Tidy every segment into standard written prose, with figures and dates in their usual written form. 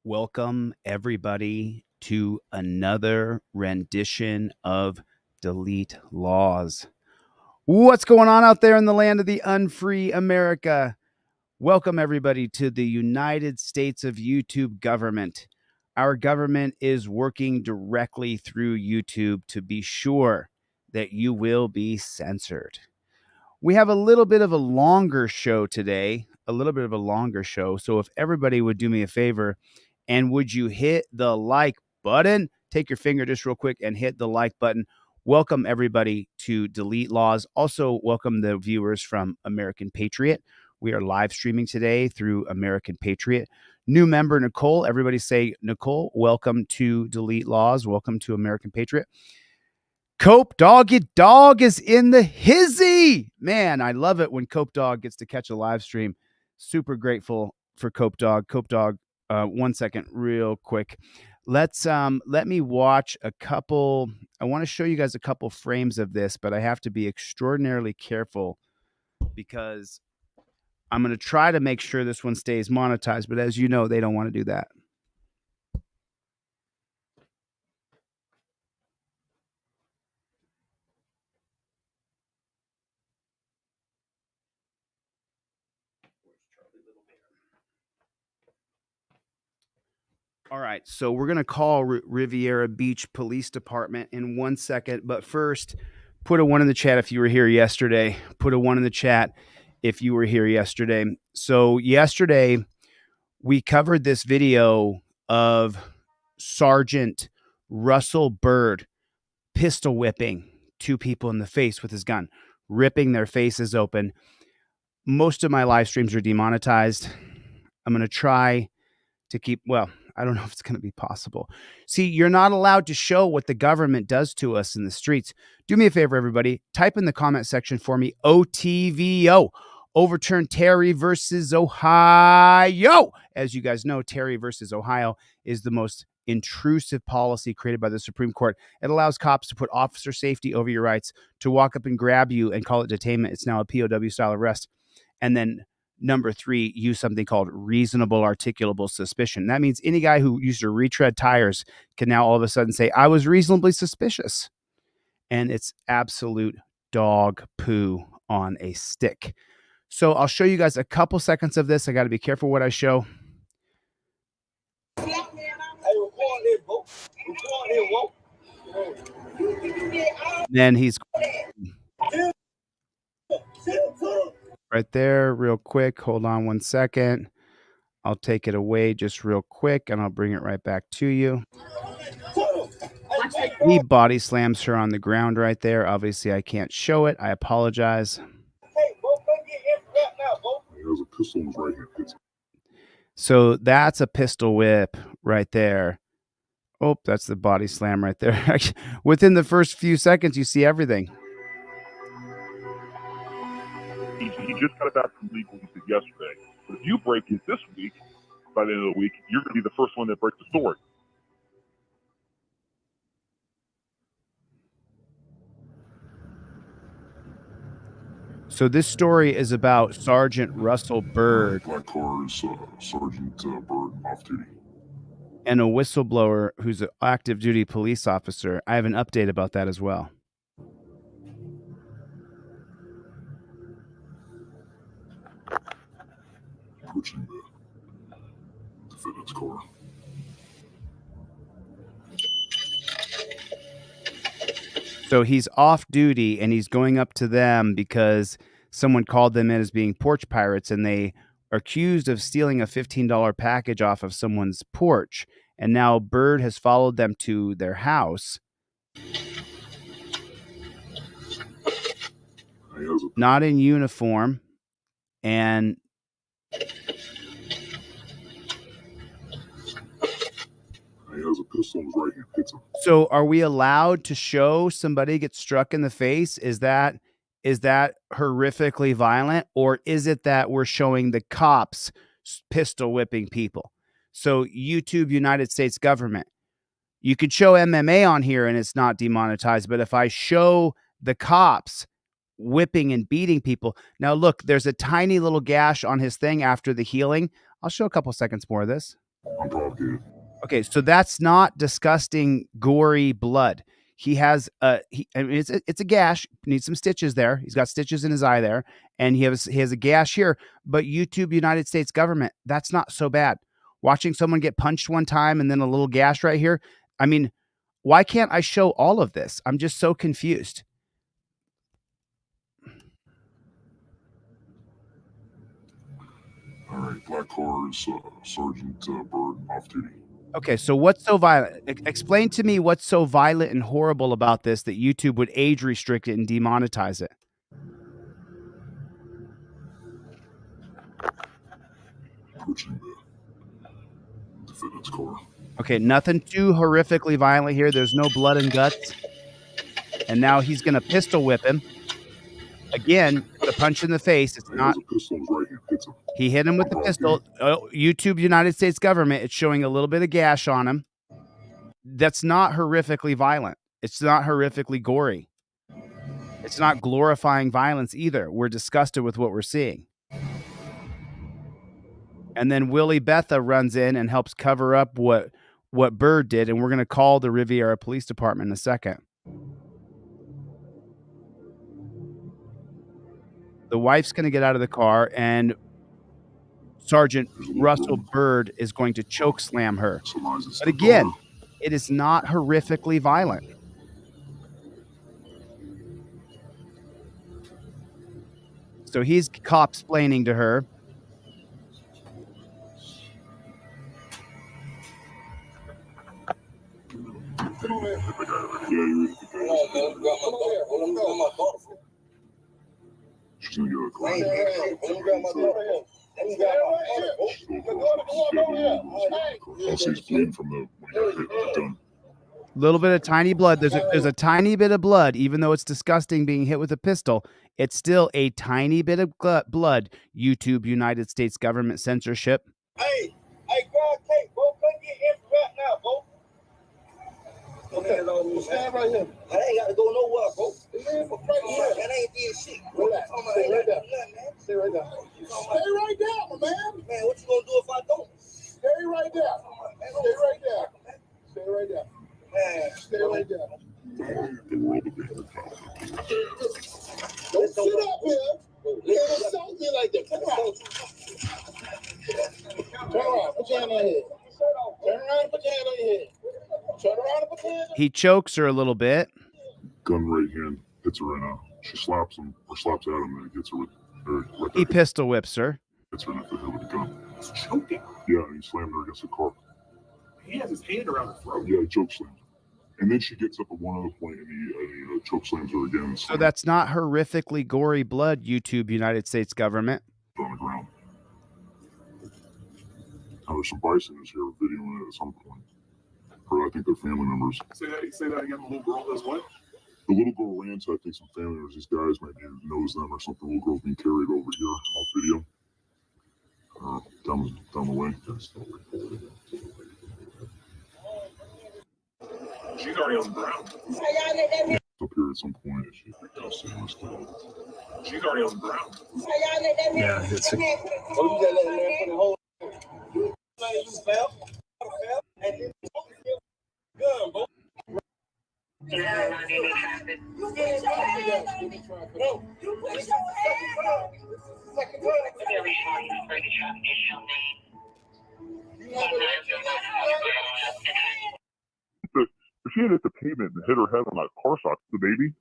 Welcome, everybody, to another rendition of Delete Laws. What's going on out there in the land of the unfree America? Welcome, everybody, to the United States of YouTube government. Our government is working directly through YouTube to be sure that you will be censored. We have a little bit of a longer show today, So if everybody would do me a favor, and would you hit the like button? Take your finger just real quick and hit the like button. Welcome, everybody, to Delete Laws. Also, welcome the viewers from American Patriot. We are live streaming today through American Patriot. New member, Nicole. Everybody say, Nicole, welcome to Delete Laws. Welcome to American Patriot. Cope Dog, your dog is in the hizzy. Man, I love it when Cope Dog gets to catch a live stream. Super grateful for Cope Dog. Cope Dog, 1 second, real quick. Let me watch a couple. I want to show you guys a couple frames of this, but I have to be extraordinarily careful because I'm going to try to make sure this one stays monetized. But as you know, they don't want to do that. All right, so we're going to call Riviera Beach Police Department in 1 second. But first, put a 1 in the chat if you were here yesterday. Put a 1 in the chat if you were here yesterday. So yesterday, we covered this video of Sergeant Russell Byrd pistol whipping 2 people in the face with his gun, ripping their faces open. Most of my live streams are demonetized. I'm going to try to keep, well, I don't know if it's going to be possible. See, you're not allowed to show what the government does to us in the streets. Do me a favor, everybody. Type in the comment section for me, OTVO. Overturn Terry versus Ohio. As you guys know, Terry versus Ohio is the most intrusive policy created by the Supreme Court. It allows cops to put officer safety over your rights, to walk up and grab you and call it detainment. It's now a POW-style arrest. And then number 3, use something called reasonable articulable suspicion. That means any guy who used to retread tires can now all of a sudden say, I was reasonably suspicious. And it's absolute dog poo on a stick. So I'll show you guys a couple seconds of this. I got to be careful what I show. Then he's right there real quick. Hold on 1 second. I'll take it away just real quick and I'll bring it right back to you. He body slams her on the ground right there. Obviously, I can't show it. I apologize. So that's a pistol whip right there. Oh, that's the body slam right there. Within the first few seconds, you see everything. He just got it back from legal, he said yesterday. But if you break it this week, by the end of the week, you're going to be the first one that breaks the story. So this story is about Sergeant Russell Byrd. Black car is Sergeant Byrd off duty. And a whistleblower who's an active duty police officer. I have an update about that as well. Approaching the defendant's car. So he's off duty and he's going up to them because someone called them in as being porch pirates and they are accused of stealing a $15 package off of someone's porch. And now Byrd has followed them to their house. Not in uniform. And he has a pistol in his right hand, hits him. So are we allowed to show somebody get struck in the face? Is that horrifically violent? Or is it that we're showing the cops pistol whipping people? So YouTube, United States government, you could show MMA on here and it's not demonetized. But if I show the cops whipping and beating people, now look, there's a tiny little gash on his thing after the healing. I'll show a couple seconds more of this. Unprovocated. Okay, so that's not disgusting, gory blood. He has I mean, it's a gash. Needs some stitches there. He's got stitches in his eye there, and he has a gash here. But YouTube, United States government, that's not so bad. Watching someone get punched one time and then a little gash right here. I mean, why can't I show all of this? I'm just so confused. All right, Black Cars, Sergeant Bird, off duty. Okay, so what's so violent? Explain to me what's so violent and horrible about this that YouTube would age restrict it and demonetize it. Approaching the defendant's car. Okay, nothing too horrifically violent here. There's no blood and guts. And now he's going to pistol whip him. Again, the punch in the face. It's not. He has a pistol in his right hand. Hits him. He hit him with the pistol. Oh, YouTube, United States government. It's showing a little bit of gash on him. That's not horrifically violent. It's not horrifically gory. It's not glorifying violence either. We're disgusted with what we're seeing. And then Willie Betha runs in and helps cover up what Bird did, and we're going to call the Riviera Police Department in a second. The wife's going to get out of the car, and Sergeant Russell Bird is going to choke slam her. But again, it is not horrifically violent. So he's cop-splaining to her. She's gonna go to I'll see he's bleeding from when he got hit. He's done. Little bit of tiny blood. There's a tiny bit of blood, even though it's disgusting being hit with a pistol. It's still a tiny bit of blood. YouTube, United States government censorship. Hey, God, Kate, bro, come get in right now, bro. Okay, stand right here. I ain't got to go nowhere, bro. That ain't did shit. Relax. Stay right there. Stay right there. Stay right there, my man. Man, what you gonna do if I don't? Stay right there. Stay right there. Stay right there. Man, stay right there. Don't sit up here. Don't insult me like that. Come on. Turn around. Put your hand on your head. Turn around and put your hand on your head. Turn around and put your hand on. He chokes her a little bit. Gun right hand hits her right now. She slaps him or slaps at him and hits her with right He pistol whips her. Hits her in the head with a gun. He's choking. Yeah, he slammed her against the car. He has his hand around her throat. Yeah, he choke slams her. And then she gets up at one other point and he choke slams her again. So that's not horrifically gory blood, YouTube, United States government. On the ground. Now there's some bystanders here videoing it at some point. Or I think they're family members. Say that again. The little girl does what? The little girl ran to, I think, some family members. These guys maybe knows them or something. The little girl's being carried over here off video. Down the way. She's already on the ground. Up here at some point. She's already on the ground. Yeah, it's a, Oh, you gotta let her put a hole. You fell. And then gun, bro. You pushed your If she had hit the pavement and hit her head on that car socket, the baby.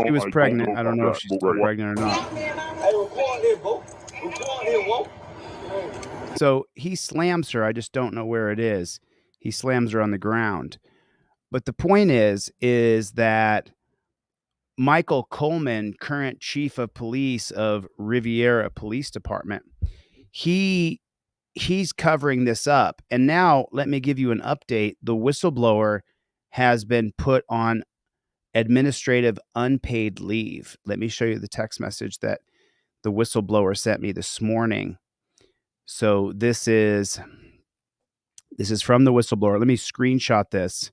She was pregnant. I don't know if she's still pregnant or not. Hey, report here, bro. Report here, bro. So he slams her. I just don't know where it is. He slams her on the ground. But the point is that Michael Coleman, current chief of police of Riviera Police Department, he's covering this up. And now let me give you an update. The whistleblower has been put on administrative unpaid leave. Let me show you the text message that the whistleblower sent me this morning. So this is from the whistleblower. Let me screenshot this.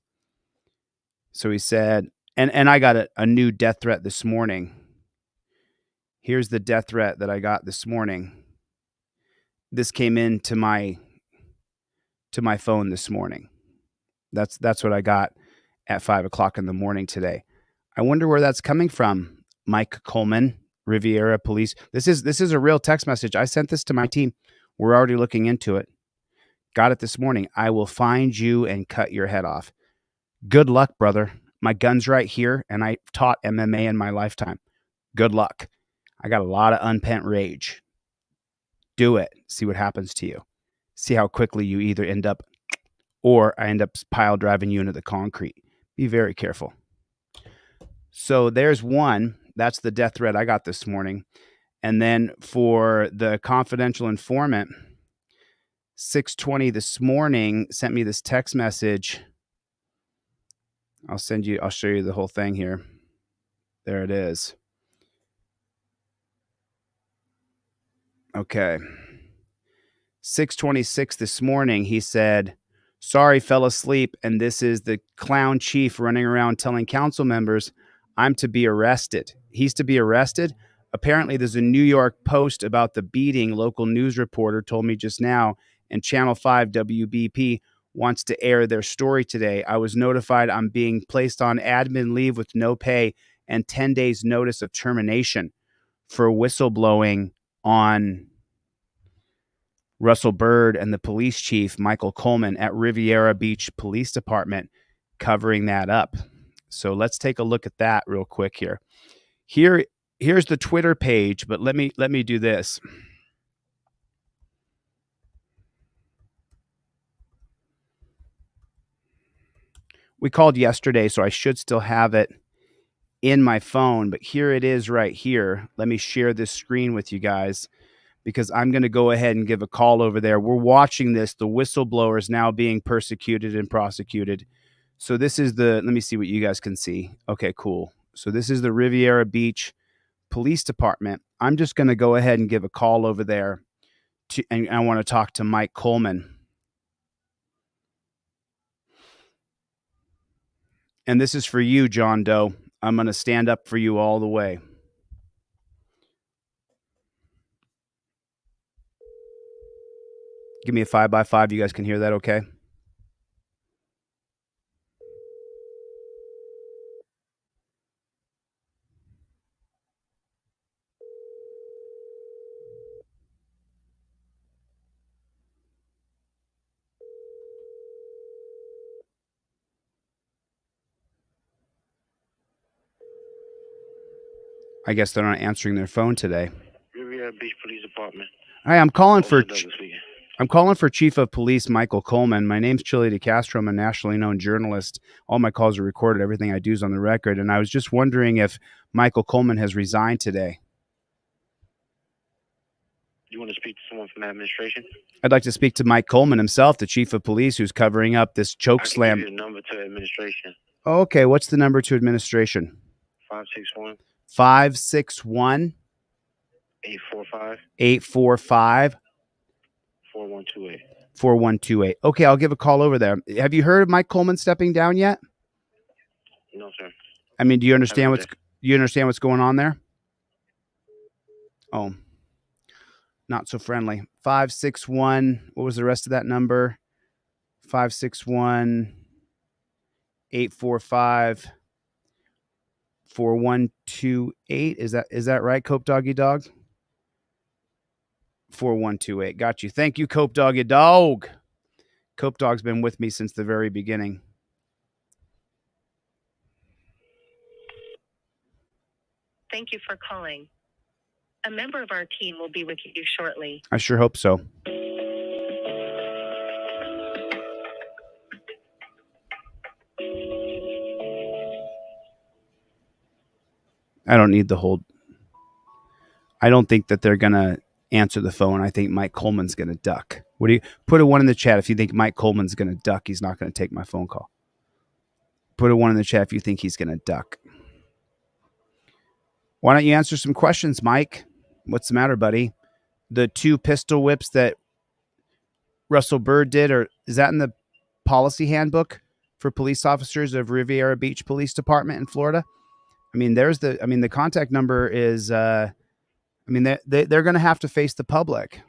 So he said, and I got a new death threat this morning. Here's the death threat that I got this morning. This came into my to my phone this morning. That's what I got at 5 o'clock in the morning today. I wonder where that's coming from. Mike Coleman, Riviera Police. This is a real text message. I sent this to my team. We're already looking into it. Got it this morning. I will find you and cut your head off. Good luck, brother. My gun's right here, and I taught MMA in my lifetime. Good luck. I got a lot of unpent rage. Do it. See what happens to you. See how quickly you either end up or I end up pile driving you into the concrete. Be very careful. So there's one. That's the death threat I got this morning. And then for the confidential informant, 6:20 this morning sent me this text message. I'll show you the whole thing here. There it is. Okay. 6:26 this morning, he said, "Sorry, fell asleep, and this is the clown chief running around telling council members I'm to be arrested." He's to be arrested? Apparently, there's a New York Post about the beating. Local news reporter told me just now, and Channel 5 WBP wants to air their story today. I was notified I'm being placed on admin leave with no pay and 10 days notice of termination for whistleblowing on Russell Byrd and the police chief, Michael Coleman, at Riviera Beach Police Department, covering that up. So let's take a look at that real quick here. Here's the Twitter page, but let me do this. We called yesterday, so I should still have it in my phone, but here it is right here. Let me share this screen with you guys because I'm going to go ahead and give a call over there. We're watching this. The whistleblower is now being persecuted and prosecuted. So this is let me see what you guys can see. Okay, cool. So this is the Riviera Beach Police Department. I'm just going to go ahead and give a call over there and I want to talk to Mike Coleman. And this is for you, John Doe. I'm going to stand up for you all the way. Give me a 5x5. You guys can hear that okay? I guess they're not answering their phone today. Riviera Beach Police Department. Hi, I'm calling for Chief of Police Michael Coleman. My name's Chili DeCastro. I'm a nationally known journalist. All my calls are recorded. Everything I do is on the record. And I was just wondering if Michael Coleman has resigned today. You want to speak to someone from administration? I'd like to speak to Mike Coleman himself, the Chief of Police, who's covering up this choke slam. I can give you a number to administration. Okay, what's the number to administration? 561. 561. 845. 845. 4128. 4128. Okay, I'll give a call over there. Have you heard of Mike Coleman stepping down yet? No, sir. I mean, do you understand what's going on there? Oh, not so friendly. 561. What was the rest of that number? 561 845 4128. Is that right, Cope Doggy Dog? 4128. Got you. Thank you, Cope Doggy Dog. Cope Dog's been with me since the very beginning. Thank you for calling. A member of our team will be with you shortly. I sure hope so. I don't need the hold. I don't think that they're going to answer the phone. I think Mike Coleman's going to duck. What do you put a 1 in the chat if you think Mike Coleman's going to duck? He's not going to take my phone call. Put a 1 in the chat if you think he's going to duck. Why don't you answer some questions, Mike? What's the matter, buddy? The 2 pistol whips that Russell Byrd did, or is that in the policy handbook for police officers of Riviera Beach Police Department in Florida? I mean, the contact number is, they're going to have to face the public,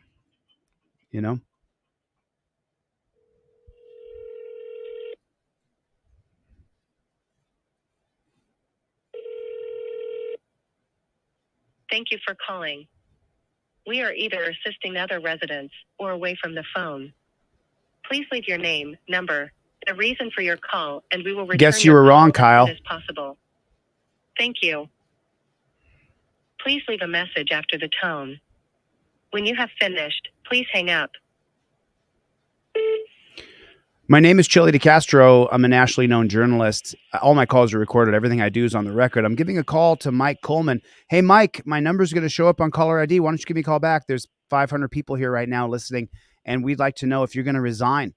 you know? Thank you for calling. We are either assisting other residents or away from the phone. Please leave your name, number, the reason for your call, and we will return Guess you your were call wrong, as Kyle. soon as possible. Thank you. Please leave a message after the tone. When you have finished, please hang up. My name is Chili DeCastro. I'm a nationally known journalist. All my calls are recorded. Everything I do is on the record. I'm giving a call to Mike Coleman. Hey, Mike, my number's going to show up on caller ID. Why don't you give me a call back? There's 500 people here right now listening, and we'd like to know if you're going to resign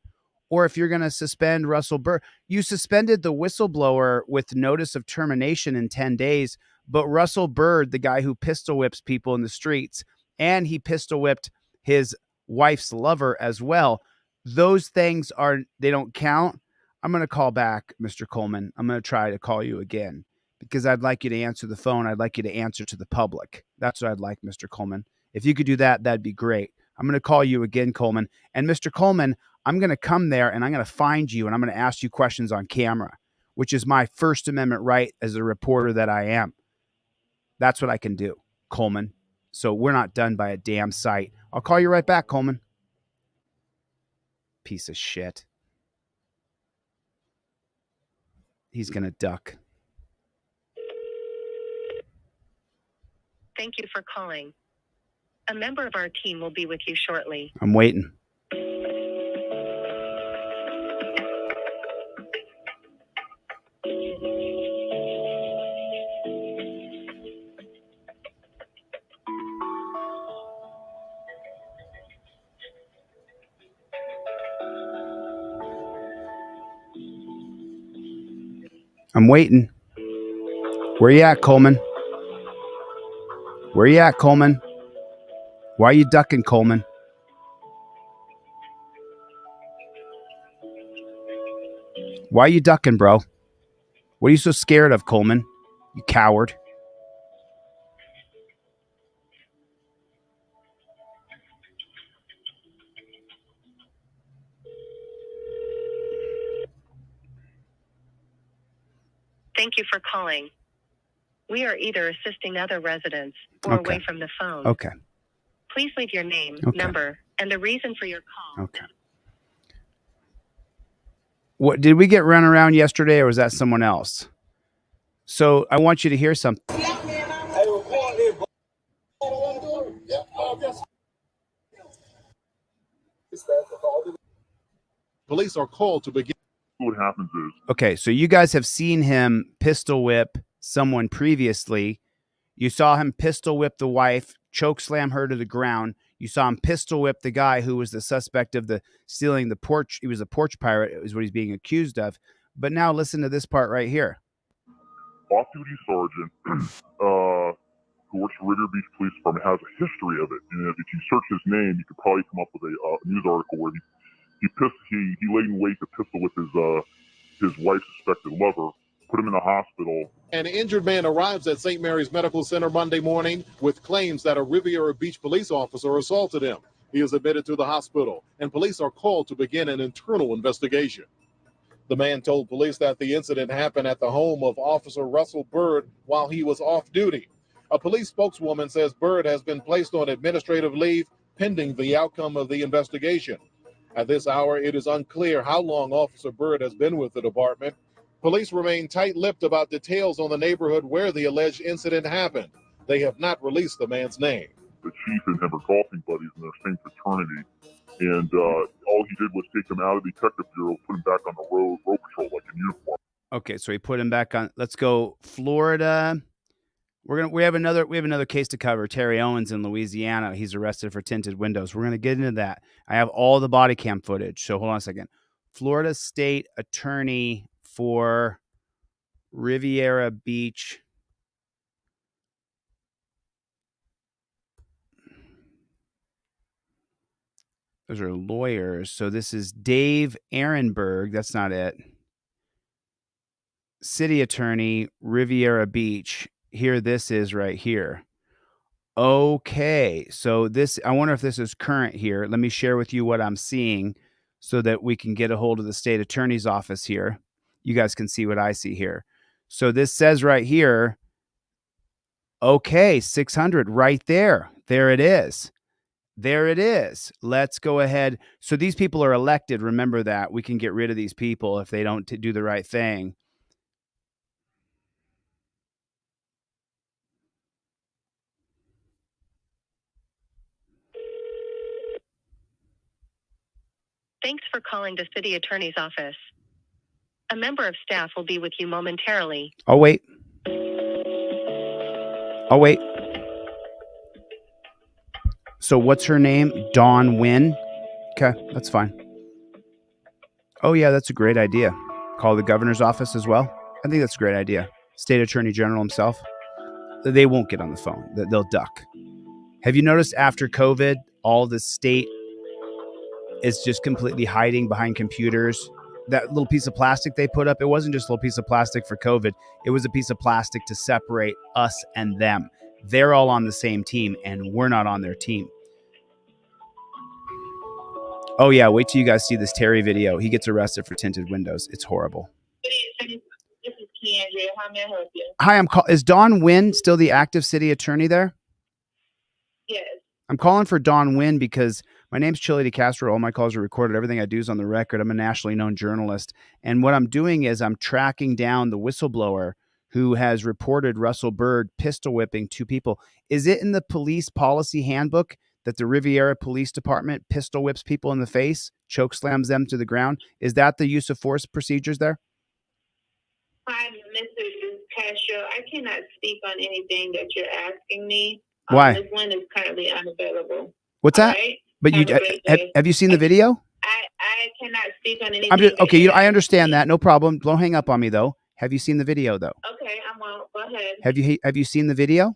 or if you're going to suspend Russell Byrd. You suspended the whistleblower with notice of termination in 10 days, but Russell Byrd, the guy who pistol whips people in the streets, and he pistol whipped his wife's lover as well, those things they don't count. I'm going to call back, Mr. Coleman. I'm going to try to call you again because I'd like you to answer the phone. I'd like you to answer to the public. That's what I'd like, Mr. Coleman. If you could do that, that'd be great. I'm going to call you again, Coleman. And Mr. Coleman, I'm going to come there and I'm going to find you and I'm going to ask you questions on camera, which is my First Amendment right as a reporter that I am. That's what I can do, Coleman. So we're not done by a damn sight. I'll call you right back, Coleman. Piece of shit. He's going to duck. Thank you for calling. A member of our team will be with you shortly. I'm waiting. I'm waiting. Where you at, Coleman? Where you at, Coleman? Why are you ducking, Coleman? Why are you ducking, bro? What are you so scared of, Coleman? You coward. Thank you for calling. We are either assisting other residents or Okay. away from the phone. Okay. Please leave your name, Okay. number, and the reason for your call. Okay. What did we get run around yesterday, or was that someone else? So I want you to hear something. Police are called to begin. What happens is, Okay, so you guys have seen him pistol whip someone previously. You saw him pistol whip the wife, choke slam her to the ground. You saw him pistol whip the guy who was the suspect of the stealing the porch. He was a porch pirate, is what he's being accused of. But now listen to this part right here. off-duty sergeant who works for Riviera Beach Police Department has a history of it. And if you search his name, you could probably come up with a news article where he laid in wait to pistol whip his wife's suspected lover, put him in the hospital. An injured man arrives at St. Mary's Medical Center Monday morning with claims that a Riviera Beach police officer assaulted him. He is admitted to the hospital, and police are called to begin an internal investigation. The man told police that the incident happened at the home of Officer Russell Byrd while he was off duty. A police spokeswoman says Byrd has been placed on administrative leave pending the outcome of the investigation. At this hour, it is unclear how long Officer Byrd has been with the department. Police remain tight-lipped about details on the neighborhood where the alleged incident happened. They have not released the man's name. The chief and him are golfing buddies in their same fraternity. And all he did was take him out of the detective bureau, put him back on the road patrol like in uniform. Okay, so he put him back on. Let's go Florida. We have another case to cover. Terry Owens in Louisiana. He's arrested for tinted windows. We're gonna get into that. I have all the body cam footage. So hold on a second. Florida State Attorney for Riviera Beach. Those are lawyers. So this is Dave Ehrenberg. That's not it. City Attorney, Riviera Beach. Here, this is right here. Okay. So this, I wonder if this is current here. Let me share with you what I'm seeing so that we can get a hold of the state attorney's office here. You guys can see what I see here. So this says right here, Okay, 600 right there. There it is. There it is. Let's go ahead. So these people are elected. Remember that. We can get rid of these people if they don't do the right thing. Thanks for calling the city attorney's office. A member of staff will be with you momentarily. Oh, wait. Oh, wait. So what's her name? Dawn Wynn? Okay, that's fine. Oh, yeah, that's a great idea. Call the governor's office as well. I think that's a great idea. State Attorney General himself. They won't get on the phone. They'll duck. Have you noticed after COVID, all the state is just completely hiding behind computers? That little piece of plastic they put up, it wasn't just a little piece of plastic for COVID. It was a piece of plastic to separate us and them. They're all on the same team, and we're not on their team. Oh, yeah, wait till you guys see this Terry video. He gets arrested for tinted windows. It's horrible. This is Kendra. How may I help you? Hi, is Dawn Wynn still the active city attorney there? Yes. I'm calling for Dawn Wynn because my name's Chili DeCastro. All my calls are recorded. Everything I do is on the record. I'm a nationally known journalist. And what I'm doing is I'm tracking down the whistleblower who has reported Russell Byrd pistol whipping two people. Is it in the police policy handbook that the Riviera Police Department pistol whips people in the face, choke slams them to the ground? Is that the use of force procedures there? Hi, Mr. Castro. I cannot speak on anything that you're asking me. Why? Ms. Lynn is currently unavailable. What's that? Right? But have you seen the video? I cannot speak on anything. I'm just okay. I understand that. No problem. Don't hang up on me though. Have you seen the video though? Okay, I won't. Go ahead. Have you seen the video?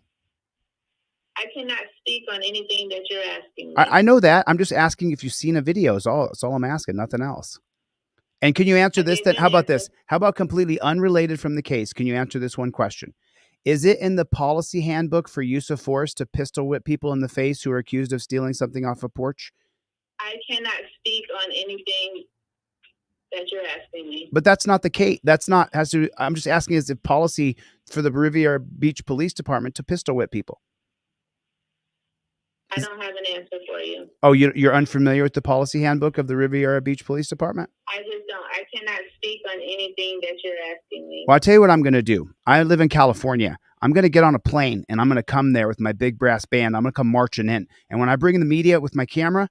I cannot speak on anything that you're asking me. I know that. I'm just asking if you've seen a video. That's all I'm asking. Nothing else. And can you answer this then? How about this? How about completely unrelated from the case? Can you answer this one question? Is it in the policy handbook for use of force to pistol whip people in the face who are accused of stealing something off a porch? I cannot speak on anything that you're asking me. But that's not the case. That's not I'm just asking, is it policy for the Riviera Beach Police Department to pistol whip people? I don't have an answer for you. Oh, you're unfamiliar with the policy handbook of the Riviera Beach Police Department? I just don't. I cannot speak on anything that you're asking me. Well, I'll tell you what I'm going to do. I live in California. I'm going to get on a plane and I'm going to come there with my big brass band. I'm going to come marching in. And when I bring in the media with my camera,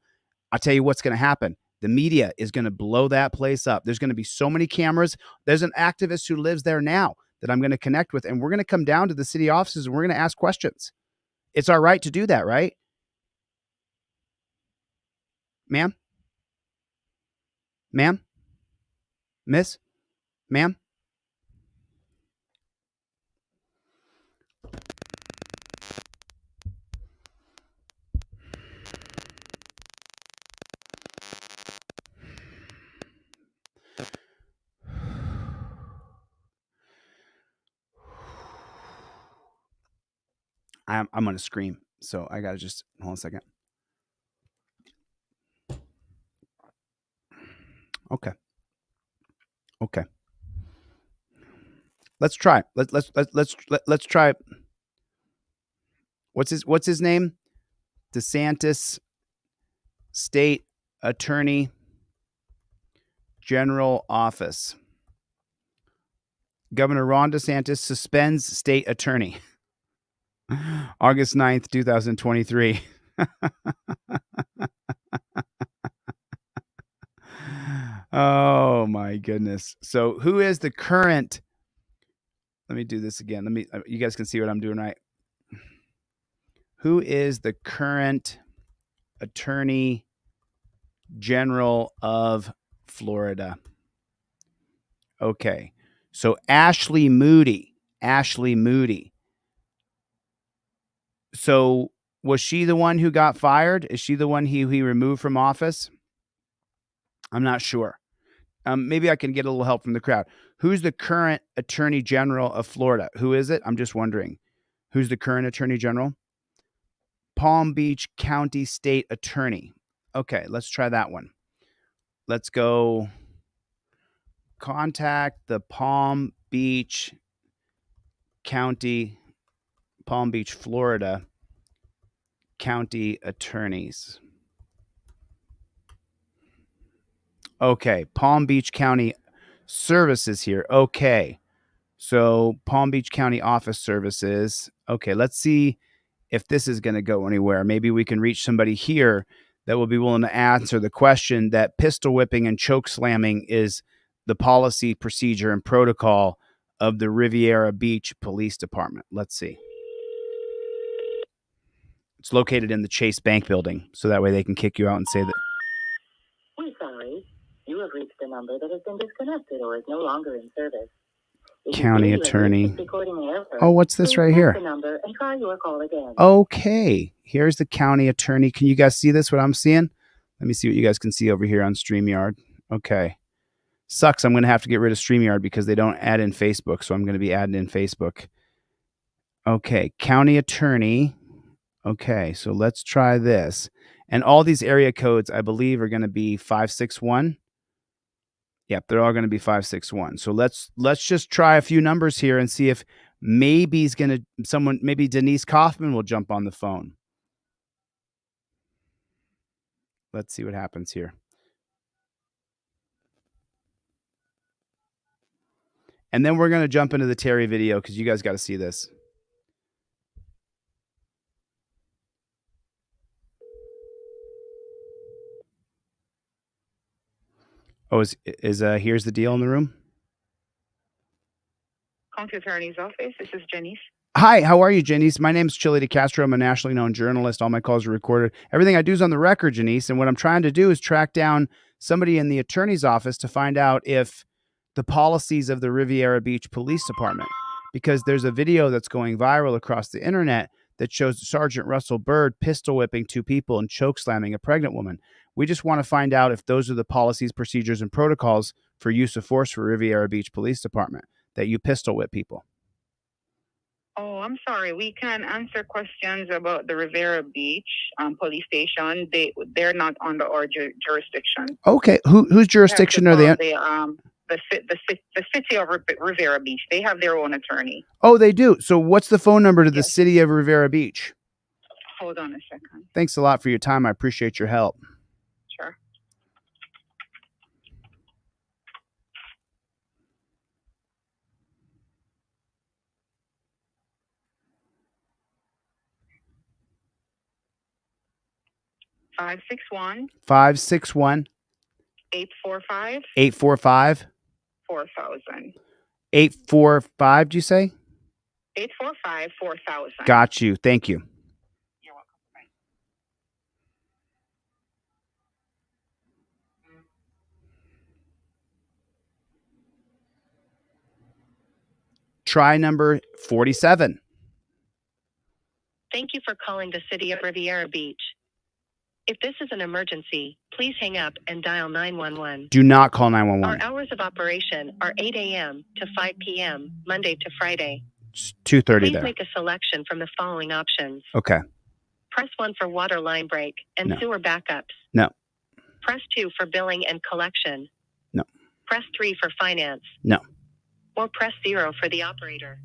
I'll tell you what's going to happen. The media is going to blow that place up. There's going to be so many cameras. There's an activist who lives there now that I'm going to connect with, and we're going to come down to the city offices and we're going to ask questions. It's our right to do that, right? Ma'am? Ma'am? Miss? Ma'am? I'm going to scream. So I got to just hold on a second. Okay. Let's try. Let's try. What's his name? DeSantis, State Attorney General Office. Governor Ron DeSantis suspends state attorney. August 9th, 2023. Oh my goodness. So who is the current? Let me do this again. You guys can see what I'm doing, right? Who is the current Attorney General of Florida? Okay. So Ashley Moody. So was she the one who got fired? Is she the one he removed from office? I'm not sure. Maybe I can get a little help from the crowd. Who's the current Attorney General of Florida? Who is it? I'm just wondering. Who's the current Attorney General? Palm Beach County State Attorney. Okay, let's try that one. Let's go contact the Palm Beach County Palm Beach, Florida county attorneys. Okay, Palm Beach County Services here. Okay, so Palm Beach County Office Services. Okay, let's see if this is going to go anywhere. Maybe we can reach somebody here that will be willing to answer the question that pistol whipping and choke slamming is the policy, procedure, and protocol of the Riviera Beach Police Department. Let's see. It's located in the Chase Bank building, so that way they can kick you out and say that. We're sorry. You have reached a number that has been disconnected or is no longer in service. County attorney. Oh, what's this right here? The number and try your call again. Okay, here's the county attorney. Can you guys see this, what I'm seeing? Let me see what you guys can see over here on StreamYard. Okay. Sucks, I'm going to have to get rid of StreamYard because they don't add in Facebook, so I'm going to be adding in Facebook. Okay, county attorney. Okay, so let's try this. And all these area codes, I believe, are going to be 561. Yep, they're all going to be 561. So let's just try a few numbers here and see if maybe maybe Denise Kaufman will jump on the phone. Let's see what happens here. And then we're going to jump into the Terry video because you guys got to see this. Oh, here's the deal in the room? County Attorney's Office. This is Janice. Hi, how are you, Janice? My name is Chili DeCastro. I'm a nationally known journalist. All my calls are recorded. Everything I do is on the record, Janice. And what I'm trying to do is track down somebody in the attorney's office to find out if the policies of the Riviera Beach Police Department, because there's a video that's going viral across the internet that shows Sergeant Russell Byrd pistol whipping 2 people and choke slamming a pregnant woman. We just want to find out if those are the policies, procedures, and protocols for use of force for Riviera Beach Police Department, that you pistol whip people. Oh, I'm sorry. We can answer questions about the Riviera Beach police station. They're not under our jurisdiction. Okay, whose jurisdiction are they? The city of Riviera Beach. They have their own attorney. Oh, they do. So what's the phone number to the city of Riviera Beach? Hold on a second. Thanks a lot for your time. I appreciate your help. Sure. Five six one 561 845 845 4000. 845, do you say? 845 4000. Got you. Thank you. You're welcome. Bye. Try number 47. Thank you for calling the city of Riviera Beach. If this is an emergency, please hang up and dial 911. Do not call Our 911. hours of operation are 8 a.m. to 5 p.m., Monday to Friday. It's 2:30 Please there. make a selection from the following options. Okay. Press 1 for water line break and No. sewer backups. No. Press 2 for billing and collection. No. Press 3 for finance. No. Or press 0 for the operator.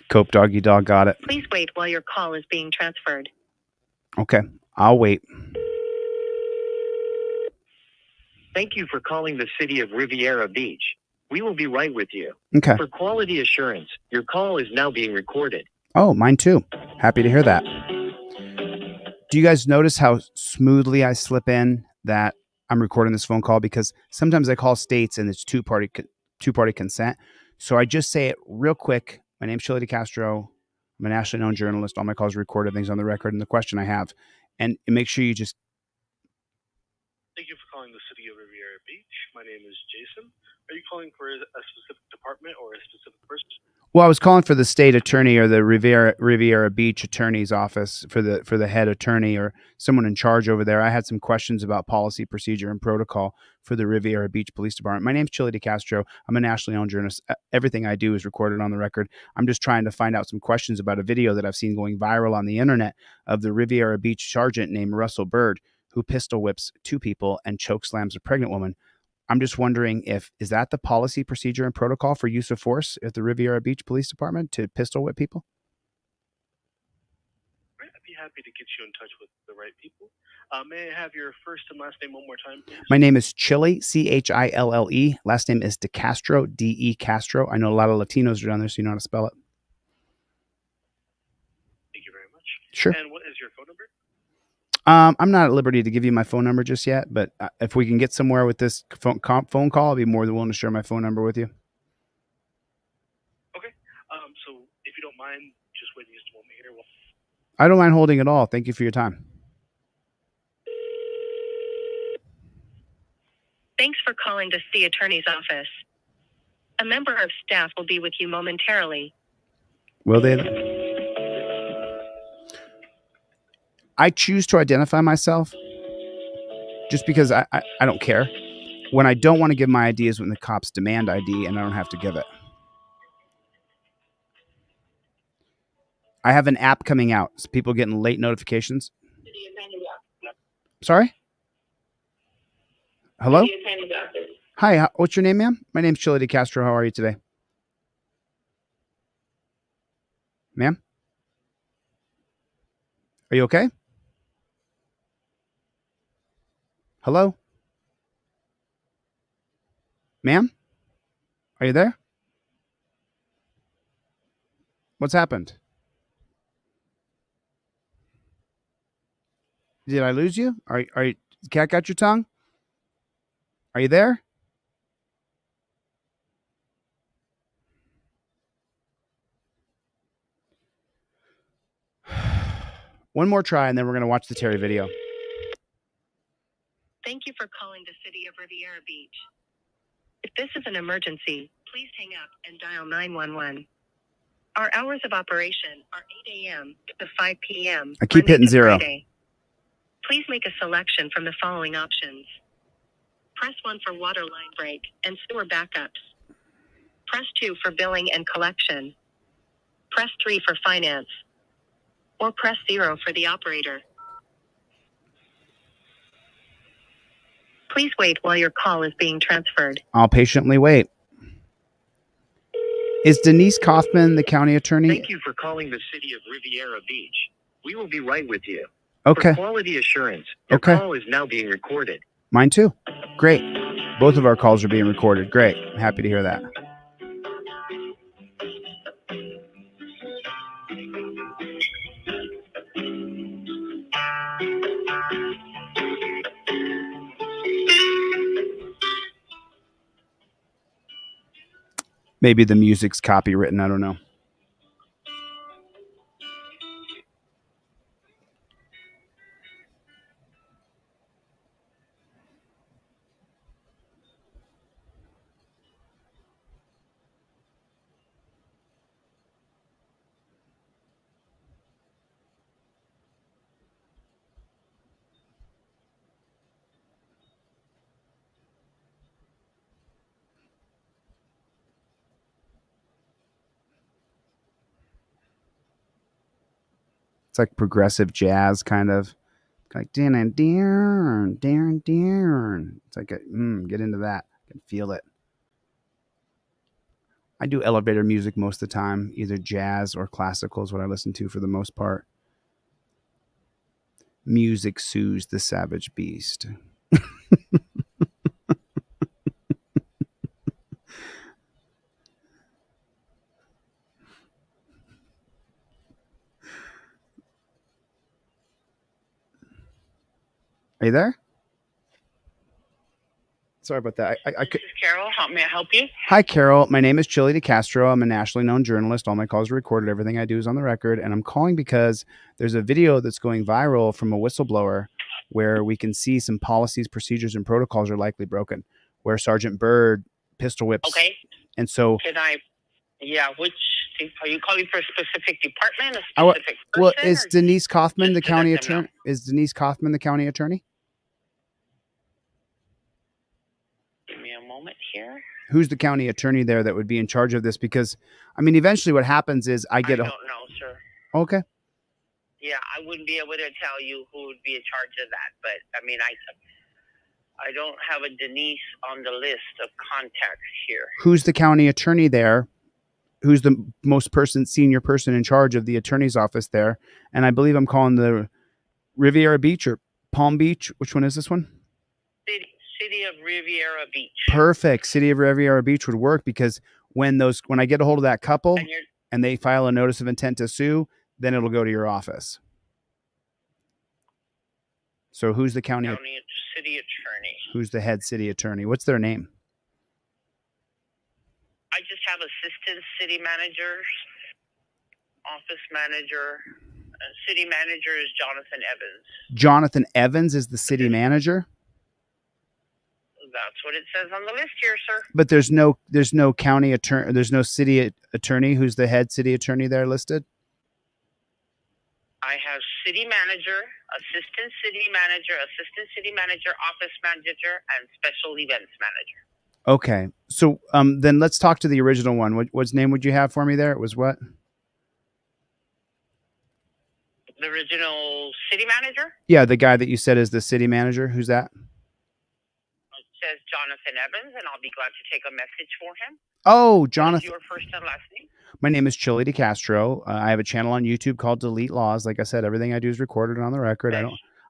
Cope doggy dog got it. Please wait while your call is being transferred. Okay. I'll wait. Thank you for calling the city of Riviera Beach. We will be right with you. Okay. For quality assurance, your call is now being recorded. Oh, mine too. Happy to hear that. Do you guys notice how smoothly I slip in that I'm recording this phone call? Because sometimes I call states and it's two-party consent. So I just say it real quick. My name's Chili DeCastro. I'm a nationally known journalist. All my calls are recorded, things on the record, and the question I have. And make sure you just... Thank you for calling the city of Riviera Beach. My name is Jason. Are you calling for a specific department or a specific person? Well, I was calling for the state attorney or the Riviera Beach attorney's office for the head attorney or someone in charge over there. I had some questions about policy, procedure, and protocol for the Riviera Beach Police Department. My name's Chili DeCastro. I'm a nationally owned journalist. Everything I do is recorded on the record. I'm just trying to find out some questions about a video that I've seen going viral on the internet of the Riviera Beach sergeant named Russell Byrd, who pistol whips 2 people and choke slams a pregnant woman. I'm just wondering is that the policy, procedure, and protocol for use of force at the Riviera Beach Police Department to pistol whip people? I'd be happy to get you in touch with the right people. May I have your first and last name one more time, please? My name is Chille, Chille. Last name is DeCastro, D-E Castro. I know a lot of Latinos are down there, so you know how to spell it. Thank you very much. Sure. And what is your phone number? I'm not at liberty to give you my phone number just yet, but if we can get somewhere with this phone call, I'll be more than willing to share my phone number with you. Okay. So if you don't mind, just waiting just a moment here. I don't mind holding at all. Thank you for your time. Thanks for calling the city attorney's office. A member of staff will be with you momentarily. Will they? I choose to identify myself just because I don't care. When I don't want to give my ID is when the cops demand ID and I don't have to give it. I have an app coming out. So people getting late notifications. Sorry? Hello? Hi, what's your name, ma'am? My name's Chille DeCastro. How are you today? Ma'am? Are you okay? Hello? Ma'am? Are you there? What's happened? Did I lose you? Are you cat got your tongue? Are you there? One more try and then we're going to watch the Terry video. Thank you for calling the city of Riviera Beach. If this is an emergency, please hang up and dial 911. Our hours of operation are 8 a.m. to 5 p.m. I keep hitting 0. Friday. Please make a selection from the following options. Press 1 for water line break and sewer backups. Press 2 for billing and collection. Press 3 for finance. Or press 0 for the operator. Please wait while your call is being transferred. I'll patiently wait. Is Denise Kaufman the county attorney? Thank you for calling the city of Riviera Beach. We will be right with you. Okay. For quality assurance, your call is now being recorded. Mine too. Great. Both of our calls are being recorded. Great. I'm happy to hear that. Maybe the music's copywritten. I don't know. It's like progressive jazz kind of. Like Darren. It's like get into that. I can feel it. I do elevator music most of the time. Either jazz or classical is what I listen to for the most part. Music soothes the savage beast. Are you there? Sorry about that. I could. Carol, how may I help you? Hi, Carol. My name is Chille DeCastro. I'm a nationally known journalist. All my calls are recorded. Everything I do is on the record. And I'm calling because there's a video that's going viral from a whistleblower where we can see some policies, procedures, and protocols are likely broken, where Sergeant Byrd pistol whips. Okay. And so... which... Are you calling for a specific department, a specific person? Well, is Denise Kaufman the county attorney? Is Denise Kaufman the county attorney? Give me a moment here. Who's the county attorney there that would be in charge of this? Because, I mean, eventually what happens is I don't know, sir. Okay. Yeah, I wouldn't be able to tell you who would be in charge of that. But, I mean, I don't have a Denise on the list of contacts here. Who's the county attorney there? Who's the senior person in charge of the attorney's office there? And I believe I'm calling the Riviera Beach or Palm Beach. Which one is this one? City of Riviera Beach. Perfect. City of Riviera Beach would work, because when I get a hold of that couple and they file a notice of intent to sue, then it'll go to your office. So who's the county city attorney? Who's the head city attorney? What's their name? I just have assistant city managers, office manager. City manager is Jonathan Evans. Jonathan Evans is the city manager? That's what it says on the list here, sir. But there's no county attorney, there's no city attorney who's the head city attorney there listed? I have city manager, assistant city manager, office manager, and special events manager. Okay. So then let's talk to the original one. What's name would you have for me there? It was what? The original city manager? Yeah, the guy that you said is the city manager. Who's that? It says Jonathan Evans, and I'll be glad to take a message for him. Oh, Jonathan. What is your first and last name? My name is Chili DeCastro. I have a channel on YouTube called Delete Laws. Like I said, everything I do is recorded on the record.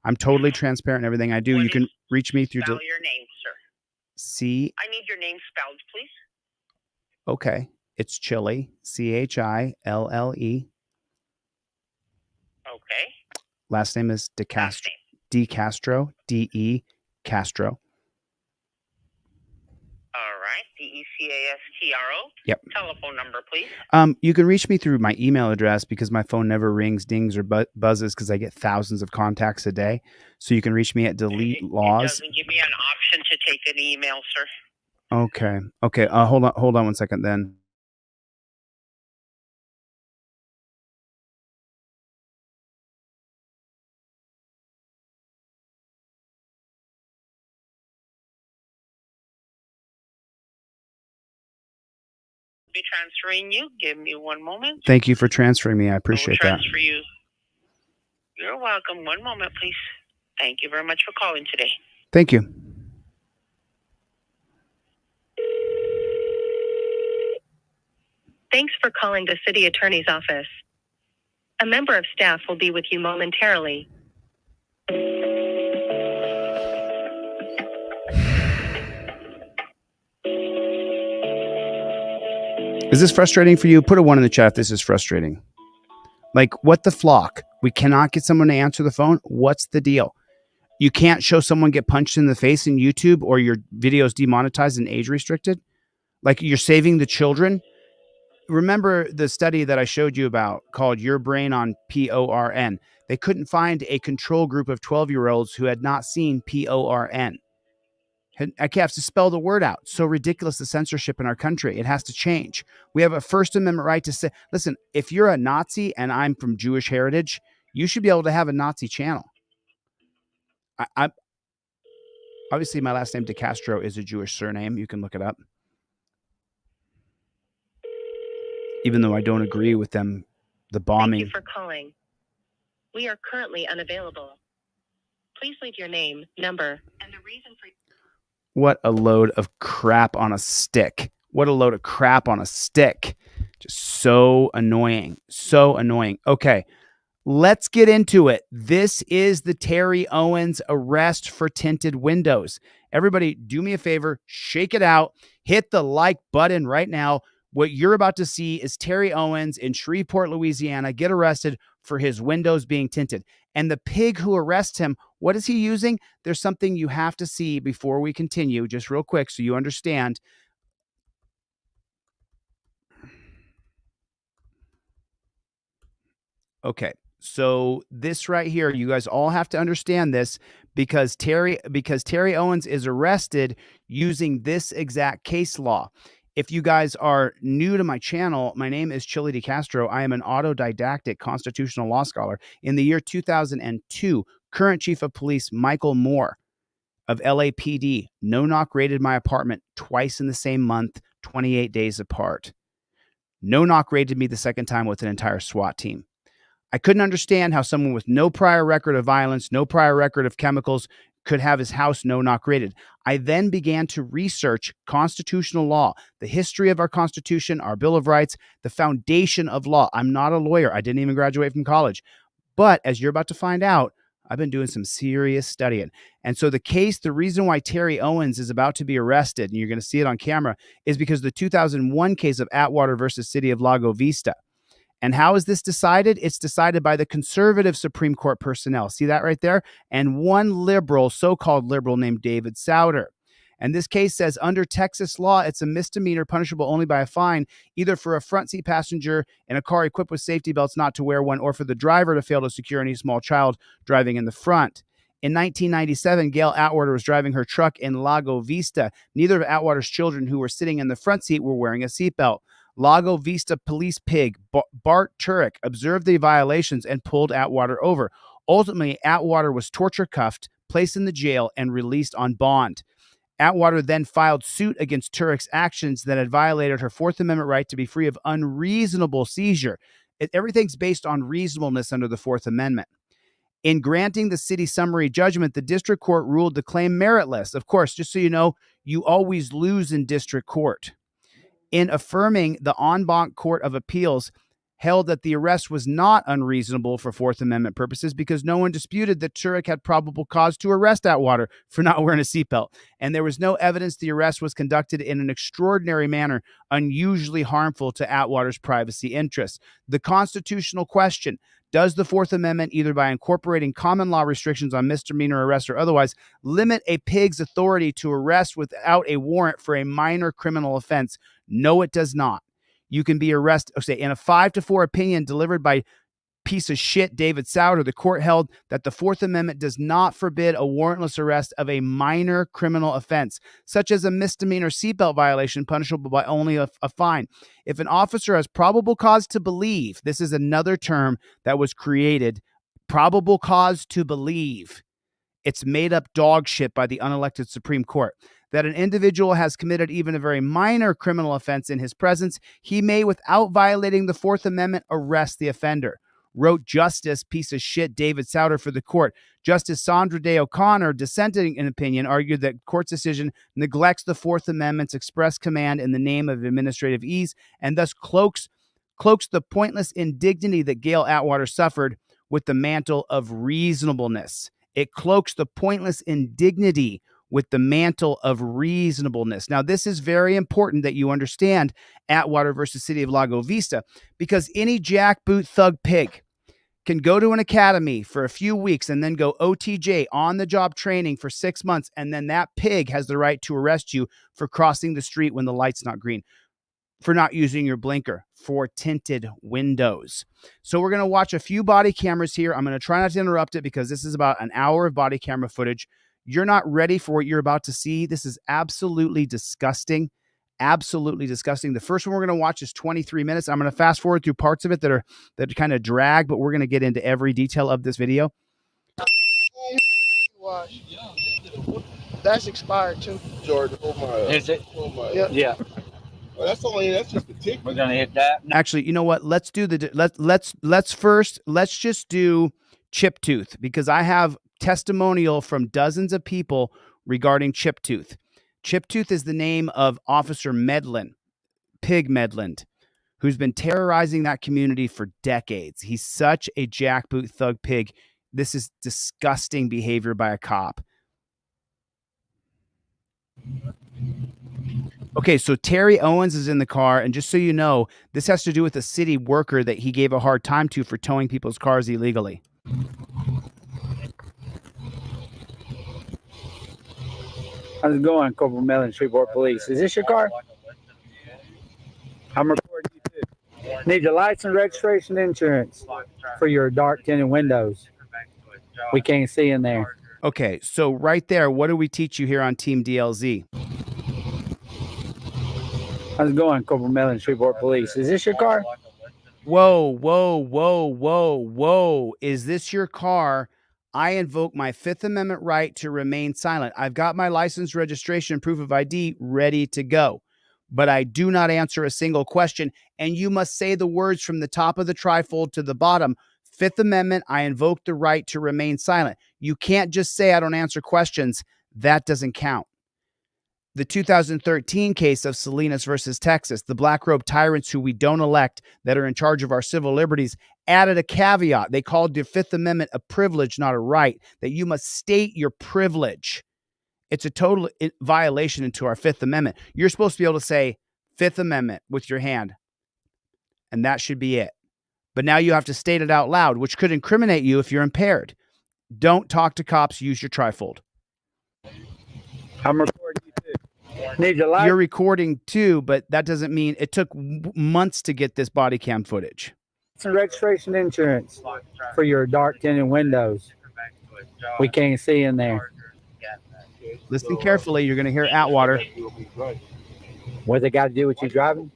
I'm totally transparent in everything I do. You can reach me through. Spell your name, sir. I need your name spelled, please. Okay. It's Chili, Chille. Okay. Last name is DeCastro. DeCastro. D-E Castro. All right. DeCastro. Yep. Telephone number, please. You can reach me through my email address, because my phone never rings, dings, or buzzes, because I get thousands of contacts a day. So you can reach me at Delete Laws. It doesn't give me an option to take an email, sir. Okay. Okay. Hold on 1 second then. Be transferring you. Give me 1 moment. Thank you for transferring me. I appreciate that. Transfer you. You're welcome. 1 moment, please. Thank you very much for calling today. Thank you. Thanks for calling the city attorney's office. A member of staff will be with you momentarily. Is this frustrating for you? Put a 1 in the chat if this is frustrating. Like, what the flock? We cannot get someone to answer the phone? What's the deal? You can't show someone get punched in the face in YouTube, or your video's demonetized and age restricted? Like, you're saving the children? Remember the study that I showed you about called Your Brain on PORN? They couldn't find a control group of 12-year-olds who had not seen PORN. I have to spell the word out. So ridiculous, the censorship in our country. It has to change. We have a First Amendment right to say, listen, if you're a Nazi and I'm from Jewish heritage, you should be able to have a Nazi channel. I obviously, my last name DeCastro is a Jewish surname. You can look it up. Even though I don't agree with them, the bombing. Thank you for calling. We are currently unavailable. Please leave your name, number, and the reason for... What a load of crap on a stick. What a load of crap on a stick. Just so annoying. So annoying. Okay, let's get into it. This is the Terry Owens arrest for tinted windows. Everybody, do me a favor. Shake it out. Hit the like button right now. What you're about to see is Terry Owens in Shreveport, Louisiana, get arrested for his windows being tinted. And the pig who arrests him, what is he using? There's something you have to see before we continue, just real quick so you understand. Okay, so this right here, you guys all have to understand this, because Terry Owens is arrested using this exact case law. If you guys are new to my channel, my name is Chili DeCastro. I am an autodidactic constitutional law scholar. In the year 2002, current chief of police Michael Moore of LAPD no-knock raided my apartment twice in the same month, 28 days apart. No-knock raided me the second time with an entire SWAT team. I couldn't understand how someone with no prior record of violence, no prior record of chemicals, could have his house no-knock raided. I then began to research constitutional law, the history of our Constitution, our Bill of Rights, the foundation of law. I'm not a lawyer. I didn't even graduate from college. But as you're about to find out, I've been doing some serious studying. And so the reason why Terry Owens is about to be arrested, and you're going to see it on camera, is because the 2001 case of Atwater versus City of Lago Vista. And how is this decided? It's decided by the conservative Supreme Court personnel. See that right there? And one liberal, so-called liberal, named David Souter. And this case says under Texas law, it's a misdemeanor punishable only by a fine, either for a front seat passenger in a car equipped with safety belts not to wear one, or for the driver to fail to secure any small child driving in the front. In 1997, Gail Atwater was driving her truck in Lago Vista. Neither of Atwater's children who were sitting in the front seat were wearing a seatbelt. Lago Vista police pig Bart Turek observed the violations and pulled Atwater over. Ultimately, Atwater was torture cuffed, placed in the jail, and released on bond. Atwater then filed suit against Turek's actions that had violated her Fourth Amendment right to be free of unreasonable seizure. Everything's based on reasonableness under the Fourth Amendment. In granting the city summary judgment, the district court ruled the claim meritless. Of course, just so you know, you always lose in district court. In affirming, the en banc Court of Appeals held that the arrest was not unreasonable for Fourth Amendment purposes because no one disputed that Turek had probable cause to arrest Atwater for not wearing a seatbelt. And there was no evidence the arrest was conducted in an extraordinary manner, unusually harmful to Atwater's privacy interests. The constitutional question: does the Fourth Amendment, either by incorporating common law restrictions on misdemeanor arrests or otherwise, limit a pig's authority to arrest without a warrant for a minor criminal offense? No, it does not. You can be arrested. Okay, in a 5-4 opinion delivered by piece of shit David Souter, the court held that the Fourth Amendment does not forbid a warrantless arrest of a minor criminal offense, such as a misdemeanor seatbelt violation punishable by only a fine. If an officer has probable cause to believe, this is another term that was created, probable cause to believe, it's made up dog shit by the unelected Supreme Court, that an individual has committed even a very minor criminal offense in his presence, he may, without violating the Fourth Amendment, arrest the offender. Wrote Justice, piece of shit, David Souter for the court. Justice Sandra Day O'Connor, dissenting in opinion, argued that court's decision neglects the Fourth Amendment's express command in the name of administrative ease and thus cloaks the pointless indignity that Gail Atwater suffered with the mantle of reasonableness. It cloaks the pointless indignity with the mantle of reasonableness. Now, this is very important that you understand Atwater versus City of Lago Vista, because any jackboot thug pig can go to an academy for a few weeks and then go OTJ, on-the-job training, for 6 months, and then that pig has the right to arrest you for crossing the street when the light's not green, for not using your blinker, for tinted windows. So we're going to watch a few body cameras here. I'm going to try not to interrupt it because this is about an hour of body camera footage. You're not ready for what you're about to see. This is absolutely disgusting. Absolutely disgusting. The first one we're going to watch is 23 minutes. I'm going to fast forward through parts of it that kind of drag, but we're going to get into every detail of this video. That's expired too. Jordan, oh my. Is it? Oh my. Yep. Yeah. Well, that's just the ticket. We're gonna hit that. Actually, you know what? Let's do let's just do chip tooth, because I have testimonial from dozens of people regarding chip tooth. Chip tooth is the name of Officer Medlin, Pig Medlin, who's been terrorizing that community for decades. He's such a jackboot thug pig. This is disgusting behavior by a cop. Okay, so Terry Owens is in the car, and just so you know, this has to do with a city worker that he gave a hard time to for towing people's cars illegally. How's it going, Corporal Mellon, Shreveport Police? Is this your car? I'm recording you too. Need your license, registration, insurance for your dark tinted windows. We can't see in there. Okay, so right there, what do we teach you here on Team DLZ? How's it going, Corporal Mellon, Shreveport Police? Is this your car? Whoa, whoa, whoa, whoa, whoa. Is this your car? I invoke my Fifth Amendment right to remain silent. I've got my license, registration, proof of ID ready to go, but I do not answer a single question, and you must say the words from the top of the trifold to the bottom Fifth Amendment, I invoke the right to remain silent. You can't just say I don't answer questions. That doesn't count. The 2013 case of Salinas versus Texas, the black robe tyrants who we don't elect that are in charge of our civil liberties, added a caveat. They called the Fifth Amendment a privilege, not a right, that you must state your privilege. It's a total violation into our Fifth Amendment. You're supposed to be able to say Fifth Amendment with your hand, and that should be it. But now you have to state it out loud, which could incriminate you if you're impaired. Don't talk to cops. Use your trifold. I'm recording you too. Need your light? You're recording too, but that doesn't mean it took months to get this body cam footage. Some registration insurance for your dark tinted windows. We can't see in there. Listen carefully. You're going to hear Atwater. What they got to do with you driving?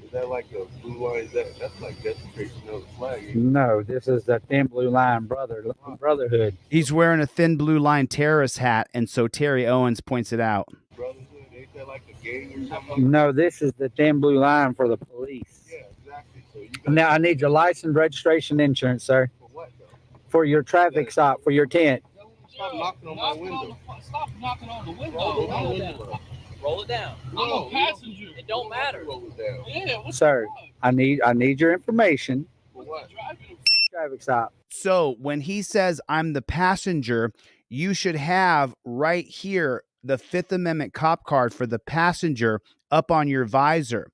Is that like a blue line? That's like desecration of the flag. No, this is the Thin Blue Line Brotherhood. He's wearing a thin blue line terrorist hat, and so Terry Owens points it out. Brotherhood, ain't that like a gang or something? No, this is the Thin Blue Line for the police. Yeah, exactly. So you got Now I need your license, registration, insurance, sir. for what though? For your traffic stop, for your tent. Stop knocking on my window. Stop knocking on the window. Roll Roll it it down. down. Roll it down. I'm No, a passenger. It don't You have to matter. roll it down. Yeah, what's Sir, I need your information. For what? driving? Traffic stop. So when he says I'm the passenger, you should have right here the Fifth Amendment cop card for the passenger up on your visor.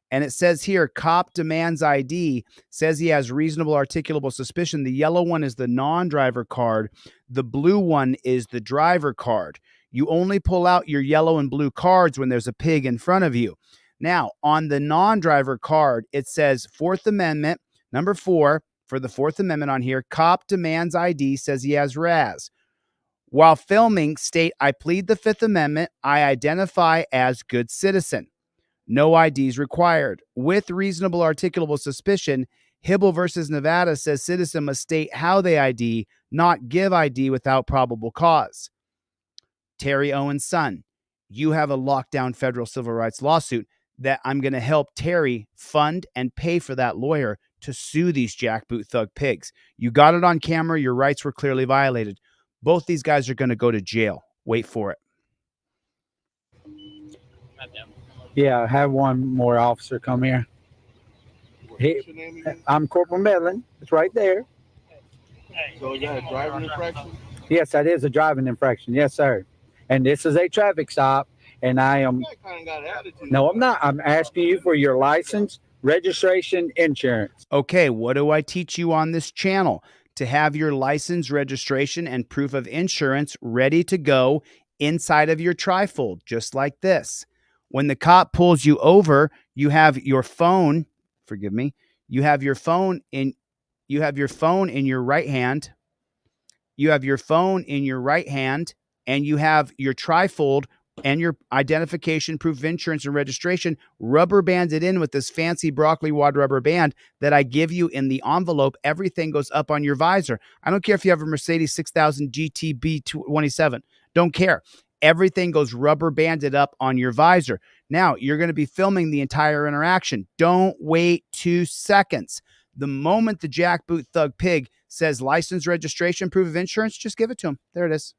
And it says here, cop demands ID, says he has reasonable articulable suspicion. The yellow one is the non-driver card. The blue one is the driver card. You only pull out your yellow and blue cards when there's a pig in front of you. Now, on the non-driver card, it says Fourth Amendment, number 4, for the Fourth Amendment on here, cop demands ID, says he has RAS. While filming, state, I plead the Fifth Amendment. I identify as good citizen. No IDs required. With reasonable articulable suspicion, Hibble versus Nevada says citizen must state how they ID, not give ID without probable cause. Terry Owens' son, you have a lockdown federal civil rights lawsuit that I'm going to help Terry fund and pay for that lawyer to sue these jackboot thug pigs. You got it on camera. Your rights were clearly violated. Both these guys are going to go to jail. Wait for it. Yeah, have one more officer come here. What's your name again? I'm Corporal Medlin. It's right there. So is that a driving infraction? Yes, that is a driving infraction. Yes, sir. And this is a traffic stop. And I am. You kind of got an attitude. No, I'm not. I'm asking you for your license, registration, insurance. Okay, what do I teach you on this channel? To have your license, registration, and proof of insurance ready to go inside of your trifold, just like this. When the cop pulls you over, you have your phone, forgive me, you have your phone in your right hand. You have your phone in your right hand, and you have your trifold and your identification, proof of insurance, and registration rubber banded in with this fancy broccoli wad rubber band that I give you in the envelope. Everything goes up on your visor. I don't care if you have a Mercedes 6000 GTB 27. Don't care. Everything goes rubber banded up on your visor. Now, you're going to be filming the entire interaction. Don't wait 2 seconds. The moment the jackboot thug pig says license, registration, proof of insurance, just give it to him. There it is.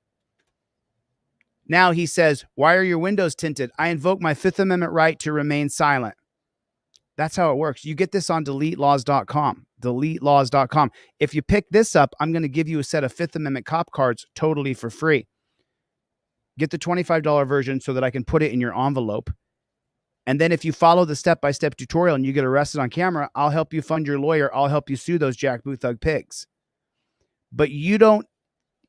Now he says, why are your windows tinted? I invoke my Fifth Amendment right to remain silent. That's how it works. You get this on deletelaws.com. Deletelaws.com. If you pick this up, I'm going to give you a set of Fifth Amendment cop cards totally for free. Get the $25 version so that I can put it in your envelope. And then if you follow the step-by-step tutorial and you get arrested on camera, I'll help you fund your lawyer. I'll help you sue those jackboot thug pigs. But you don't,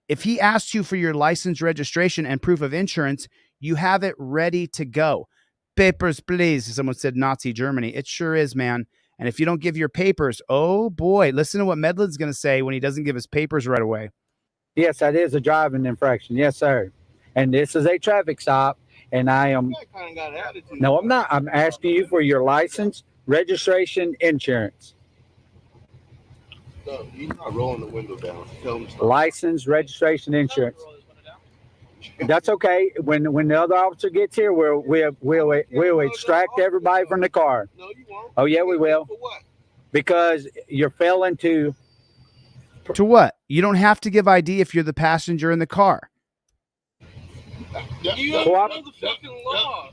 if he asks you for your license, registration, and proof of insurance, you have it ready to go. Papers, please. Someone said Nazi Germany. It sure is, man. And if you don't give your papers, oh boy, listen to what Medlin's going to say when he doesn't give his papers right away. Yes, that is a driving infraction. Yes, sir. And this is a traffic stop. And I am. You kind of got an attitude. No, I'm not. I'm asking you for your license, registration, insurance. No, he's not rolling the window down. Tell him stop. License, registration, insurance. That's okay. When the other officer gets here, we'll extract everybody from the car. No, you won't. Oh yeah, we will. For what? because you're failing to what? You don't have to give ID if you're the passenger in the car.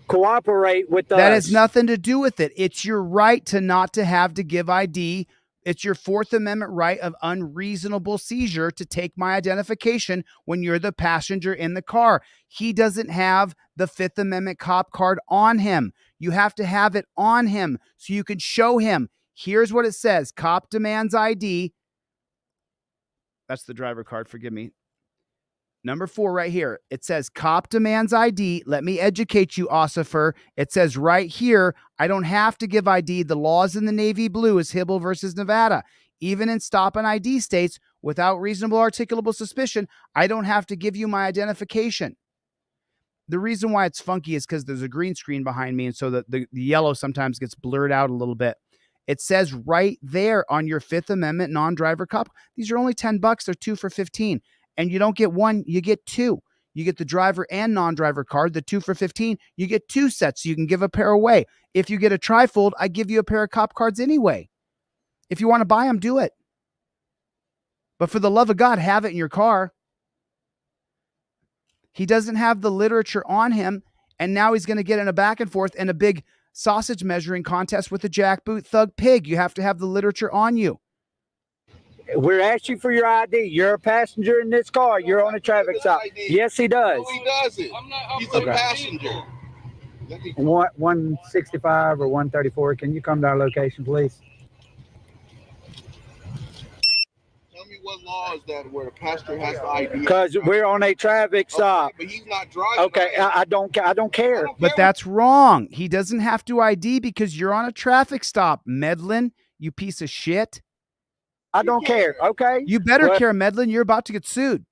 Cooperate with us. That has nothing to do with it. It's your right to not to have to give ID. It's your Fourth Amendment right of unreasonable seizure to take my identification when you're the passenger in the car. He doesn't have the Fifth Amendment cop card on him. You have to have it on him so you can show him. Here's what it says. Cop demands ID. That's the driver card. Forgive me. Number 4 right here. It says cop demands ID. Let me educate you, Ossifer. It says right here, I don't have to give ID. The laws in the navy blue is Hibble versus Nevada. Even in stop and ID states, without reasonable articulable suspicion, I don't have to give you my identification. The reason why it's funky is because there's a green screen behind me, and so the yellow sometimes gets blurred out a little bit. It says right there on your Fifth Amendment non-driver cop, these are only $10. They're 2 for $15. And you don't get one, you get 2. You get the driver and non-driver card, the 2 for $15. You get 2 sets, so you can give a pair away. If you get a trifold, I give you a pair of cop cards anyway. If you want to buy them, do it. But for the love of God, have it in your car. He doesn't have the literature on him, and now he's going to get in a back and forth and a big sausage measuring contest with a jackboot thug pig. You have to have the literature on you. We're asking for your ID. You're a passenger in this car. You're on a traffic stop. Yes, he does. No, he doesn't. He's a passenger. 165 or 134. Can you come to our location, please? Tell me what law is that where the passenger has the ID? Because we're on a traffic stop. Okay, but he's not driving. Okay, I don't care. But that's wrong. He doesn't have to ID because you're on a traffic stop, Medlin, you piece of shit. I don't care. Okay. You better care, Medlin. You're about to get sued.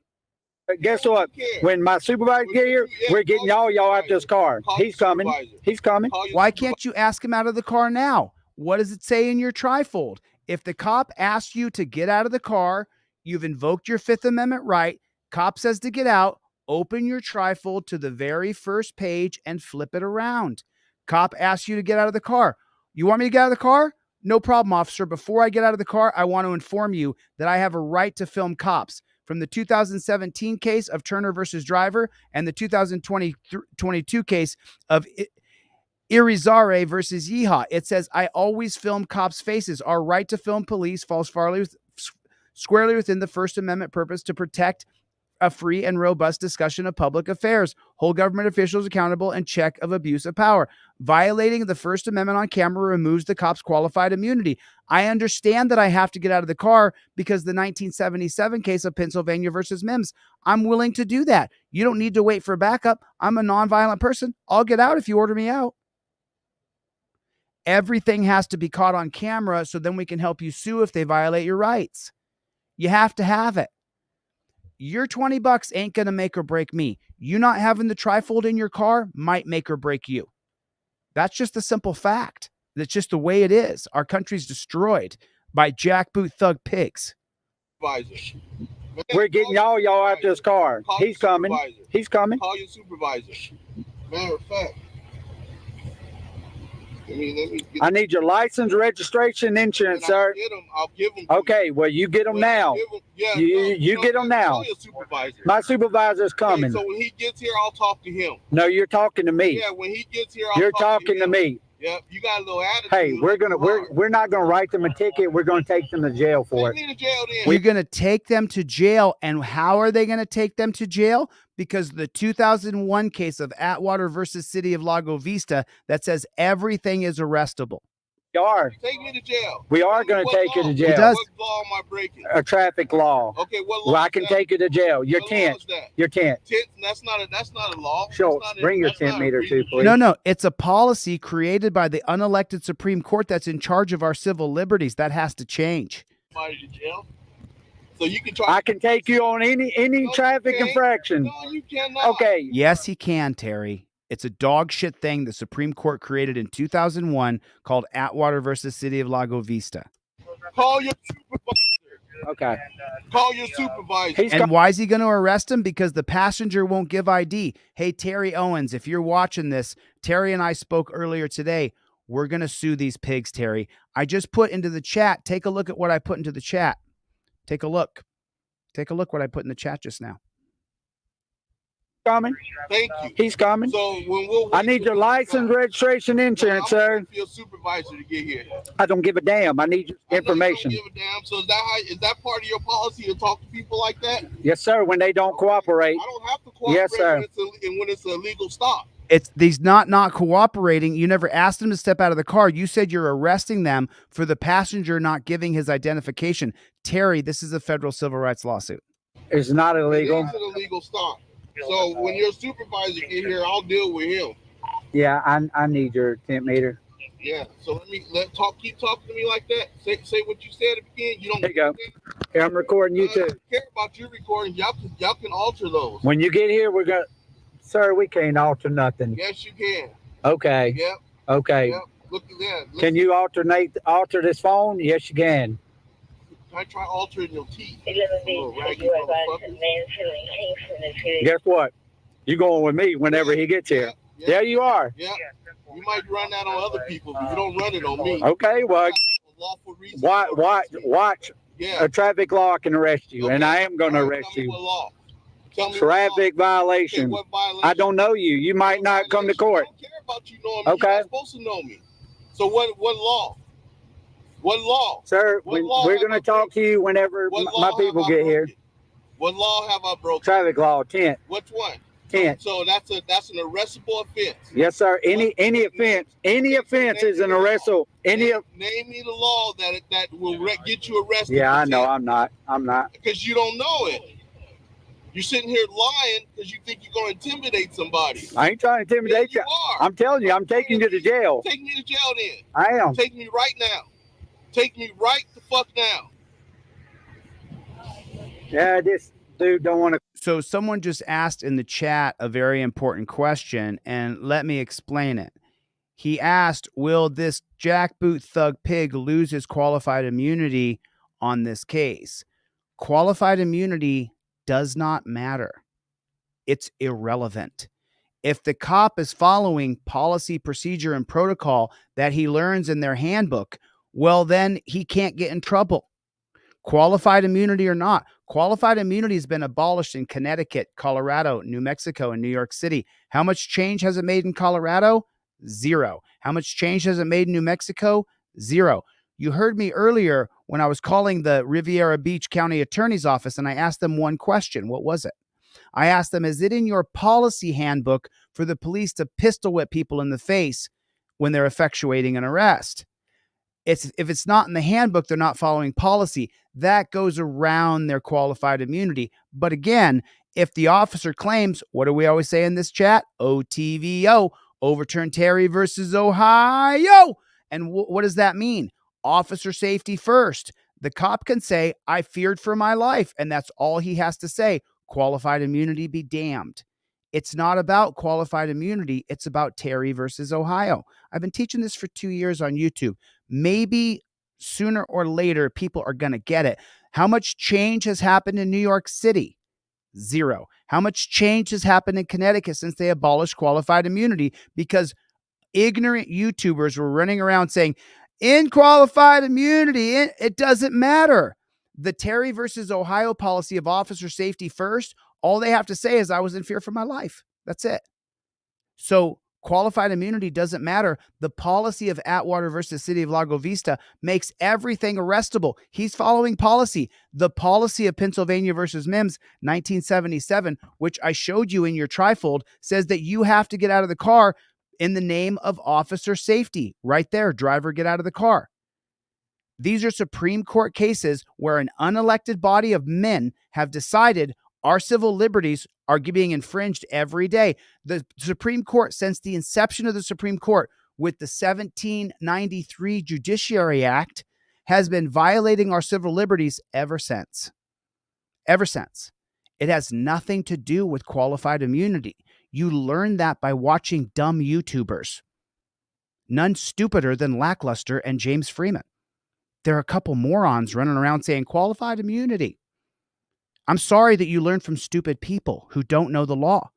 Guess what? When my supervisor get here, we're getting y'all out this car. He's coming. He's coming. Why can't you ask him out of the car now? What does it say in your trifold? If the cop asks you to get out of the car, you've invoked your Fifth Amendment right. Cop says to get out, open your trifold to the very first page and flip it around. Cop asks you to get out of the car. You want me to get out of the car? No problem, officer. Before I get out of the car, I want to inform you that I have a right to film cops. From the 2017 case of Turner versus Driver and the 2022 case of Irizarry versus Yeehaw, it says, I always film cops' faces. Our right to film police falls squarely within the First Amendment purpose to protect a free and robust discussion of public affairs, hold government officials accountable, and check of abuse of power. Violating the First Amendment on camera removes the cop's qualified immunity. I understand that I have to get out of the car because the 1977 case of Pennsylvania versus Mims. I'm willing to do that. You don't need to wait for backup. I'm a nonviolent person. I'll get out if you order me out. Everything has to be caught on camera so then we can help you sue if they violate your rights. You have to have it. Your $20 ain't going to make or break me. You not having the trifold in your car might make or break you. That's just a simple fact. That's just the way it is. Our country's destroyed by jackboot thug pigs. We're getting y'all out this car. He's coming. He's coming. Call your supervisor. Matter of fact. I need your license, registration, insurance, sir. I'll give them. Okay, well, you get them now. You get them now. Call your supervisor. My supervisor's coming. Okay, so when he gets here, I'll talk to him. No, you're talking to me. Yeah, when he gets here, You're talking to me. Yeah, you got a little attitude. Hey, we're not gonna write them a ticket. We're gonna take them to jail for it. Take me to jail then. We're gonna take them to jail, and how are they gonna take them to jail? Because the 2001 case of Atwater versus City of Lago Vista that says everything is arrestable. We are. Take me to jail. We are going to take you to jail. It does. What law am I breaking? A traffic law. Okay, what law? Well, I can take you to jail. Your What tent. law is that? Your tent. Tent? That's not a law. Schultz, bring your tent meter too, please. No, it's a policy created by the unelected Supreme Court that's in charge of our civil liberties. That has to change. Somebody to jail. So you can try. I can take you on any traffic infraction. No, you cannot. Okay. Yes, he can, Terry. It's a dog shit thing the Supreme Court created in 2001 called Atwater versus City of Lago Vista. Call your supervisor. Okay. Call your supervisor. And why is he going to arrest him? Because the passenger won't give ID. Hey, Terry Owens, if you're watching this, Terry and I spoke earlier today. We're going to sue these pigs, Terry. I just put into the chat. Take a look at what I put into the chat. Take a look. Take a look what I put in the chat just now. Coming. Thank you. He's coming. So when we'll I need your license, registration, insurance, sir. I'm your supervisor to get here. I don't give a damn. I need your information. I don't give a damn. So is that part of your policy to talk to people like that? Yes, sir. When they don't cooperate. I don't have to cooperate. Yes, sir. When it's a legal stop. It's these not cooperating. You never asked them to step out of the car. You said you're arresting them for the passenger not giving his identification. Terry, this is a federal civil rights lawsuit. It's not illegal. It is an illegal stop. So when your supervisor get here, I'll deal with him. Yeah, I need your temp meter. Yeah. So keep talking to me like that. Say what you said again. You don't. There you go. Here, I'm recording you too. I don't care about your recordings. Y'all can alter those. When you get here, we're gonna. Sir, we can't alter nothing. Yes, you can. Okay. Yep. Okay. Yep. Look at that. Can you alter this phone? Yes, you can. I try altering your teeth. Guess what? You going with me whenever he gets here. Yeah. There you are. Yeah. You might run that on other people, but you don't run it on me. Okay, well, watch. Yeah. A traffic law can arrest you, Okay. and I am going to All right, arrest tell me you. what law. Tell me Traffic what law. violation. Okay, what violation? I don't know you. You might not come to court. I don't care about you knowing me. Okay. You're not supposed to know me. So what law? What law? Sir, What law we're have going to I talk to you whenever What my law people have I get here. broken? What law have I broken? Traffic law, tent. Which one? Tent. So that's an arrestable offense. Yes, sir. Any offense is an arrestable. Name me the law that will get you arrested. Yeah, I know. I'm not. Because you don't know it. You're sitting here lying because you think you're going to intimidate somebody. I ain't trying to intimidate you. are. I'm telling you, I'm taking you to jail. Take me to jail then. I am. Take me right now. Take me right the fuck now. Yeah, this dude don't want to. So someone just asked in the chat a very important question, and let me explain it. He asked, will this jackboot thug pig lose his qualified immunity on this case? Qualified immunity does not matter. It's irrelevant. If the cop is following policy, procedure, and protocol that he learns in their handbook, well, then he can't get in trouble. Qualified immunity or not. Qualified immunity has been abolished in Connecticut, Colorado, New Mexico, and New York City. How much change has it made in Colorado? 0. How much change has it made in New Mexico? 0. You heard me earlier when I was calling the Riviera Beach County Attorney's Office, and I asked them one question. What was it? I asked them, is it in your policy handbook for the police to pistol whip people in the face when they're effectuating an arrest? If it's not in the handbook, they're not following policy. That goes around their qualified immunity. But again, if the officer claims, what do we always say in this chat? OTVO, overturn Terry versus Ohio. And what does that mean? Officer safety first. The cop can say, I feared for my life. And that's all he has to say. Qualified immunity be damned. It's not about qualified immunity. It's about Terry versus Ohio. I've been teaching this for 2 years on YouTube. Maybe sooner or later, people are going to get it. How much change has happened in New York City? 0. How much change has happened in Connecticut since they abolished qualified immunity? Because ignorant YouTubers were running around saying, in qualified immunity, it doesn't matter. The Terry versus Ohio policy of officer safety first, all they have to say is I was in fear for my life. That's it. So qualified immunity doesn't matter. The policy of Atwater versus City of Lago Vista makes everything arrestable. He's following policy. The policy of Pennsylvania versus Mims, 1977, which I showed you in your trifold, says that you have to get out of the car in the name of officer safety. Right there, driver, get out of the car. These are Supreme Court cases where an unelected body of men have decided our civil liberties are being infringed every day. The Supreme Court, since the inception of the Supreme Court with the 1793 Judiciary Act, has been violating our civil liberties ever since. Ever since. It has nothing to do with qualified immunity. You learn that by watching dumb YouTubers. None stupider than Lackluster and James Freeman. There are a couple morons running around saying qualified immunity. I'm sorry that you learn from stupid people who don't know the law.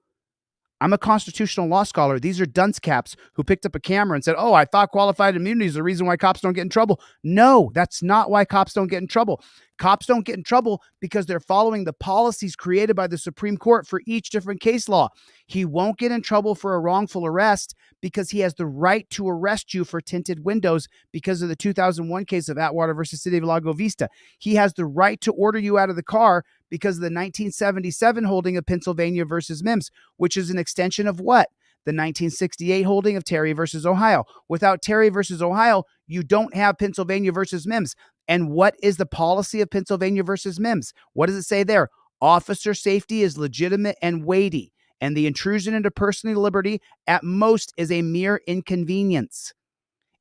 I'm a constitutional law scholar. These are dunce caps who picked up a camera and said, oh, I thought qualified immunity is the reason why cops don't get in trouble. No, that's not why cops don't get in trouble. Cops don't get in trouble because they're following the policies created by the Supreme Court for each different case law. He won't get in trouble for a wrongful arrest because he has the right to arrest you for tinted windows because of the 2001 case of Atwater versus City of Lago Vista. He has the right to order you out of the car because of the 1977 holding of Pennsylvania versus Mims, which is an extension of what? The 1968 holding of Terry versus Ohio. Without Terry versus Ohio, you don't have Pennsylvania versus Mims. And what is the policy of Pennsylvania versus Mims? What does it say there? Officer safety is legitimate and weighty, and the intrusion into personal liberty at most is a mere inconvenience.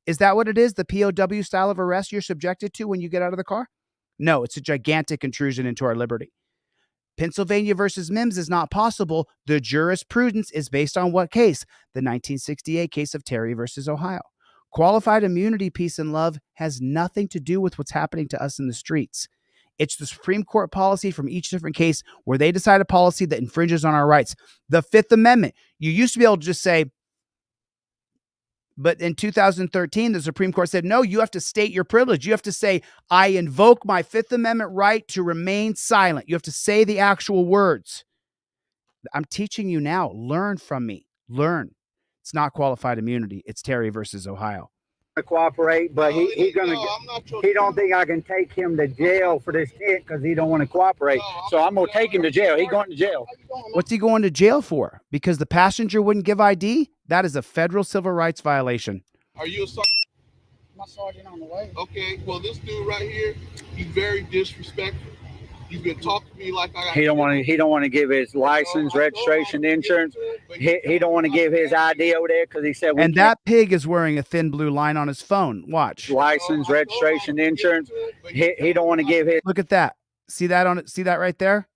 Is that what it is? The POW style of arrest you're subjected to when you get out of the car? No, it's a gigantic intrusion into our liberty. Pennsylvania versus Mims is not possible. The jurisprudence is based on what case? The 1968 case of Terry versus Ohio. Qualified immunity, peace, and love has nothing to do with what's happening to us in the streets. It's the Supreme Court policy from each different case where they decide a policy that infringes on our rights. The Fifth Amendment, you used to be able to just say, but in 2013, the Supreme Court said, no, you have to state your privilege. You have to say, I invoke my Fifth Amendment right to remain silent. You have to say the actual words. I'm teaching you now. Learn from me. Learn. It's not qualified immunity. It's Terry versus Ohio. To cooperate, but he don't think I can take him to jail for this shit because he don't want to cooperate. So I'm gonna take him to jail. He going to jail. What's he going to jail for? Because the passenger wouldn't give ID? That is a federal civil rights violation. Are you a sergeant? My sergeant on the way. Okay, well, this dude right here, he's very disrespectful. You can talk to me like I got. He don't want to give his license, registration, insurance. He don't want to give his ID over there because he said. And that pig is wearing a thin blue line on his phone. Watch. License, registration, insurance. He don't want to give his. Look at that. See that on it? See that right there?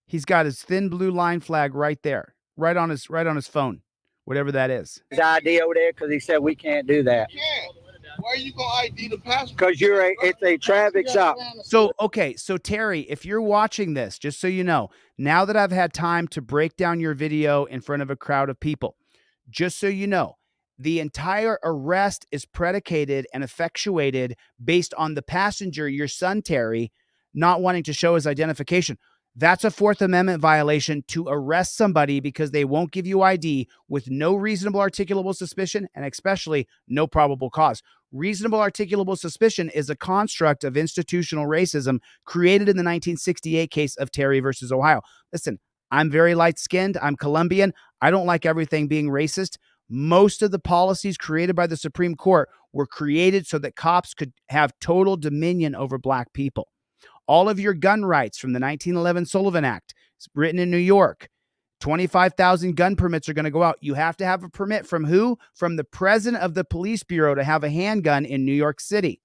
He's got his thin blue line flag right there, right on his phone, whatever that is. His ID over there because he said we can't do that. Why are you going to ID the passenger? Because it's a traffic stop. So, okay. So Terry, if you're watching this, just so you know, now that I've had time to break down your video in front of a crowd of people, just so you know, the entire arrest is predicated and effectuated based on the passenger, your son, Terry, not wanting to show his identification. That's a Fourth Amendment violation to arrest somebody because they won't give you ID with no reasonable articulable suspicion and especially no probable cause. Reasonable articulable suspicion is a construct of institutional racism created in the 1968 case of Terry versus Ohio. Listen, I'm very light-skinned. I'm Colombian. I don't like everything being racist. Most of the policies created by the Supreme Court were created so that cops could have total dominion over black people. All of your gun rights from the 1911 Sullivan Act, it's written in New York. 25,000 gun permits are going to go out. You have to have a permit from who? From the president of the police bureau to have a handgun in New York City.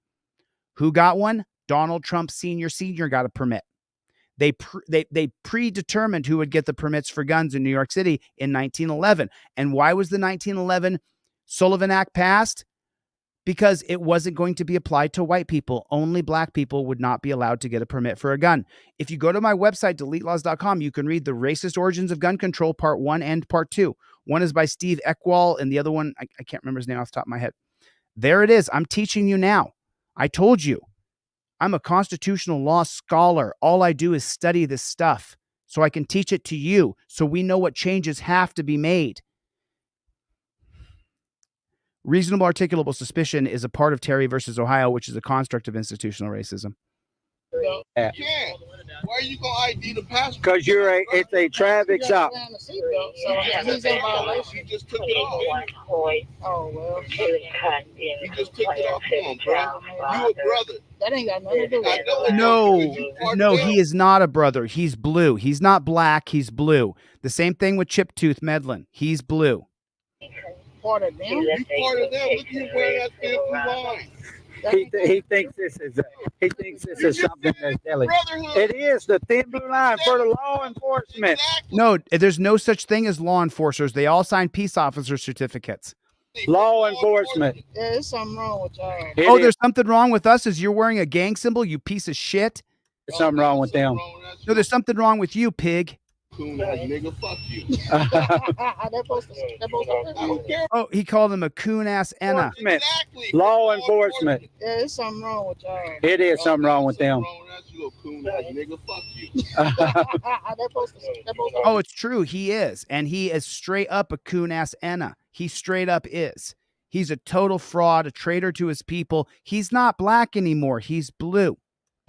Who got one? Donald Trump Sr. got a permit. They predetermined who would get the permits for guns in New York City in 1911. And why was the 1911 Sullivan Act passed? Because it wasn't going to be applied to white people. Only black people would not be allowed to get a permit for a gun. If you go to my website, deletelaws.com, you can read The Racist Origins of Gun Control, Part 1 and Part 2. One is by Steve Eckwall, and the other one, I can't remember his name off the top of my head. There it is. I'm teaching you now. I told you. I'm a constitutional law scholar. All I do is study this stuff so I can teach it to you so we know what changes have to be made. Reasonable articulable suspicion is a part of Terry versus Ohio, which is a construct of institutional racism. Yeah. Why are you going to ID the passenger? Because it's a traffic stop. He's in violation. He just took it off. Oh, well. He just took it off. Come on, bro. You a brother. That ain't got nothing to do with it. No, he is not a brother. He's blue. He's not black. He's blue. The same thing with Chip Tooth Medlin. He's blue. Part of them. He's part of them. Look at him wearing that thin blue line. He thinks this is something that's silly. It is the thin blue line for the law enforcement. No, there's no such thing as law enforcers. They all sign peace officer certificates. Law enforcement. Yeah, there's something wrong with y'all. Oh, there's something wrong with us as you're wearing a gang symbol, you piece of shit. There's something wrong with them. No, there's something wrong with you, pig. Coon ass nigga, fuck you. I don't care. Oh, he called him a coon ass Enna. Exactly. Law enforcement. Yeah, there's something wrong with y'all. It is something wrong with them. You a coon ass nigga, fuck you. Oh, it's true. He is. And he is straight up a coon ass Enna. He straight up is. He's a total fraud, a traitor to his people. He's not black anymore. He's blue.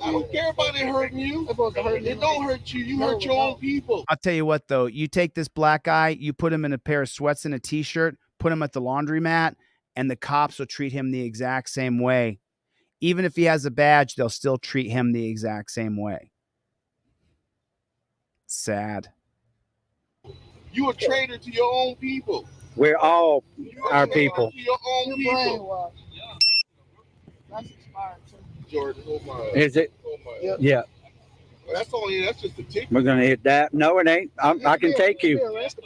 I don't care about it hurting you. It don't hurt you. You hurt your own people. I'll tell you what, though. You take this black guy, you put him in a pair of sweats and a T-shirt, put him at the laundromat, and the cops will treat him the exact same way. Even if he has a badge, they'll still treat him the exact same way. Sad. You a traitor to your own people. We're all our people. To your own people. That's expired too. Jordan, hold my. Is it? Yeah. That's just a ticket. We're gonna hit that. No, it ain't. I can take you.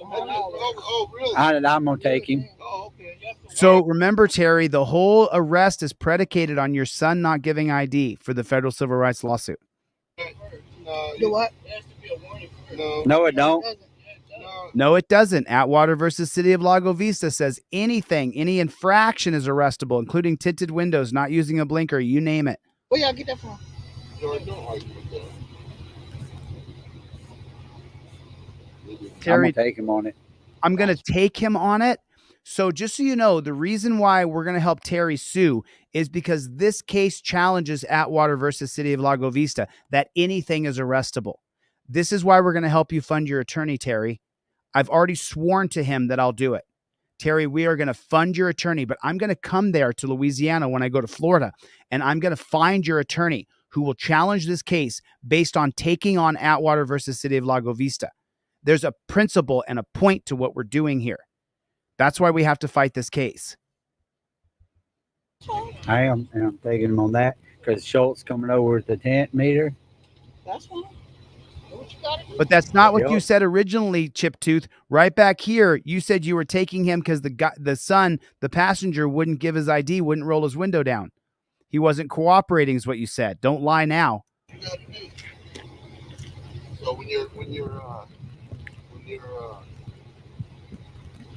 Oh, really? I'm gonna take him. Oh, okay. So remember, Terry, the whole arrest is predicated on your son not giving ID for the federal civil rights lawsuit. Do what? No, it don't. No, it doesn't. Atwater versus City of Lago Vista says any infraction is arrestable, including tinted windows, not using a blinker, you name it. Where y'all get that from? Terry, I'm gonna take him on it. I'm going to take him on it. So just so you know, the reason why we're going to help Terry sue is because this case challenges Atwater versus City of Lago Vista, that anything is arrestable. This is why we're going to help you fund your attorney, Terry. I've already sworn to him that I'll do it. Terry, we are going to fund your attorney, but I'm going to come there to Louisiana when I go to Florida, and I'm going to find your attorney who will challenge this case based on taking on Atwater versus City of Lago Vista. There's a principle and a point to what we're doing here. That's why we have to fight this case. I am, and I'm taking him on that because Schultz coming over with the tent meter. That's fine. But that's not what you said originally, Chip Tooth. Right back here, you said you were taking him because the passenger wouldn't give his ID, wouldn't roll his window down. He wasn't cooperating, is what you said. Don't lie now. So when you're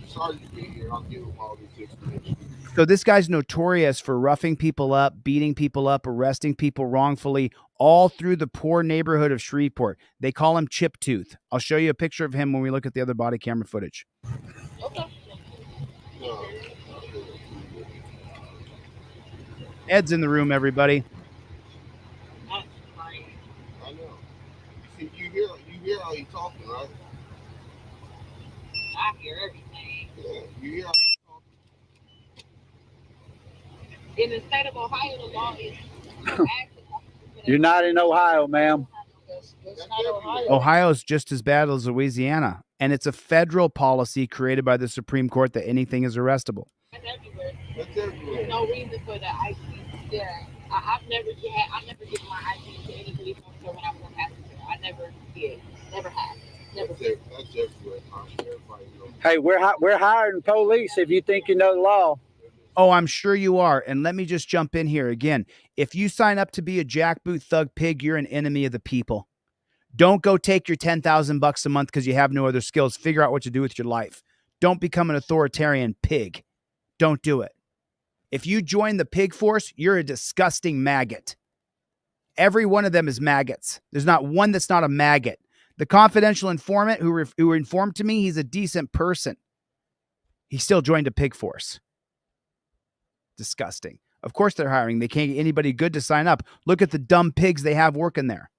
sorry to be here, I'll give him all this information. So this guy's notorious for roughing people up, beating people up, arresting people wrongfully, all through the poor neighborhood of Shreveport. They call him Chip Tooth. I'll show you a picture of him when we look at the other body camera footage. Okay. Ed's in the room, everybody. I know. You hear how he's talking, right? I hear everything. Yeah, you hear how In the state of Ohio, the law is You're not in Ohio, ma'am. That's not Ohio. Ohio's just as bad as Louisiana, and it's a federal policy created by the Supreme Court that anything is arrestable. That's everywhere. There's no reason for the ID. Yeah, I've never given my ID to any police officer when I was a passenger. I never did. Never have. Never did. That's everywhere. Everybody knows. Hey, we're hiring police if you think you know the law. Oh, I'm sure you are. And let me just jump in here again. If you sign up to be a jackboot thug pig, you're an enemy of the people. Don't go take your $10,000 a month because you have no other skills. Figure out what to do with your life. Don't become an authoritarian pig. Don't do it. If you join the pig force, you're a disgusting maggot. Every one of them is maggots. There's not one that's not a maggot. The confidential informant who informed to me, he's a decent person. He still joined a pig force. Disgusting. Of course they're hiring. They can't get anybody good to sign up. Look at the dumb pigs they have working there.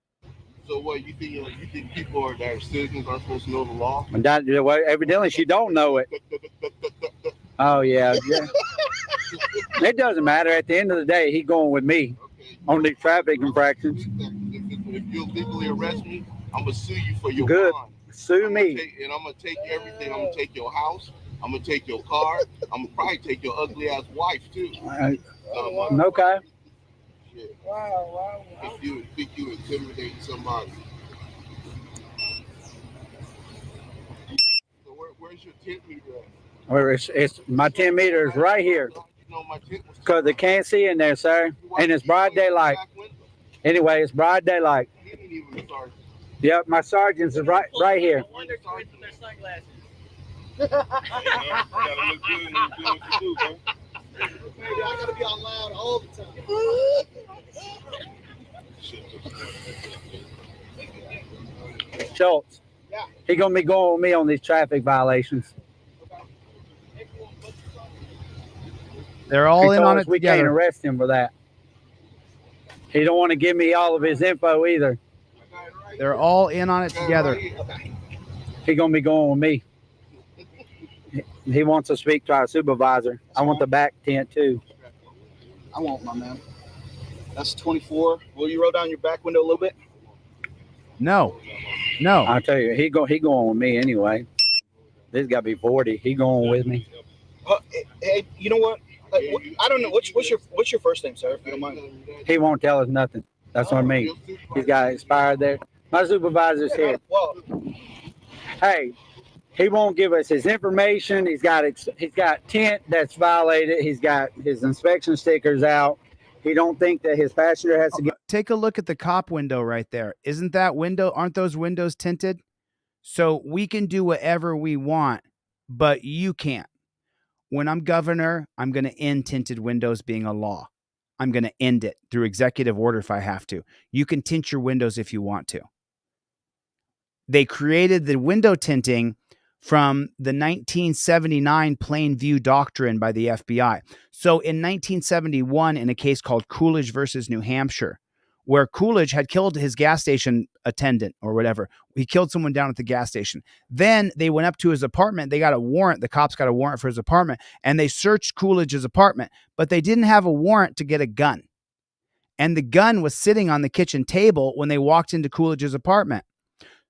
So what, you think people that are citizens aren't supposed to know the law? And that, well, evidently she don't know it. Oh, yeah. It doesn't matter. At the end of the day, he's going with me on these traffic infractions. If you legally arrest me, I'm going to sue you for your Good. bond. Sue me. And I'm going to take everything. I'm going to take your house. I'm going to take your car. I'm going to probably take your ugly ass wife, too. Okay. Wow. If you think you intimidate somebody. So where's your tent meter at? Well, it's my 10 meters right here. Because they can't see in there, sir. And it's broad daylight. Anyway, it's broad daylight. Yep, my sergeant's right here. Baby, I gotta be out loud all the time. Schultz. Yeah. He gonna be going with me on these traffic violations. They're all he in told on us it we together. can't arrest him for that. He don't want to give me all of his info either. They're all in on it together. He gonna be going with me. He wants to speak to our supervisor. I want the back tent too. I won't, my man. That's 24. Will you roll down your back window a little bit? No. I'll tell you, he going with me anyway. This got to be 40. He going with me. Hey, you know what? I don't know. What's your first name, sir? If you don't mind. He won't tell us nothing. That's what I mean. He's got expired there. My supervisor's here. Well, hey, he won't give us his information. He's got tent that's violated. He's got his inspection stickers out. He don't think that his passenger has to get. Take a look at the cop window right there. Isn't that window? Aren't those windows tinted? So we can do whatever we want, but you can't. When I'm governor, I'm going to end tinted windows being a law. I'm going to end it through executive order if I have to. You can tint your windows if you want to. They created the window tinting from the 1979 plain view doctrine by the FBI. So in 1971, in a case called Coolidge versus New Hampshire, where Coolidge had killed his gas station attendant or whatever. He killed someone down at the gas station. Then they went up to his apartment. They got a warrant. The cops got a warrant for his apartment, and they searched Coolidge's apartment, but they didn't have a warrant to get a gun. And the gun was sitting on the kitchen table when they walked into Coolidge's apartment.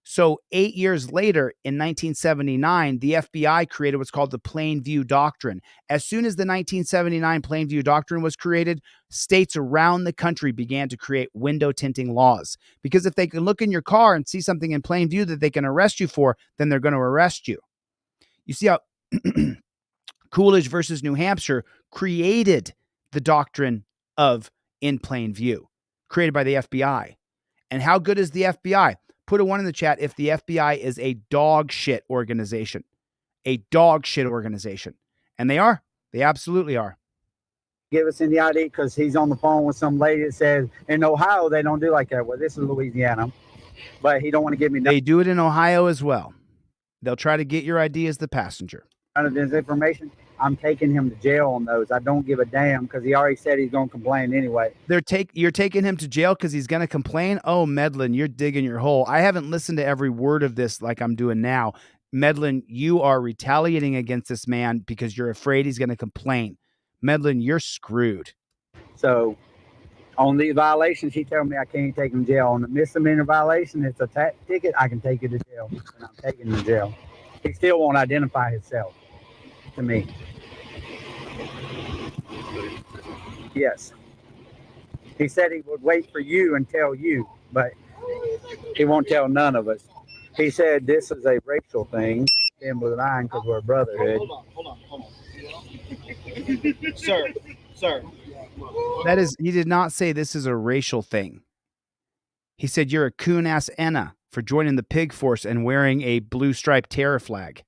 So 8 years later, in 1979, the FBI created what's called the Plain View Doctrine. As soon as the 1979 Plain View Doctrine was created, states around the country began to create window tinting laws. Because if they can look in your car and see something in plain view that they can arrest you for, then they're going to arrest you. You see how Coolidge versus New Hampshire created the doctrine of in plain view, created by the FBI. And how good is the FBI? Put a 1 in the chat if the FBI is a dog shit organization. A dog shit organization. And they are. They absolutely are. Give us any ID because he's on the phone with some lady that says in Ohio they don't do like that. Well, this is Louisiana. But he don't want to give me They do it in Ohio as well. They'll try to get your ID as the passenger. none of this information. I'm taking him to jail on those. I don't give a damn because he already said he's going to complain anyway. You're taking him to jail because he's going to complain? Oh, Medlin, you're digging your hole. I haven't listened to every word of this like I'm doing now. Medlin, you are retaliating against this man because you're afraid he's going to complain. Medlin, you're screwed. So on these violations, he told me I can't take him to jail. On the misdemeanor violation, it's a ticket. I can take you to jail. And I'm taking him to jail. He still won't identify himself to me. Yes. He said he would wait for you and tell you, but he won't tell none of us. He said this is a racial thing. Him with mine because we're a brotherhood. Hold on. Sir. That is, he did not say this is a racial thing. He said you're a coon-ass Enna for joining the pig force and wearing a blue striped terror flag.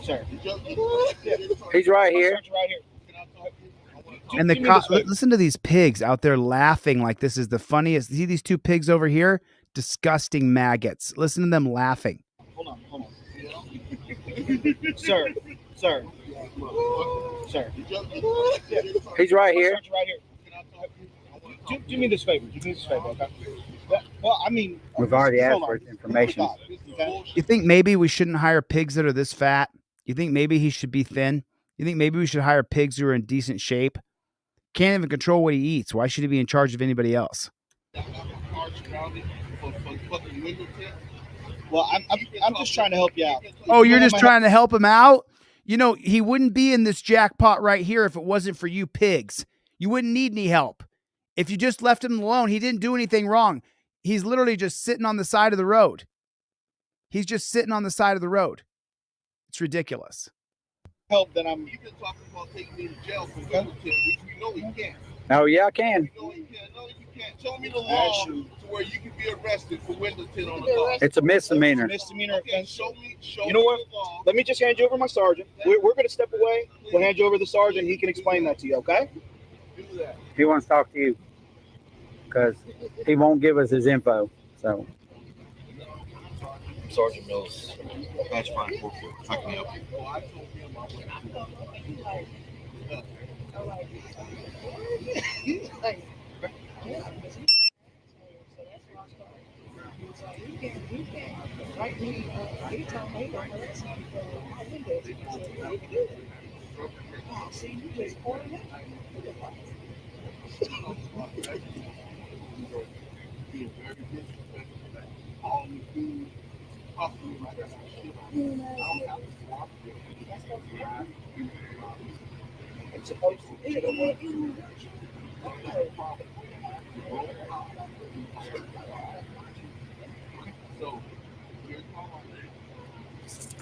Sir. He's right here. And the cop, listen to these pigs out there laughing like this is the funniest. See these two pigs over here? Disgusting maggots. Listen to them laughing. Hold on. Sir. He's right here. Do me this favor. Okay? Well, I mean, we've already asked for his information. You think maybe we shouldn't hire pigs that are this fat? You think maybe he should be thin? You think maybe we should hire pigs who are in decent shape? Can't even control what he eats. Why should he be in charge of anybody else? Well, I'm just trying to help you out. Oh, you're just trying to help him out? You know, he wouldn't be in this jackpot right here if it wasn't for you pigs. You wouldn't need any help. If you just left him alone, he didn't do anything wrong. He's literally just sitting on the side of the road. He's just sitting on the side of the road. It's ridiculous. Help, then I'm. You've been talking about taking me to jail for window tint, which we know he can't. Oh, yeah, I can. No, he can't. can't show me the law to where you can be arrested for window tint on the car. It's a misdemeanor. Misdemeanor Okay, offense. show me You know what? the law. Let me just hand you over my sergeant. We're going to step away. We'll hand you over to the sergeant. He can explain that to you, okay? Do that. He wants to talk to you because he won't give us his info. So Sergeant Mills, badge fine 44. How can I help you? Oh, I told him I went It's supposed to. You know what?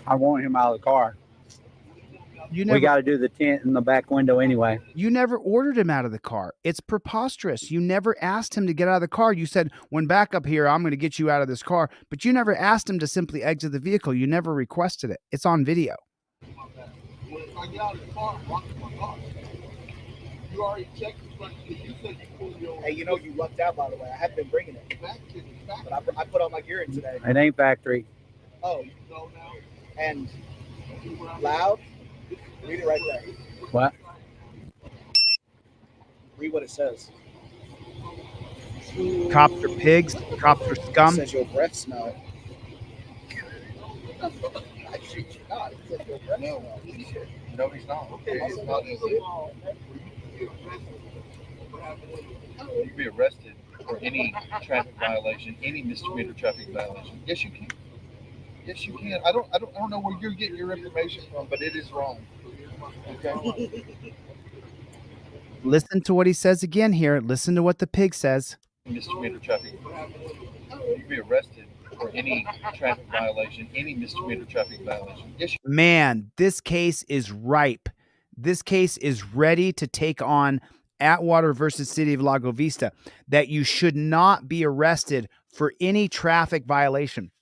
I want him out of the car. You We never got to do the tint in the back window anyway. you never ordered him out of the car. It's preposterous. You never asked him to get out of the car. You said, when back up here, I'm going to get you out of this car. But you never asked him to simply exit the vehicle. You never requested it. It's on video. If I get out of the car, I'm locking my car. You already checked the front. You said you pulled me over. Hey, you know you lucked out, by the way. I have been bringing it. But I put all my gear in today. It ain't factory. Oh, and loud. Read it right there. What? Read what it says. Cops are pigs. Cops are It scum. says your breath smell. I shit you not. It says your breath smell. No, he's not. It's not easy. You can be arrested for any traffic violation, any misdemeanor traffic violation. Yes, you can. Yes, you can. I don't know where you're getting your information from, but it is wrong. Okay. Listen to what he says again here. Listen to what the pig says. Misdemeanor traffic. You can be arrested for any traffic violation, any misdemeanor traffic violation. Yes, Man, this case is ripe. This case is ready to take on Atwater versus City of Lago Vista, that you should not be arrested for any traffic violation.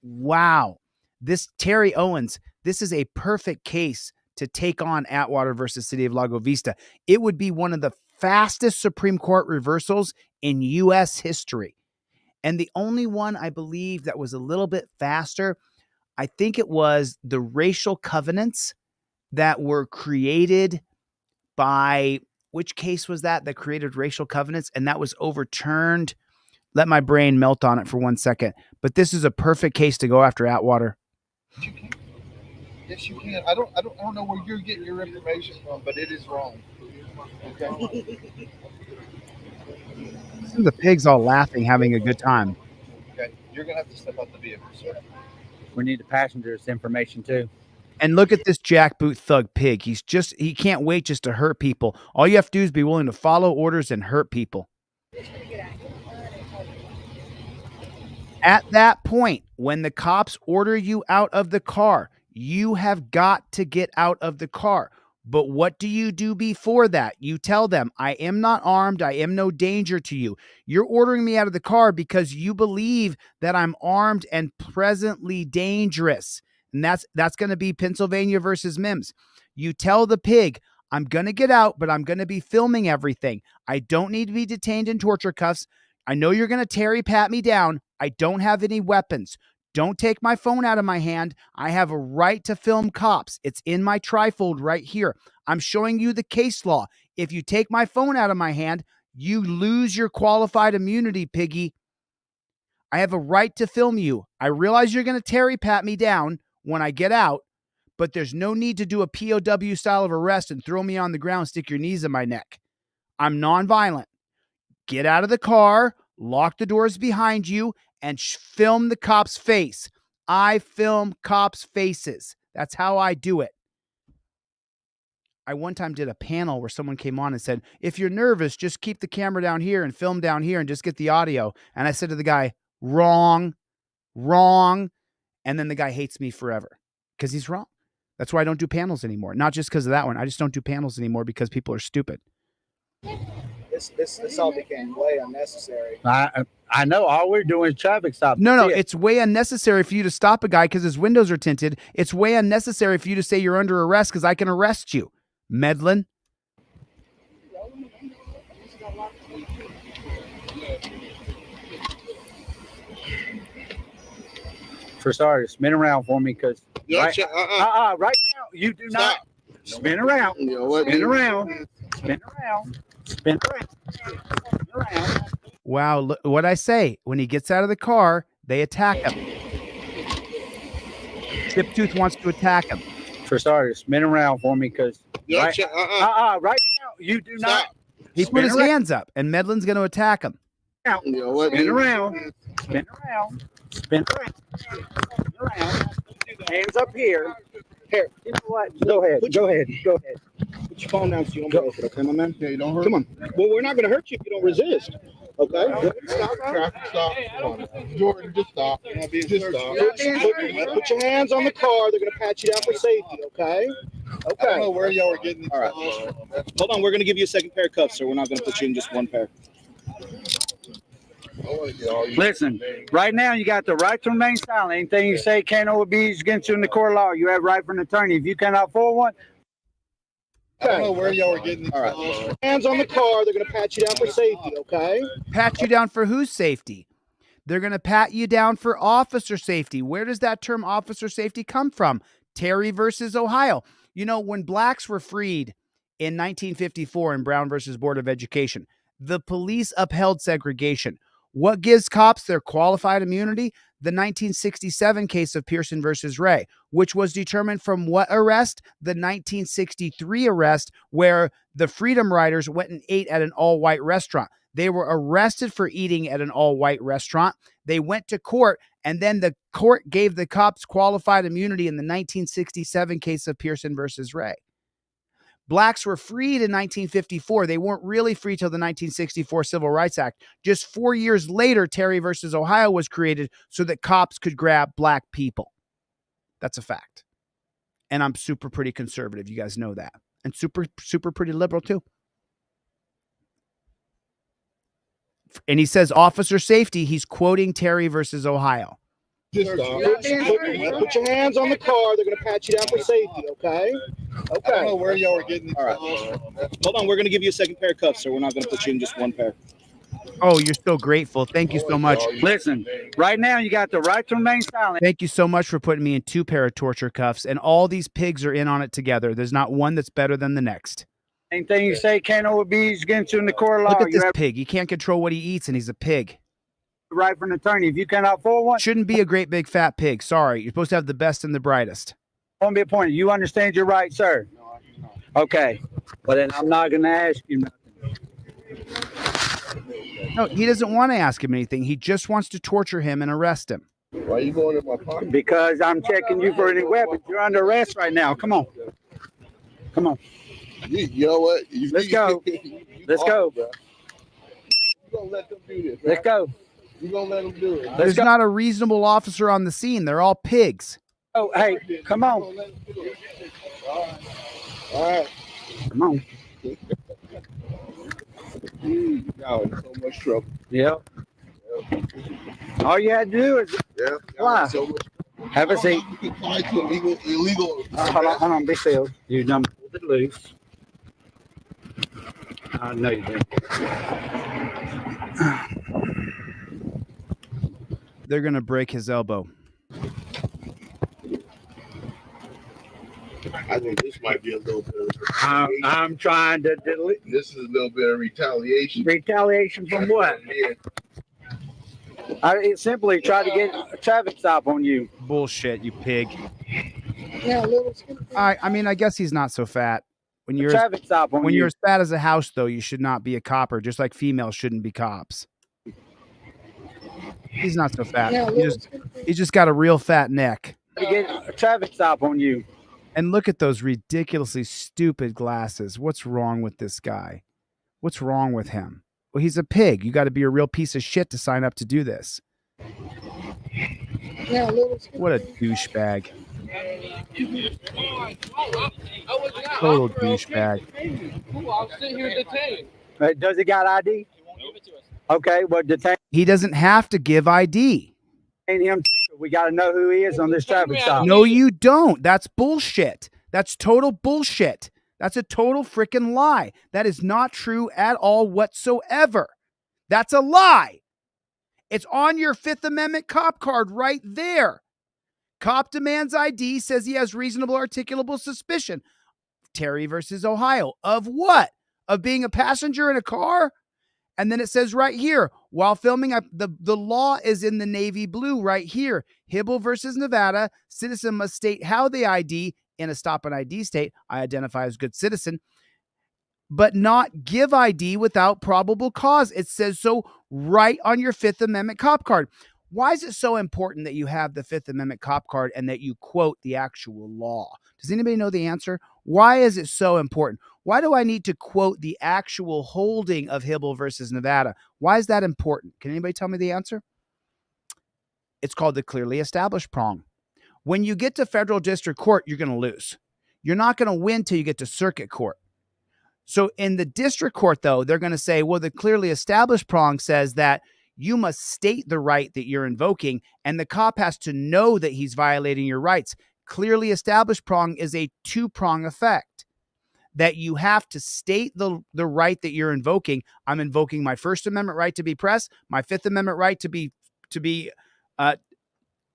Wow. This Terry Owens, this is a perfect case to take on Atwater versus City of Lago Vista. It would be one of the fastest Supreme Court reversals in U.S. history. And the only one I believe that was a little bit faster, I think it was the racial covenants that were created by, which case was that created racial covenants? And that was overturned. Let my brain melt on it for 1 second. But this is a perfect case to go after Atwater. yes, you can. I don't know where you're getting your information from, but it is wrong. Okay. The pigs all laughing, having a good time. Okay. You're gonna have to step out the vehicle, sir. We need the passenger's information too. And look at this jackboot thug pig. He can't wait just to hurt people. All you have to do is be willing to follow orders and hurt people. At that point, when the cops order you out of the car, you have got to get out of the car. But what do you do before that? You tell them, I am not armed. I am no danger to you. You're ordering me out of the car because you believe that I'm armed and presently dangerous. And that's going to be Pennsylvania versus Mims. You tell the pig, I'm going to get out, but I'm going to be filming everything. I don't need to be detained in torture cuffs. I know you're going to Terry pat me down. I don't have any weapons. Don't take my phone out of my hand. I have a right to film cops. It's in my trifold right here. I'm showing you the case law. If you take my phone out of my hand, you lose your qualified immunity, piggy. I have a right to film you. I realize you're going to Terry pat me down when I get out, but there's no need to do a POW style of arrest and throw me on the ground, stick your knees in my neck. I'm nonviolent. Get out of the car, lock the doors behind you, and film the cop's face. I film cops' faces. That's how I do it. I one time did a panel where someone came on and said, if you're nervous, just keep the camera down here and film down here and just get the audio. And I said to the guy, wrong. And then the guy hates me forever because he's wrong. That's why I don't do panels anymore. Not just because of that one. I just don't do panels anymore because people are stupid. This all became way unnecessary. I know. All we're doing is traffic stop. No, it's way unnecessary for you to stop a guy because his windows are tinted. It's way unnecessary for you to say you're under arrest because I can arrest you. Medlin. For starters, spin around for me because right now you do not spin around. Spin around. Spin around. Spin around. Spin around. Wow, look, what'd I say? When he gets out of the car, they attack him. Chiptooth wants to attack him. For starters, spin around for me because right now you do not. He put his hands up, and Medlin's going to attack him. Spin around. Spin around. Spin around. Spin around. Hands up here. Here. You know what? Go ahead. Go ahead. Go ahead. Put your phone down so you don't break it, okay, my man? Yeah, you don't hurt. Come on. Well, we're not going to hurt you if you don't resist. Okay? Stop, traffic stop. Jordan, just stop. Just stop. Put your hands on the car. They're going to pat you down for safety, okay? Okay. I don't know where y'all are getting this. All right. Hold on. We're going to give you a second pair of cuffs, so we're not going to put you in just one pair. Listen, right now you got the right to remain silent. Anything you say can't be used against you in the court of law. You have right for an attorney. If you cannot afford one, I don't know where y'all are getting this. All right. Hands on the car. They're going to pat you down for safety, okay? Pat you down for whose safety? They're going to pat you down for officer safety. Where does that term officer safety come from? Terry versus Ohio. You know, when blacks were freed in 1954 in Brown versus Board of Education, the police upheld segregation. What gives cops their qualified immunity? The 1967 case of Pearson versus Ray, which was determined from what arrest? The 1963 arrest where the Freedom Riders went and ate at an all-white restaurant. They were arrested for eating at an all-white restaurant. They went to court, and then the court gave the cops qualified immunity in the 1967 case of Pearson versus Ray. Blacks were freed in 1954. They weren't really free till the 1964 Civil Rights Act. Just 4 years later, Terry versus Ohio was created so that cops could grab black people. That's a fact. And I'm super pretty conservative. You guys know that. And super pretty liberal too. And he says officer safety. He's quoting Terry versus Ohio. Just stop. Put your hands on the car. They're going to pat you down for safety, okay? Okay. I don't know where y'all are getting this. All right. Hold on. We're going to give you a second pair of cuffs, so we're not going to put you in just one pair. Oh, you're so grateful. Thank you so much. listen, right now you got the right to remain silent. Thank you so much for putting me in 2 pair of torture cuffs, and all these pigs are in on it together. There's not one that's better than the next. Anything you say can't be used against you in the court of law. Look at You this have pig. He can't control what he eats, and he's a pig. right for an attorney. If you cannot afford one, Shouldn't be a great big fat pig. Sorry. You're supposed to have the best and the brightest. won't be appointed. You understand your right, sir? Okay. Well, then I'm not going to ask you nothing. No, he doesn't want to ask him anything. He just wants to torture him and arrest him. Why are you going in my pocket? Because I'm checking you for any weapons. You're under arrest right now. Come on. Come on. You know what? Let's go. Let's go. You're going to let them do this, Let's go. You're going to let them do it. There's not a reasonable officer on the scene. They're all pigs. Oh, hey, come on. All right. Come on. Y'all in so much trouble. Yeah. All you had to do is fly. So much. Have a seat. You can fly to illegal. Hold on, be still. You done pulled it loose. I know you did. They're going to break his elbow. I think this might be a little bit of I'm trying to delete. This is a little bit of retaliation. Retaliation from what? I simply tried to get a traffic stop on you. Bullshit, you pig. Yeah, I mean, I guess he's not so fat. When you're traffic stop on when you. you're as fat as a house, though, you should not be a copper. Just like females shouldn't be cops. He's not so fat. He's just got a real fat neck. To get a traffic stop on you. And look at those ridiculously stupid glasses. What's wrong with this guy? What's wrong with him? Well, he's a pig. You got to be a real piece of shit to sign up to do this. What a douchebag. Total douchebag. I'll sit here detained. Does he got ID? Okay, well, detain He doesn't have to give ID. him. We got to know who he is on this traffic stop. No, you don't. That's bullshit. That's total bullshit. That's a total freaking lie. That is not true at all whatsoever. That's a lie. It's on your Fifth Amendment cop card right there. Cop demands ID, says he has reasonable articulable suspicion. Terry versus Ohio. Of what? Of being a passenger in a car? And then it says right here, while filming, the law is in the navy blue right here. Hibble versus Nevada. Citizen must state how they ID in a stop and ID state. I identify as good citizen, but not give ID without probable cause. It says so right on your Fifth Amendment cop card. Why is it so important that you have the Fifth Amendment cop card and that you quote the actual law? Does anybody know the answer? Why is it so important? Why do I need to quote the actual holding of Hibble versus Nevada? Why is that important? Can anybody tell me the answer? It's called the clearly established prong. When you get to federal district court, you're going to lose. You're not going to win till you get to circuit court. So in the district court, though, they're going to say, well, the clearly established prong says that you must state the right that you're invoking, and the cop has to know that he's violating your rights. Clearly established prong is a two-prong effect, that you have to state the right that you're invoking. I'm invoking my First Amendment right to be pressed, my Fifth Amendment right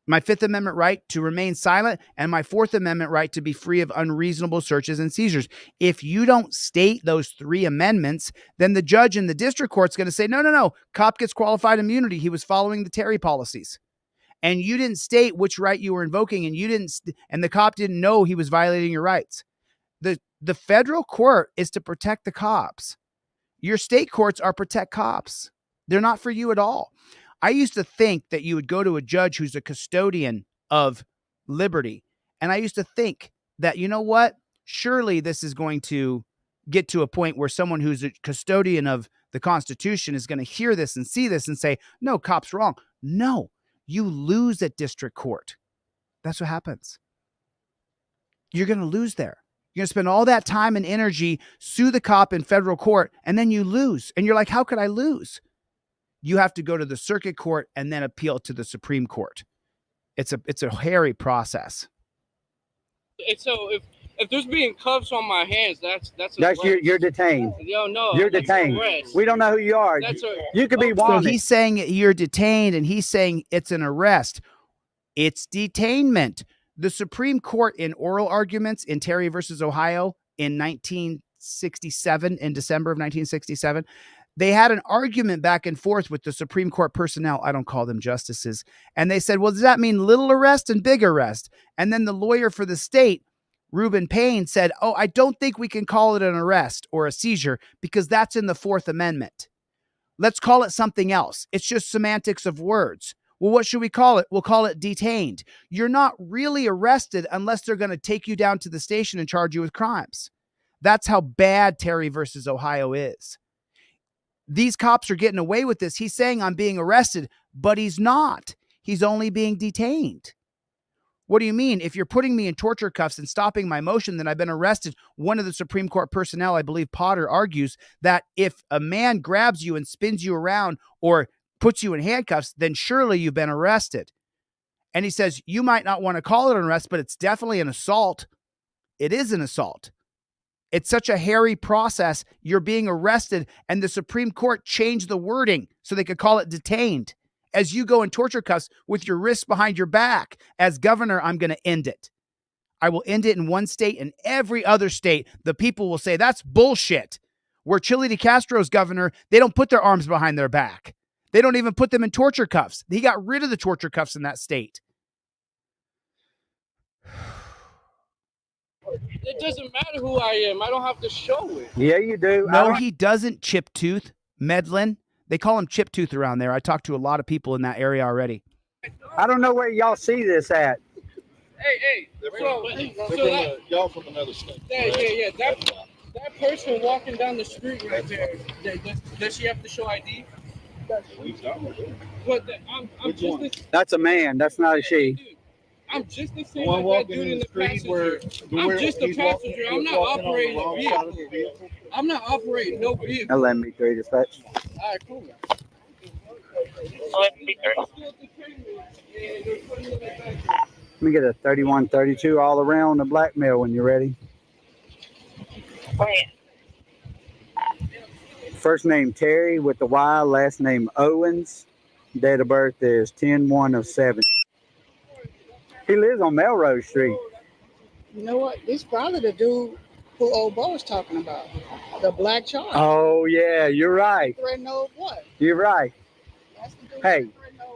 my Fifth Amendment right to remain silent, and my Fourth Amendment right to be free of unreasonable searches and seizures. If you don't state those three amendments, then the judge in the district court's going to say, no, cop gets qualified immunity. He was following the Terry policies. And you didn't state which right you were invoking, and the cop didn't know he was violating your rights. The federal court is to protect the cops. Your state courts are protect cops. They're not for you at all. I used to think that you would go to a judge who's a custodian of liberty. And I used to think that, you know what? Surely this is going to get to a point where someone who's a custodian of the Constitution is going to hear this and see this and say, no, cop's wrong. No, you lose at district court. That's what happens. You're going to lose there. You're going to spend all that time and energy, sue the cop in federal court, and then you lose. And you're like, how could I lose? You have to go to the circuit court and then appeal to the Supreme Court. It's a hairy process. So if there's being cuffs on my hands, that's you're detained. Yo, no, you're detained. We don't know who you are. You could be wanted. So he's saying you're detained, and he's saying it's an arrest. It's detainment. The Supreme Court, in oral arguments in Terry versus Ohio in 1967, in December of 1967, they had an argument back and forth with the Supreme Court personnel. I don't call them justices. And they said, well, does that mean little arrest and big arrest? And then the lawyer for the state, Reuben Payne, said, oh, I don't think we can call it an arrest or a seizure because that's in the Fourth Amendment. Let's call it something else. It's just semantics of words. Well, what should we call it? We'll call it detained. You're not really arrested unless they're going to take you down to the station and charge you with crimes. That's how bad Terry versus Ohio is. These cops are getting away with this. He's saying I'm being arrested, but he's not. He's only being detained. What do you mean? If you're putting me in torture cuffs and stopping my motion, then I've been arrested. One of the Supreme Court personnel, I believe Potter, argues that if a man grabs you and spins you around or puts you in handcuffs, then surely you've been arrested. And he says, you might not want to call it an arrest, but it's definitely an assault. It is an assault. It's such a hairy process. You're being arrested, and the Supreme Court changed the wording so they could call it detained. As you go in torture cuffs with your wrists behind your back, as governor, I'm going to end it. I will end it in one state, and every other state, the people will say, that's bullshit. Where Chile de Castro's governor, they don't put their arms behind their back. They don't even put them in torture cuffs. He got rid of the torture cuffs in that state. It doesn't matter who I am. I don't have to show it. Yeah, you do. No, he doesn't, Chip Tooth. Medlin. They call him Chip Tooth around there. I talked to a lot of people in that area already. I don't know where y'all see this at. Hey. Y'all from another state. Yeah. That person walking down the street right there, does she have to show ID? That's a man. That's not a she. I'm just the same One as that walking dude in in the the street where passenger. I'm just a passenger. I'm not operating a vehicle. I'm not operating no vehicle. LM3 dispatch. All right, cool. Let me get a 3132 all around the blackmail when you're ready. First name Terry with the Y, last name Owens. Date of birth is 10/1/07. He lives on Melrose Street. You know what? This probably the dude who old Bo was talking about. The black Charlie. Oh yeah, you're right. What? You're right. Hey,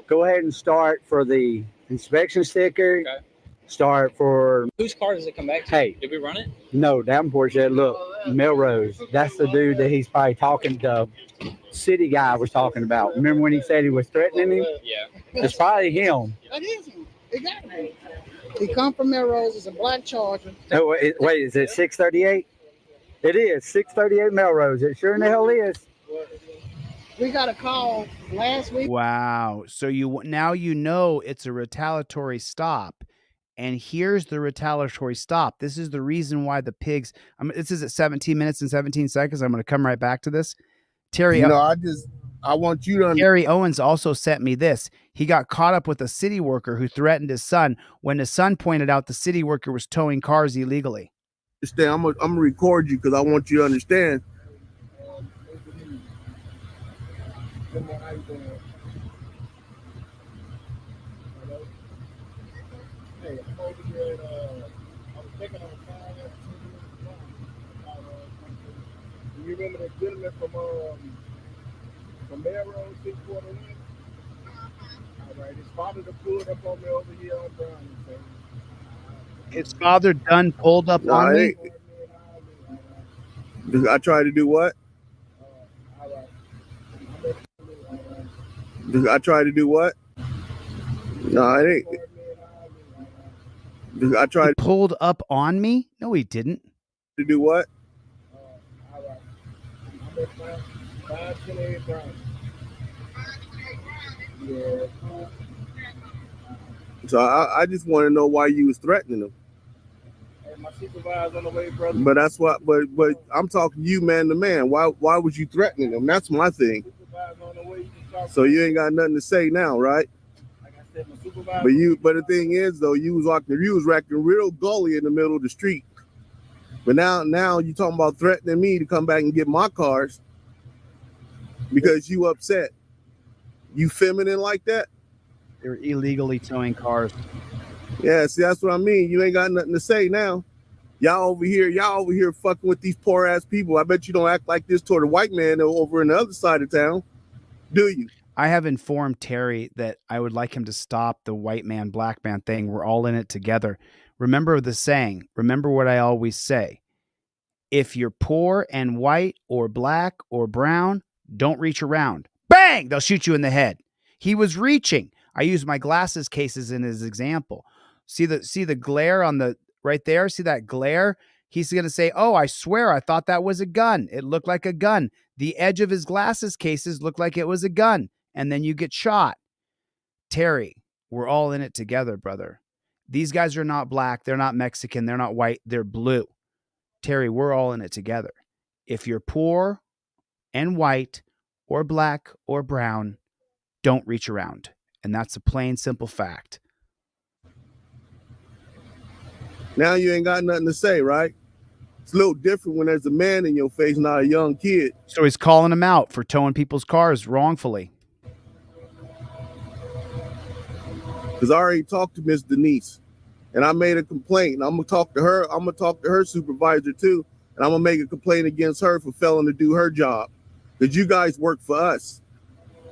go ahead and start for the inspection sticker. Okay. Start for. Whose car does it come back to? Hey. Did we run it? No, Davenport said, look, Melrose. That's the dude that he's probably talking to. City guy was talking about. Remember when he said he was threatening him? Yeah. It's probably him. That is him. Exactly. He come from Melrose. It's a black Charger. Oh, wait, is it 638? It is 638 Melrose. It sure in the hell is. We got a call last week. Wow. So now you know it's a retaliatory stop. And here's the retaliatory stop. This is the reason why the pigs. This is at 17 minutes and 17 seconds. I'm going to come right back to this. Terry, I want you to. Terry Owens also sent me this. He got caught up with a city worker who threatened his son when his son pointed out the city worker was towing cars illegally. I'm gonna record you because I want you to understand. Hey, I'm over here at, I was taking on a car. You remember that gentleman from Melrose, 641? All right, his father done pulled up on me over here on Brown. His father done pulled up on me? I tried to do what? I tried to do what? No, it ain't. I tried. He pulled up on me? No, he didn't. To do what? Yeah. So I just want to know why you was threatening him. Hey, my supervisor's on the way, brother. But that's what. But I'm talking to you, man to man. Why was you threatening him? That's my thing. So you ain't got nothing to say now, right? Like I said, my supervisor. But the thing is though, you was acting real gully in the middle of the street. But now you talking about threatening me to come back and get my cars because you upset. You feminine like that? They're illegally towing cars. Yeah, see, that's what I mean. You ain't got nothing to say now. Y'all over here fucking with these poor ass people. I bet you don't act like this toward a white man over in the other side of town, do you? I have informed Terry that I would like him to stop the white man, black man thing. We're all in it together. Remember the saying. Remember what I always say. If you're poor and white or black or brown, don't reach around. Bang! They'll shoot you in the head. He was reaching. I used my glasses cases in his example. See the glare on the right there? See that glare? He's going to say, oh, I swear I thought that was a gun. It looked like a gun. The edge of his glasses cases looked like it was a gun. And then you get shot. Terry, we're all in it together, brother. These guys are not black. They're not Mexican. They're not white. They're blue. Terry, we're all in it together. If you're poor and white or black or brown, don't reach around. And that's a plain, simple fact. Now you ain't got nothing to say, right? It's a little different when there's a man in your face, not a young kid. So he's calling him out for towing people's cars wrongfully. Because I already talked to Miss Denise, and I made a complaint. And I'm gonna talk to her. I'm gonna talk to her supervisor too, and I'm gonna make a complaint against her for failing to do her job. Because you guys work for us.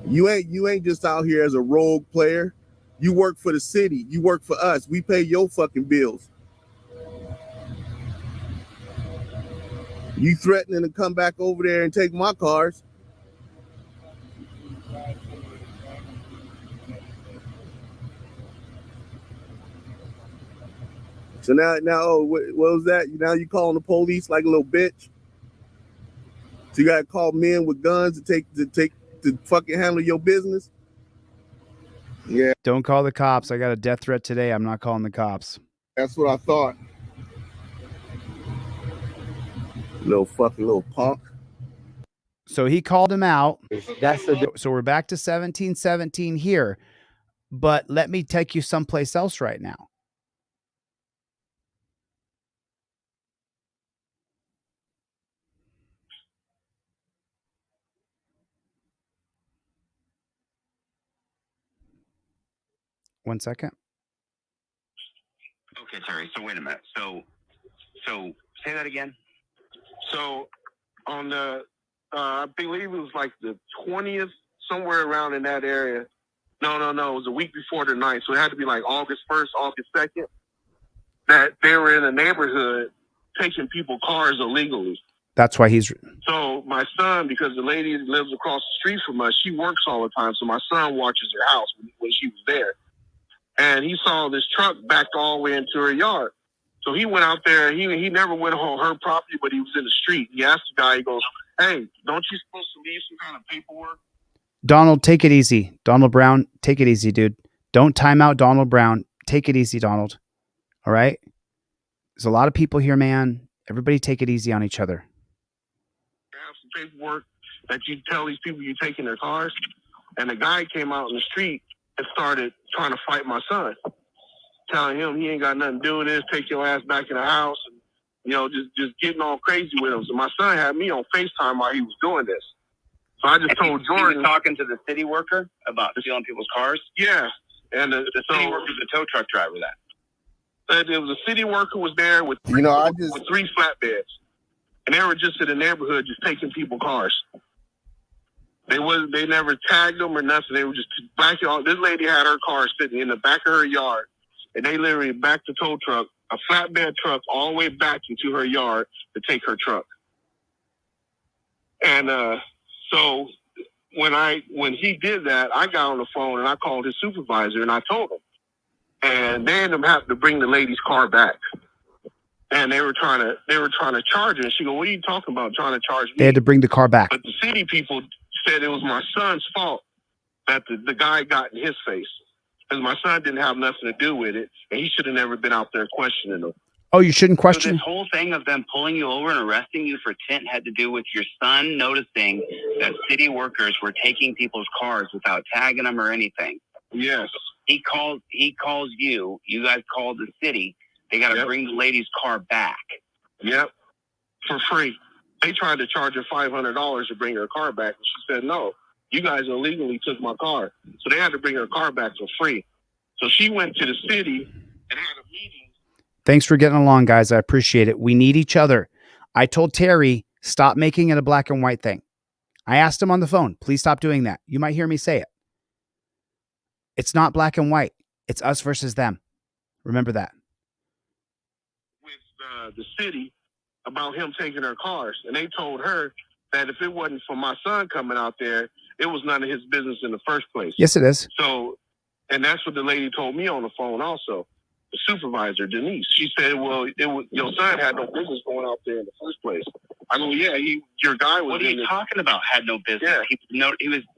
You ain't just out here as a rogue player. You work for the city. You work for us. We pay your fucking bills. You threatening to come back over there and take my cars. So now, what was that? Now you calling the police like a little bitch? So you gotta call men with guns to fucking handle your business? Yeah. Don't call the cops. I got a death threat today. I'm not calling the cops. That's what I thought. Little punk. So he called him out. That's the So we're back to 1717 here. But let me take you someplace else right now. One second. Okay, Terry. So wait a minute. So say that again. So on the, I believe it was like the 20th, somewhere around in that area. No. It was a week before the 9th. So it had to be like August 1st, August 2nd, that they were in a neighborhood taking people cars illegally. That's why he's... So my son, because the lady lives across the street from us, she works all the time. So my son watches her house when she was there. And he saw this truck backed all the way into her yard. So he went out there. He never went on her property, but he was in the street. He asked the guy, he goes, "Hey, don't you supposed to leave some kind of paperwork?" Donald, take it easy. Donald Brown, take it easy, dude. Don't time out Donald Brown. Take it easy, Donald. All right? There's a lot of people here, man. Everybody take it easy on each other. Have some paperwork that you tell these people you're taking their cars. And the guy came out in the street and started trying to fight my son, telling him he ain't got nothing to do with this, take your ass back in the house, and, you know, just getting all crazy with him. So my son had me on FaceTime while he was doing this. So I just told Jordan. He was talking to the city worker about stealing people's cars? Yeah. And the city worker's a tow truck driver then? There was a city worker was there with, with 3 flatbeds. And they were just in the neighborhood just taking people cars. They never tagged them or nothing. They were just backing on. This lady had her car sitting in the back of her yard. And they literally backed the tow truck, a flatbed truck, all the way back into her yard to take her truck. And so when he did that, I got on the phone and I called his supervisor and I told him. And they ended up having to bring the lady's car back. And they were trying to charge her. And she go, "What are you talking about? Trying to charge me?" They had to bring the car back. But the city people said it was my son's fault that the guy got in his face. Because my son didn't have nothing to do with it, and he should have never been out there questioning them. Oh, you shouldn't So question. this whole thing of them pulling you over and arresting you for tint had to do with your son noticing that city workers were taking people's cars without tagging them or anything. Yes. He calls you. You guys called the city. They got to bring the lady's car back. Yep. For free. They tried to charge her $500 to bring her car back, and she said, "No, you guys illegally took my car." So they had to bring her car back for free. So she went to the city and had a meeting. Thanks for getting along, guys. I appreciate it. We need each other. I told Terry, stop making it a black and white thing. I asked him on the phone, please stop doing that. You might hear me say it. It's not black and white. It's us versus them. Remember that. With the city about him taking her cars. And they told her that if it wasn't for my son coming out there, it was none of his business in the first place. Yes, it is. So, and that's what the lady told me on the phone also. The supervisor, Denise, she said, "Well, your son had no business going out there in the first place." I go, "Yeah, your guy was." What are you talking about? Had no business. Yeah.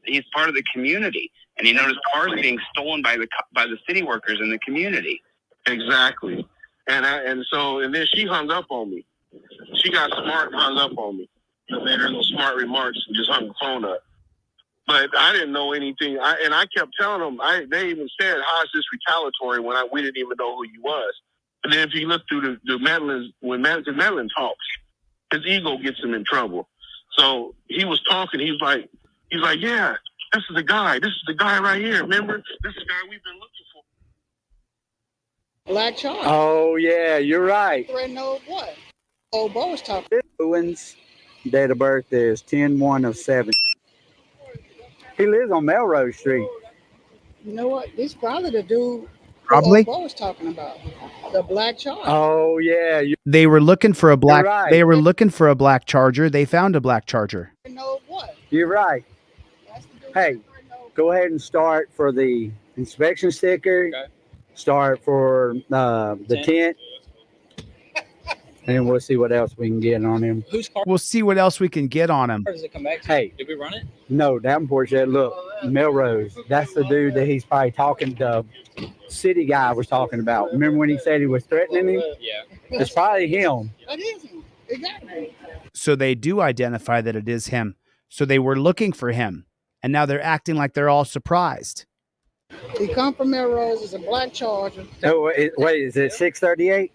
He's part of the community, and he noticed cars being stolen by the city workers in the community. Exactly. And then she hung up on me. She got smart and hung up on me. I made her little smart remarks and just hung the phone up. But I didn't know anything. I kept telling them. They even said, "How is this retaliatory?" When we didn't even know who he was. And then if you look through the Medlins, when Medlin talks, his ego gets him in trouble. So he was talking. He's like, "Yeah, this is the guy. This is the guy right here. Remember, this is the guy we've been looking for." Black Charles. Oh, yeah, you're right. Threaten old what? Old Bo was talking. Owens' date of birth is 10/1/7. He lives on Melrose Street. You know what? This probably the dude Probably. old Bo was talking about. The Black Charles. Oh, yeah. They were looking for a black. You're right. They were looking for a black Charger. They found a black Charger. You're right. Hey, go ahead and start for the inspection sticker. Okay. Start for the tint. And we'll see what else we can get on him. Whose car We'll see what else we can get on him. does it come back to? Hey. Did we run it? No, Davenport said, look, Melrose, that's the dude that he's probably talking to. City guy was talking about. Remember when he said he was threatening him? Yeah. It's probably him. That is him. Exactly. So they do identify that it is him. So they were looking for him. And now they're acting like they're all surprised. He come from Melrose. It's a black Charger. Oh, wait, is it 638?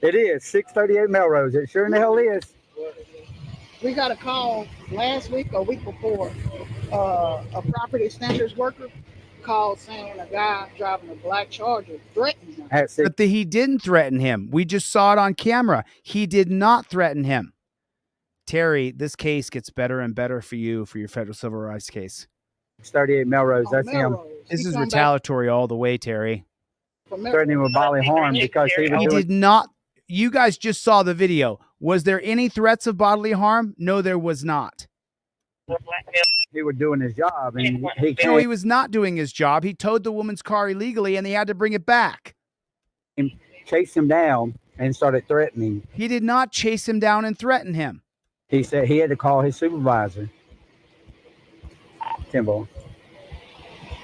It is 638 Melrose. It sure in the hell is. We got a call last week or week before. A property standards worker called saying a guy driving a black Charger threatened him. But he didn't threaten him. We just saw it on camera. He did not threaten him. Terry, this case gets better and better for you for your federal civil rights case. 38 Melrose, that's him. This is retaliatory all the way, Terry. Threatening with bodily harm because he was did not. You guys just saw the video. Was there any threats of bodily harm? No, there was not. He was doing his job, and No, he was not doing his job. He towed the woman's car illegally, and he had to bring it back. Chased him down and started threatening. He did not chase him down and threaten him. He said he had to call his supervisor. Timbo.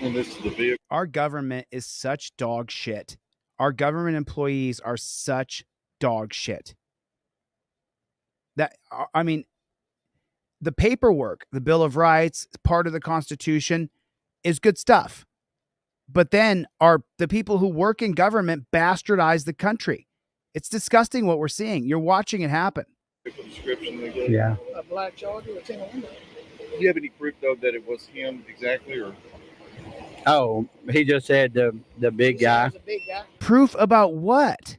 And this is the vehicle. Our government is such dog shit. Our government employees are such dog shit. That, I mean, the paperwork, the Bill of Rights, part of the Constitution, is good stuff. But then the people who work in government bastardize the country. It's disgusting what we're seeing. You're watching it happen. Yeah. A black Charger with 10 windows. Do you have any proof though that it was him exactly, or? Oh, he just said the big guy. Proof about what?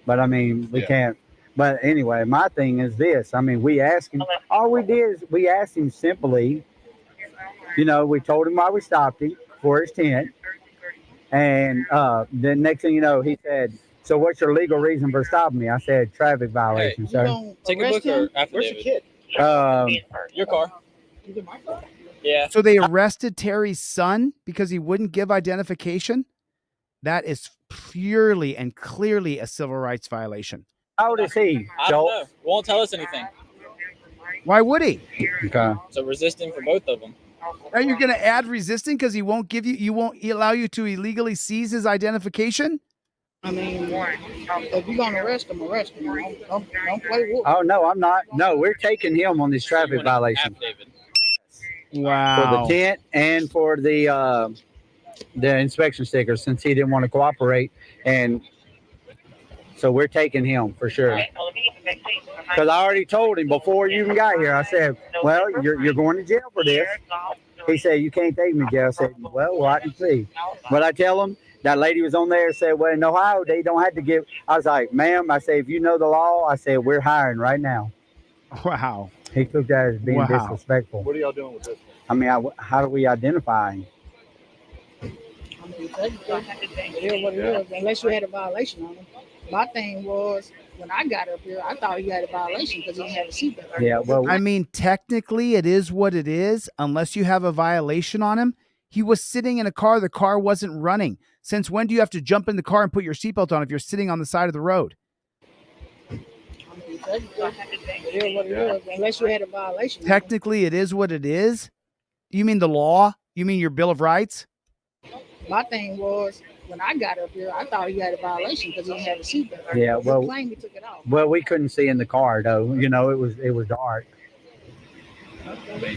But I mean, we can't. But anyway, my thing is this. I mean, we asked him. All we did is we asked him simply. You know, we told him why we stopped him for his tent, and the next thing you know, he said, "So what's your legal reason for stopping me?" I said, "Traffic violation, Hey, sir." take a look or affidavit. Where's your kid? Your car. Is it my car? Yeah. So they arrested Terry's son because he wouldn't give identification? That is purely and clearly a civil rights violation. How old is he? I don't know. Won't tell us anything. Why would he? Okay. So resisting for both of them. Are you going to add resisting because he won't give you, won't allow you to illegally seize his identification? I mean, if you're gonna arrest him, arrest him. Don't play wolf. Oh no, I'm not. No, we're taking him on this traffic violation. Wow. For the tent and for the inspection sticker, since he didn't want to cooperate, and so we're taking him for sure. Because I already told him before you even got here. I said, "Well, you're going to jail for this." He said, "You can't take me to jail." I said, "Well, I can see." But I tell him that lady was on there and said, "Well, in Ohio, they don't have to give." I was like, "Ma'am," I said, "if you know the law," I said, "we're hiring right now." Wow. He took that as being disrespectful. What are y'all doing with this? I mean, how do we identify him? I mean, it is what it is, unless you had a violation on him. My thing was, when I got up here, I thought he had a violation because he didn't have a seatbelt. Yeah, well, I mean, technically, it is what it is, unless you have a violation on him. He was sitting in a car. The car wasn't running. Since when do you have to jump in the car and put your seatbelt on if you're sitting on the side of the road? I mean, it is what it is, unless you had a violation. Technically, it is what it is. You mean the law? You mean your Bill of Rights? My thing was, when I got up here, I thought he had a violation because he didn't have a seatbelt. Yeah, well, He claimed he took it off. Well, we couldn't see in the car though. You know, it was dark. Do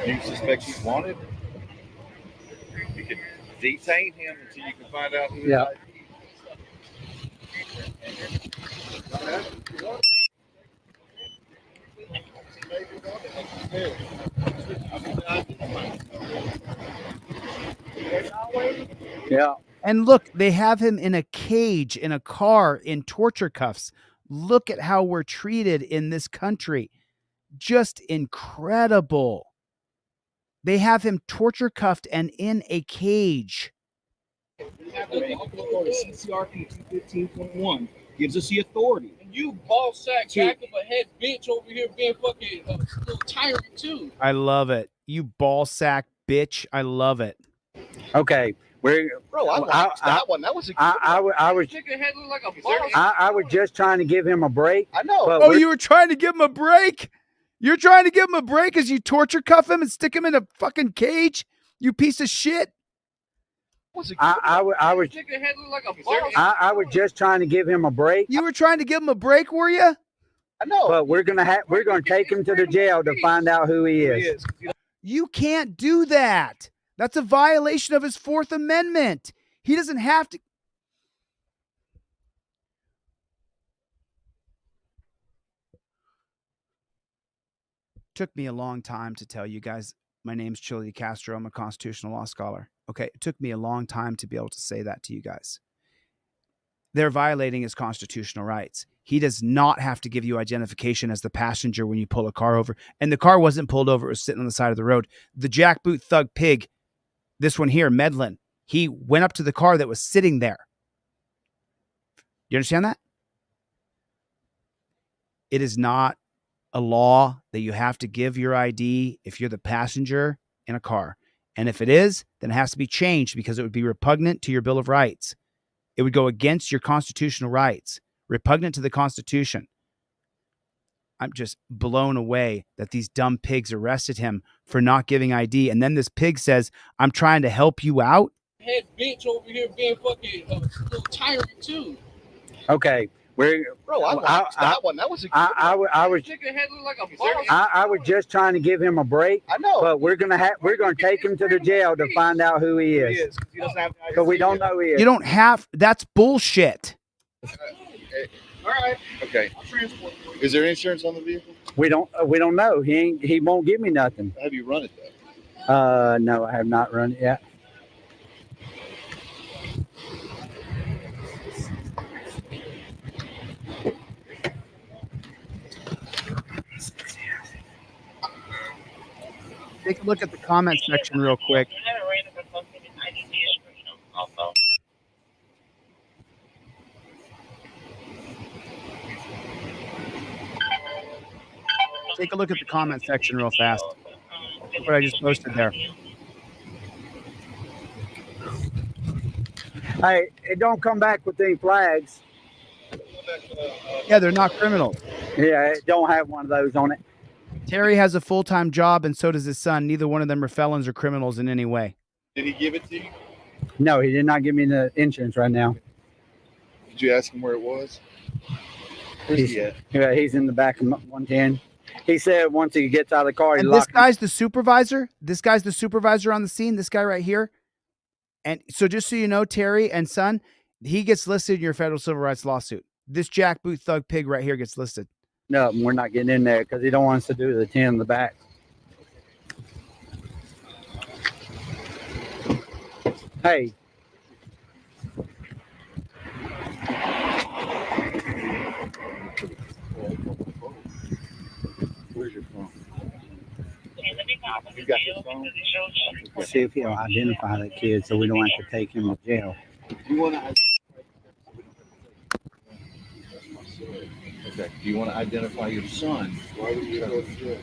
you suspect he's wanted? You can detain him until you can find out who. Yeah. Yeah. And look, they have him in a cage, in a car, in torture cuffs. Look at how we're treated in this country. Just incredible. They have him torture cuffed and in a cage. CCR 15.1 gives us the authority. And you ball sack jack of a head bitch over here being fucking a little tyrant too. I love it. You ball sack bitch. I love it. Okay. Bro, I watched that one. That was a I was just trying to give him a break. I know. Oh, you were trying to give him a break? You're trying to give him a break as you torture cuff him and stick him in a fucking cage? You piece of shit. I was just trying to give him a break. You were trying to give him a break, were you? I know. But we're gonna take him to the jail to find out who he is. You can't do that. That's a violation of his Fourth Amendment. He doesn't have to. Took me a long time to tell you guys my name's Chili Castro. I'm a constitutional law scholar. Okay, it took me a long time to be able to say that to you guys. They're violating his constitutional rights. He does not have to give you identification as the passenger when you pull a car over. And the car wasn't pulled over. It was sitting on the side of the road. The jackboot thug pig, this one here, Medlin, he went up to the car that was sitting there. You understand that? It is not a law that you have to give your ID if you're the passenger in a car. And if it is, then it has to be changed because it would be repugnant to your Bill of Rights. It would go against your constitutional rights, repugnant to the Constitution. I'm just blown away that these dumb pigs arrested him for not giving ID. And then this pig says, I'm trying to help you out. Head bitch over here being fucking little tyrant too. Okay. Bro, I watched that one. That was a I was just trying to give him a break. I know. But we're gonna take him to the jail to find out who he is. Because we don't know who he is. You don't have. That's bullshit. All right. Okay. Is there insurance on the vehicle? We don't know. He won't give me nothing. Have you run it though? No, I have not run it yet. Take a look at the comment section real quick. Take a look at the comment section real fast. Look what I just posted there. Hey, it don't come back with any flags. Yeah, they're not criminals. Yeah, it don't have one of those on it. Terry has a full-time job, and so does his son. Neither one of them are felons or criminals in any way. Did he give it to you? No, he did not give me the insurance right now. Did you ask him where it was? Where's he at? Yeah, he's in the back of 110. He said once he gets out of the car, and this guy's the supervisor. This guy's the supervisor on the scene. This guy right here. And so just so you know, Terry and son, he gets listed in your federal civil rights lawsuit. This jackboot thug pig right here gets listed. No, we're not getting in there because he don't want us to do the 10 in the back. Hey. Where's your phone? You got your phone? See if he'll identify that kid so we don't have to take him to jail. You want to? Okay. Do you want to identify your son? Why would you go to jail?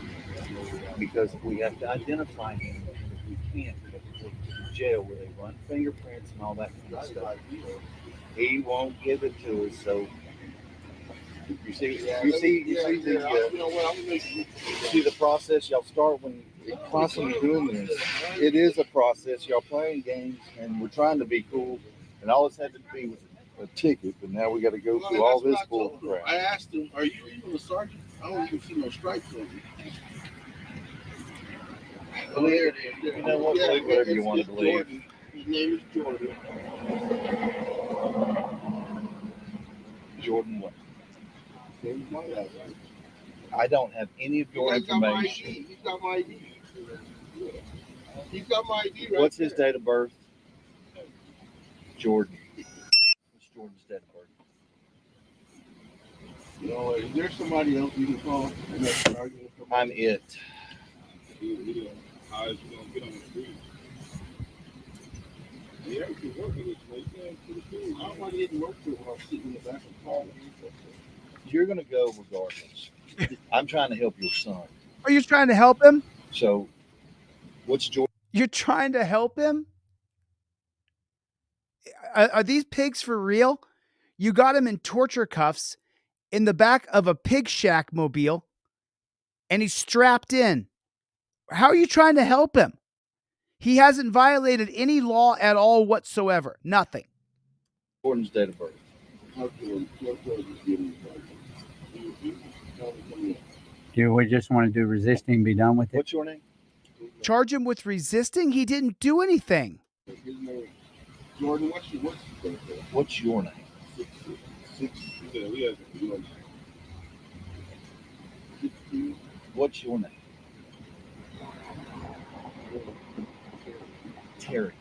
Because we have to identify him. If we can't, we have to go to the jail where they run fingerprints and all that kind of stuff. He won't give it to us, so you see the process y'all start when you're constantly doing this. It is a process. Y'all playing games, and we're trying to be cool, and all this had to be with a ticket, but now we got to go through all this bull crap. I asked him, "Are you even a sergeant?" I don't even see no stripes on you. Believe, you know what? Believe whatever you want to believe. His name is Jordan. Jordan what? I don't have any of your information. He's got my ID. He's got my ID right What's his date of birth? Jordan. What's Jordan's date of birth? You know, is there somebody else you can call? I'm it. How is he gonna get on the street? Yeah, we can work with it. I don't want to get to work with while I'm sitting in the back of the car. You're going to go regardless. I'm trying to help your son. Are you trying to help him? So, what's Jordan? You're trying to help him? Are these pigs for real? You got him in torture cuffs in the back of a pig shack mobile, and he's strapped in. How are you trying to help him? He hasn't violated any law at all whatsoever. Nothing. Gordon's date of birth. Do we just want to do resisting, be done with it? What's your name? Charge him with resisting? He didn't do anything. Jordan, What's your name? What's your name? Terry.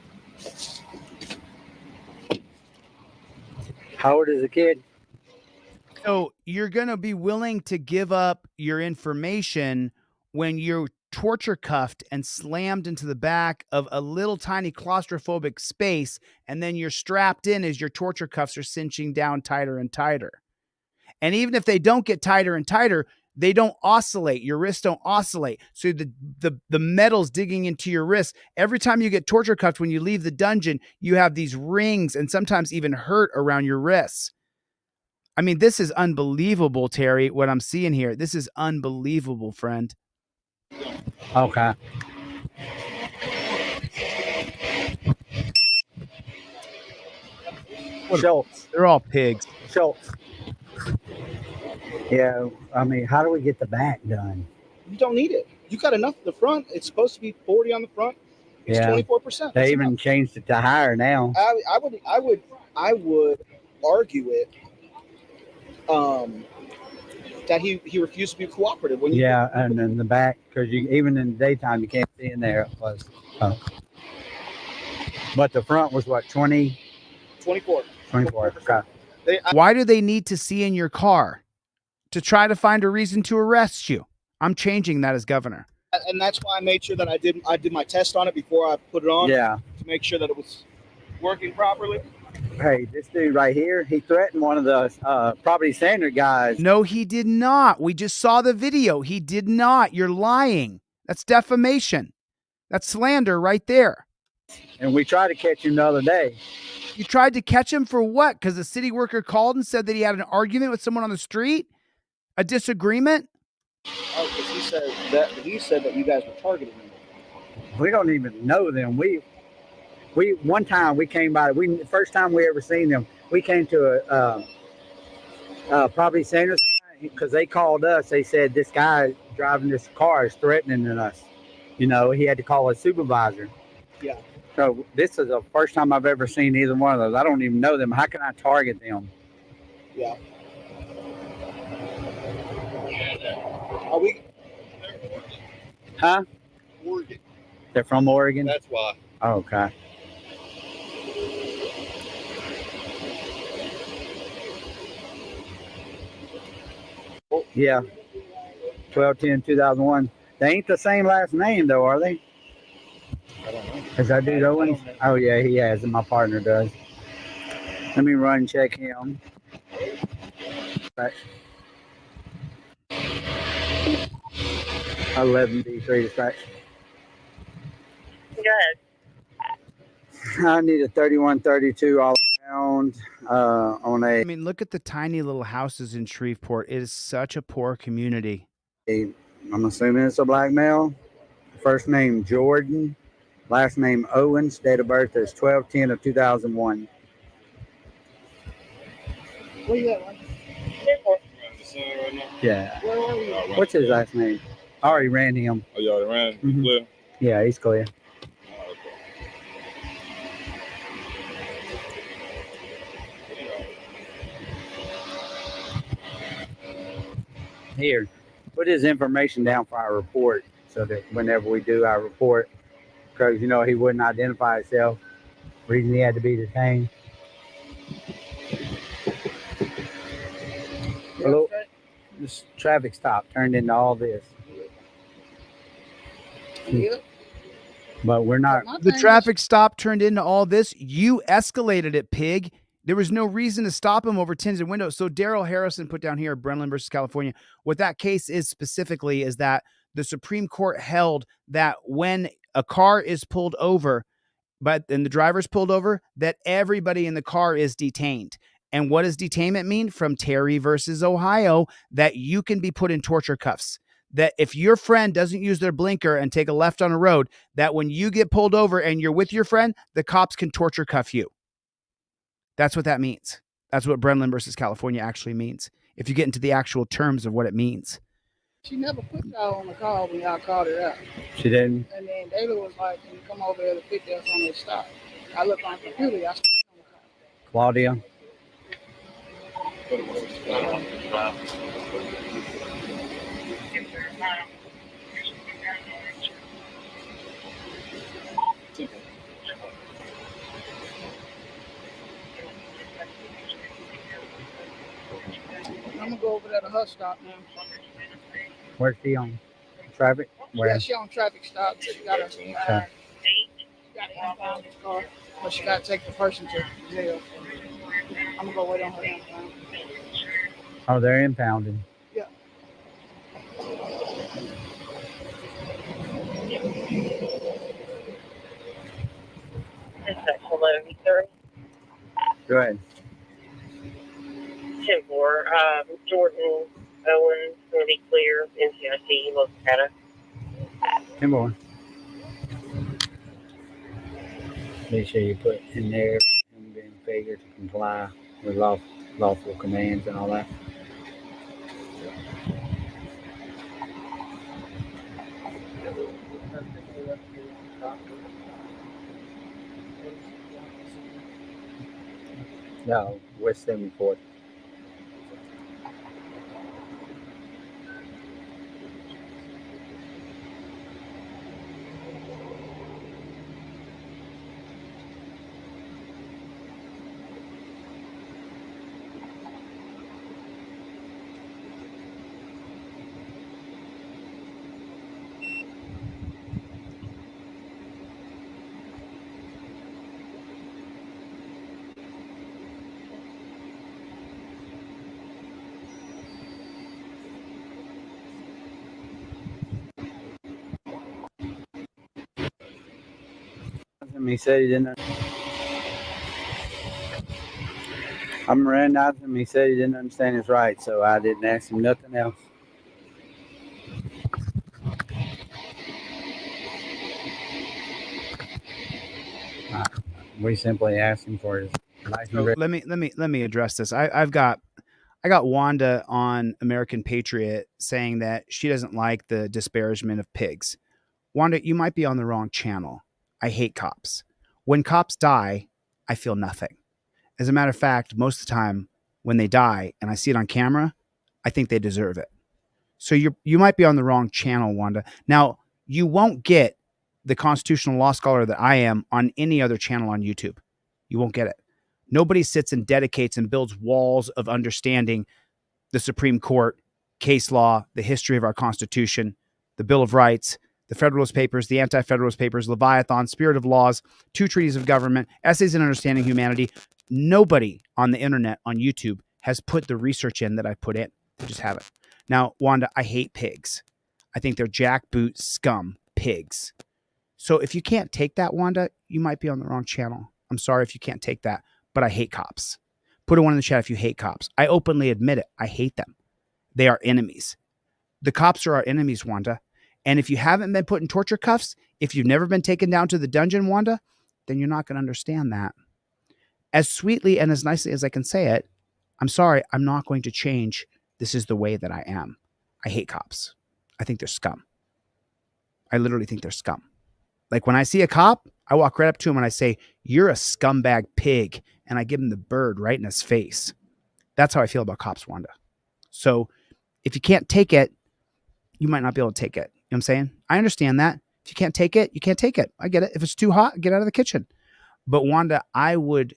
How old is the kid? So you're going to be willing to give up your information when you're torture cuffed and slammed into the back of a little tiny claustrophobic space, and then you're strapped in as your torture cuffs are cinching down tighter and tighter. And even if they don't get tighter and tighter, they don't oscillate. Your wrists don't oscillate. So the metal's digging into your wrist. Every time you get torture cuffed when you leave the dungeon, you have these rings and sometimes even hurt around your wrists. I mean, this is unbelievable, Terry, what I'm seeing here. This is unbelievable, friend. Okay. Schultz. They're all pigs. Schultz. Yeah, I mean, how do we get the back done? You don't need it. You got enough at the front. It's supposed to be 40 on the front. It's 24%. They even changed it to higher now. I would argue it that he refused to be cooperative when you and in the back, because you even in the daytime you can't see in there. It was, but the front was what, 20? 24. 24. Okay. Why do they need to see in your car? To try to find a reason to arrest you. I'm changing that as governor. And that's why I made sure that I did my test on it before I put it on. Yeah. To make sure that it was working properly. Hey, this dude right here, he threatened one of the property standard guys. No, he did not. We just saw the video. He did not. You're lying. That's defamation. That's slander right there. And we tried to catch him the other day. You tried to catch him for what? Because the city worker called and said that he had an argument with someone on the street? A disagreement? Oh, because he said that you guys were targeting him. We don't even know them. We one time we came by. First time we ever seen them. We came to a property standards because they called us. They said this guy driving this car is threatening us. You know, he had to call a supervisor. Yeah. So this is the first time I've ever seen either one of those. I don't even know them. How can I target them? Yeah. Are we? Huh? Oregon. They're from Oregon? That's why. Oh, okay. Yeah. 12/10/2001. They ain't the same last name though, are they? I don't know. Is that dude Owens? Oh yeah, he has, and my partner does. Let me run check him. Right. 11B3 dispatch. Good. I need a 3132 all around on a. I mean, look at the tiny little houses in Shreveport. It is such a poor community. I'm assuming it's a black male. First name Jordan, last name Owens. Date of birth is 12/10/2001. Where you at, Mike? Yeah. What's his last name? I already ran him. Oh, you already ran? Mhm. Clear? Yeah, he's clear. Here, put his information down for our report so that whenever we do our report, because, you know, he wouldn't identify himself, reason he had to be detained. Hello? This traffic stop turned into all this. Yep. But we're not. The traffic stop turned into all this. You escalated it, pig. There was no reason to stop him over tinted windows. So Daryl Harrison put down here, Brennan versus California. What that case is specifically is that the Supreme Court held that when a car is pulled over but then the driver's pulled over, that everybody in the car is detained. And what does detainment mean? From Terry versus Ohio, that you can be put in torture cuffs. That if your friend doesn't use their blinker and take a left on a road, that when you get pulled over and you're with your friend, the cops can torture cuff you. That's what that means. That's what Brennan versus California actually means. If you get into the actual terms of what it means. She never put y'all on the call when y'all called her out. She didn't. And then David was like, "Can you come over here to pick us on this stop?" I looked on the computer. Claudia. I'm gonna go over there to her stop now. Where's she on? Traffic? Where? Yeah, she on traffic stop. She got to impound this car, but she got to take the person to jail. I'm gonna go wait on her impound. Oh, they're impounding. Yeah. Hello, sir. Go ahead. 10-4. Jordan, Owens, going to be clear. NCIC, Louisiana. 10-4. Make sure you put in there and being failure to comply with lawful commands and all that. No, West 74th. He said he didn't. I'm recognizing him. He said he didn't understand his rights, so I didn't ask him nothing else. We simply asked him for his license. So let me address this. I got Wanda on American Patriot saying that she doesn't like the disparagement of pigs. Wanda, you might be on the wrong channel. I hate cops. When cops die, I feel nothing. As a matter of fact, most of the time when they die and I see it on camera, I think they deserve it. So you might be on the wrong channel, Wanda. Now, you won't get the constitutional law scholar that I am on any other channel on YouTube. You won't get it. Nobody sits and dedicates and builds walls of understanding the Supreme Court, case law, the history of our Constitution, the Bill of Rights, the Federalist Papers, the Anti-Federalist Papers, Leviathan, Spirit of Laws, 2 Treaties of Government, Essays in Understanding Humanity. Nobody on the internet, on YouTube, has put the research in that I put in. They just haven't. Now, Wanda, I hate pigs. I think they're jackboot scum pigs. So if you can't take that, Wanda, you might be on the wrong channel. I'm sorry if you can't take that, but I hate cops. Put a 1 in the chat if you hate cops. I openly admit it. I hate them. They are enemies. The cops are our enemies, Wanda. And if you haven't been put in torture cuffs, if you've never been taken down to the dungeon, Wanda, then you're not going to understand that. As sweetly and as nicely as I can say it, I'm sorry, I'm not going to change. This is the way that I am. I hate cops. I think they're scum. I literally think they're scum. Like when I see a cop, I walk right up to him and I say, "You're a scumbag pig." And I give him the bird right in his face. That's how I feel about cops, Wanda. So if you can't take it, you might not be able to take it. You know what I'm saying? I understand that. If you can't take it, you can't take it. I get it. If it's too hot, get out of the kitchen. But Wanda, I would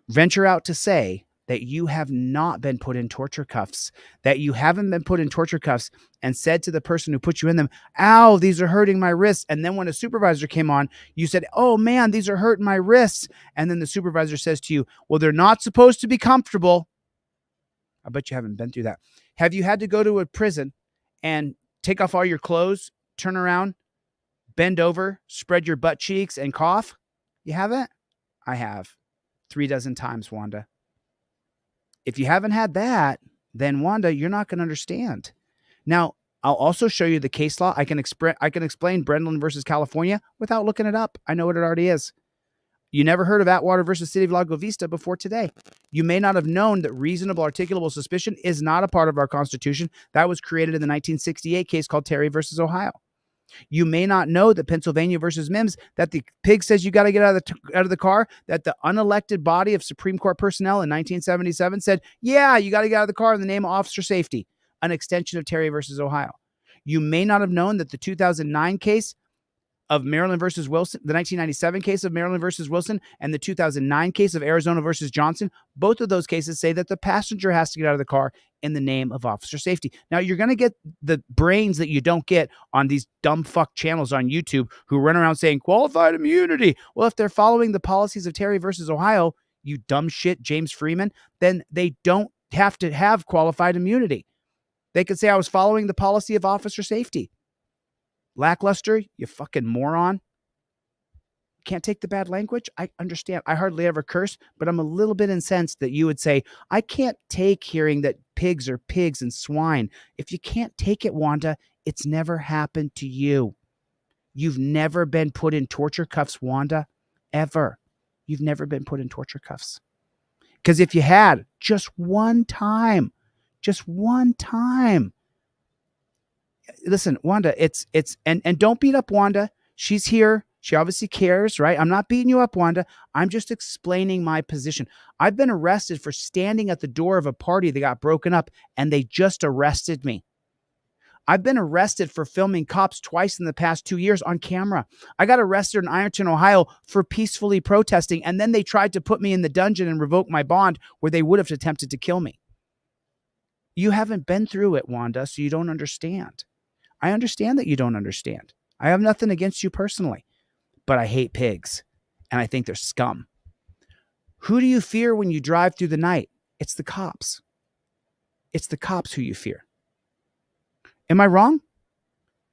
venture out to say that you have not been put in torture cuffs, that you haven't been put in torture cuffs and said to the person who put you in them, "Ow, these are hurting my wrists." And then when a supervisor came on, you said, "Oh man, these are hurting my wrists." And then the supervisor says to you, "Well, they're not supposed to be comfortable." I bet you haven't been through that. Have you had to go to a prison and take off all your clothes, turn around, Bend over, spread your butt cheeks, and cough? You haven't? I have 3 dozen times, Wanda. If you haven't had that, then Wanda, you're not going to understand. Now, I'll also show you the case law. I can explain Brendan versus California without looking it up. I know what it already is. You never heard of Atwater versus City of Lago Vista before today. You may not have known that reasonable articulable suspicion is not a part of our Constitution. That was created in the 1968 case called Terry versus Ohio. You may not know that Pennsylvania versus Mims, that the pig says you got to get out of the car, that the unelected body of Supreme Court personnel in 1977 said, yeah, you got to get out of the car in the name of officer safety, an extension of Terry versus Ohio. You may not have known that the 2009 case of Maryland versus Wilson, the 1997 case of Maryland versus Wilson, and the 2009 case of Arizona versus Johnson, both of those cases say that the passenger has to get out of the car in the name of officer safety. Now, you're going to get the brains that you don't get on these dumb fuck channels on YouTube who run around saying qualified immunity. Well, if they're following the policies of Terry versus Ohio, you dumb shit, James Freeman, then they don't have to have qualified immunity. They could say I was following the policy of officer safety. Lackluster, you fucking moron. Can't take the bad language? I understand. I hardly ever curse, but I'm a little bit incensed that you would say, I can't take hearing that pigs are pigs and swine. If you can't take it, Wanda, it's never happened to you. You've never been put in torture cuffs, Wanda, ever. You've never been put in torture cuffs. Because if you had, just one time, listen, Wanda, and don't beat up Wanda. She's here. She obviously cares, right? I'm not beating you up, Wanda. I'm just explaining my position. I've been arrested for standing at the door of a party that got broken up, and they just arrested me. I've been arrested for filming cops twice in the past 2 years on camera. I got arrested in Ironton, Ohio for peacefully protesting, and then they tried to put me in the dungeon and revoke my bond where they would have attempted to kill me. You haven't been through it, Wanda, so you don't understand. I understand that you don't understand. I have nothing against you personally, but I hate pigs, and I think they're scum. Who do you fear when you drive through the night? It's the cops. It's the cops who you fear. Am I wrong?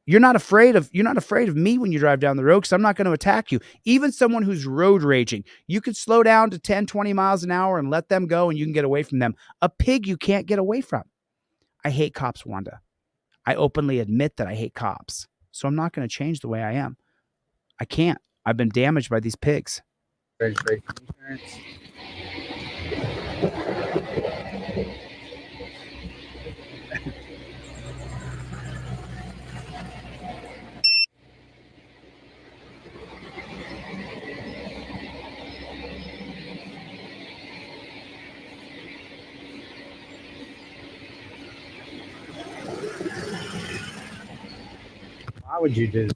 You're not afraid of me when you drive down the road because I'm not going to attack you. Even someone who's road raging, you can slow down to 10, 20 miles an hour and let them go and you can get away from them. A pig you can't get away from. I hate cops, Wanda. I openly admit that I hate cops. So I'm not going to change the way I am. I can't. I've been damaged by these pigs. Registration insurance. Why would you do this?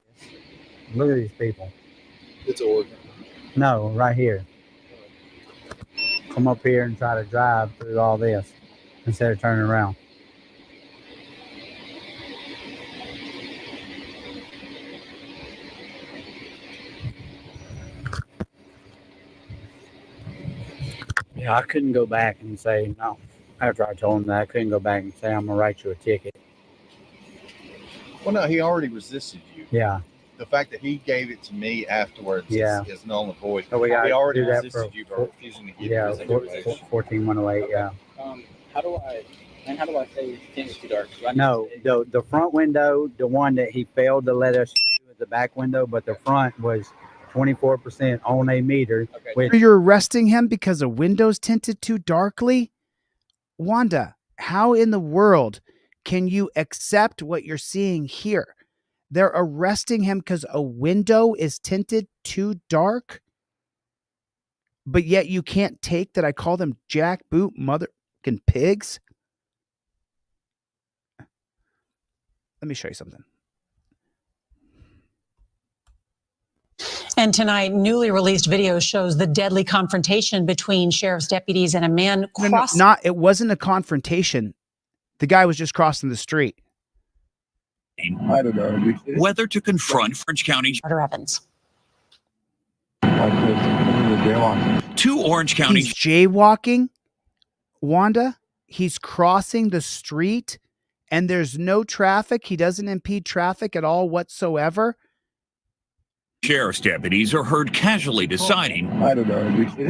Look at these people. It's Oregon. No, right here. Come up here and try to drive through all this instead of turning around. Yeah, I couldn't go back and say no. After I told him that, I couldn't go back and say I'm gonna write you a ticket. Well, no, he already resisted you. Yeah. The fact that he gave it to me afterwards is null and void. So we he already do that resisted you by refusing to give you his information. 14108, yeah. How do I say it's tinted too dark? No, the front window, the one that he failed to let us do is the back window, but the front was 24% on a meter. Okay. You're arresting him because a window's tinted too darkly? Wanda, how in the world can you accept what you're seeing here? They're arresting him because a window is tinted too dark? But yet you can't take that I call them jackboot motherfucking pigs? Let me show you something. And tonight, newly released video shows the deadly confrontation between sheriff's deputies and a man crossing. It wasn't a confrontation. The guy was just crossing the street. I don't know. Whether to confront Orange County. Carter Evans. Two Orange County. He's jaywalking, Wanda. He's crossing the street, and there's no traffic. He doesn't impede traffic at all whatsoever. Sheriff's deputies are heard casually deciding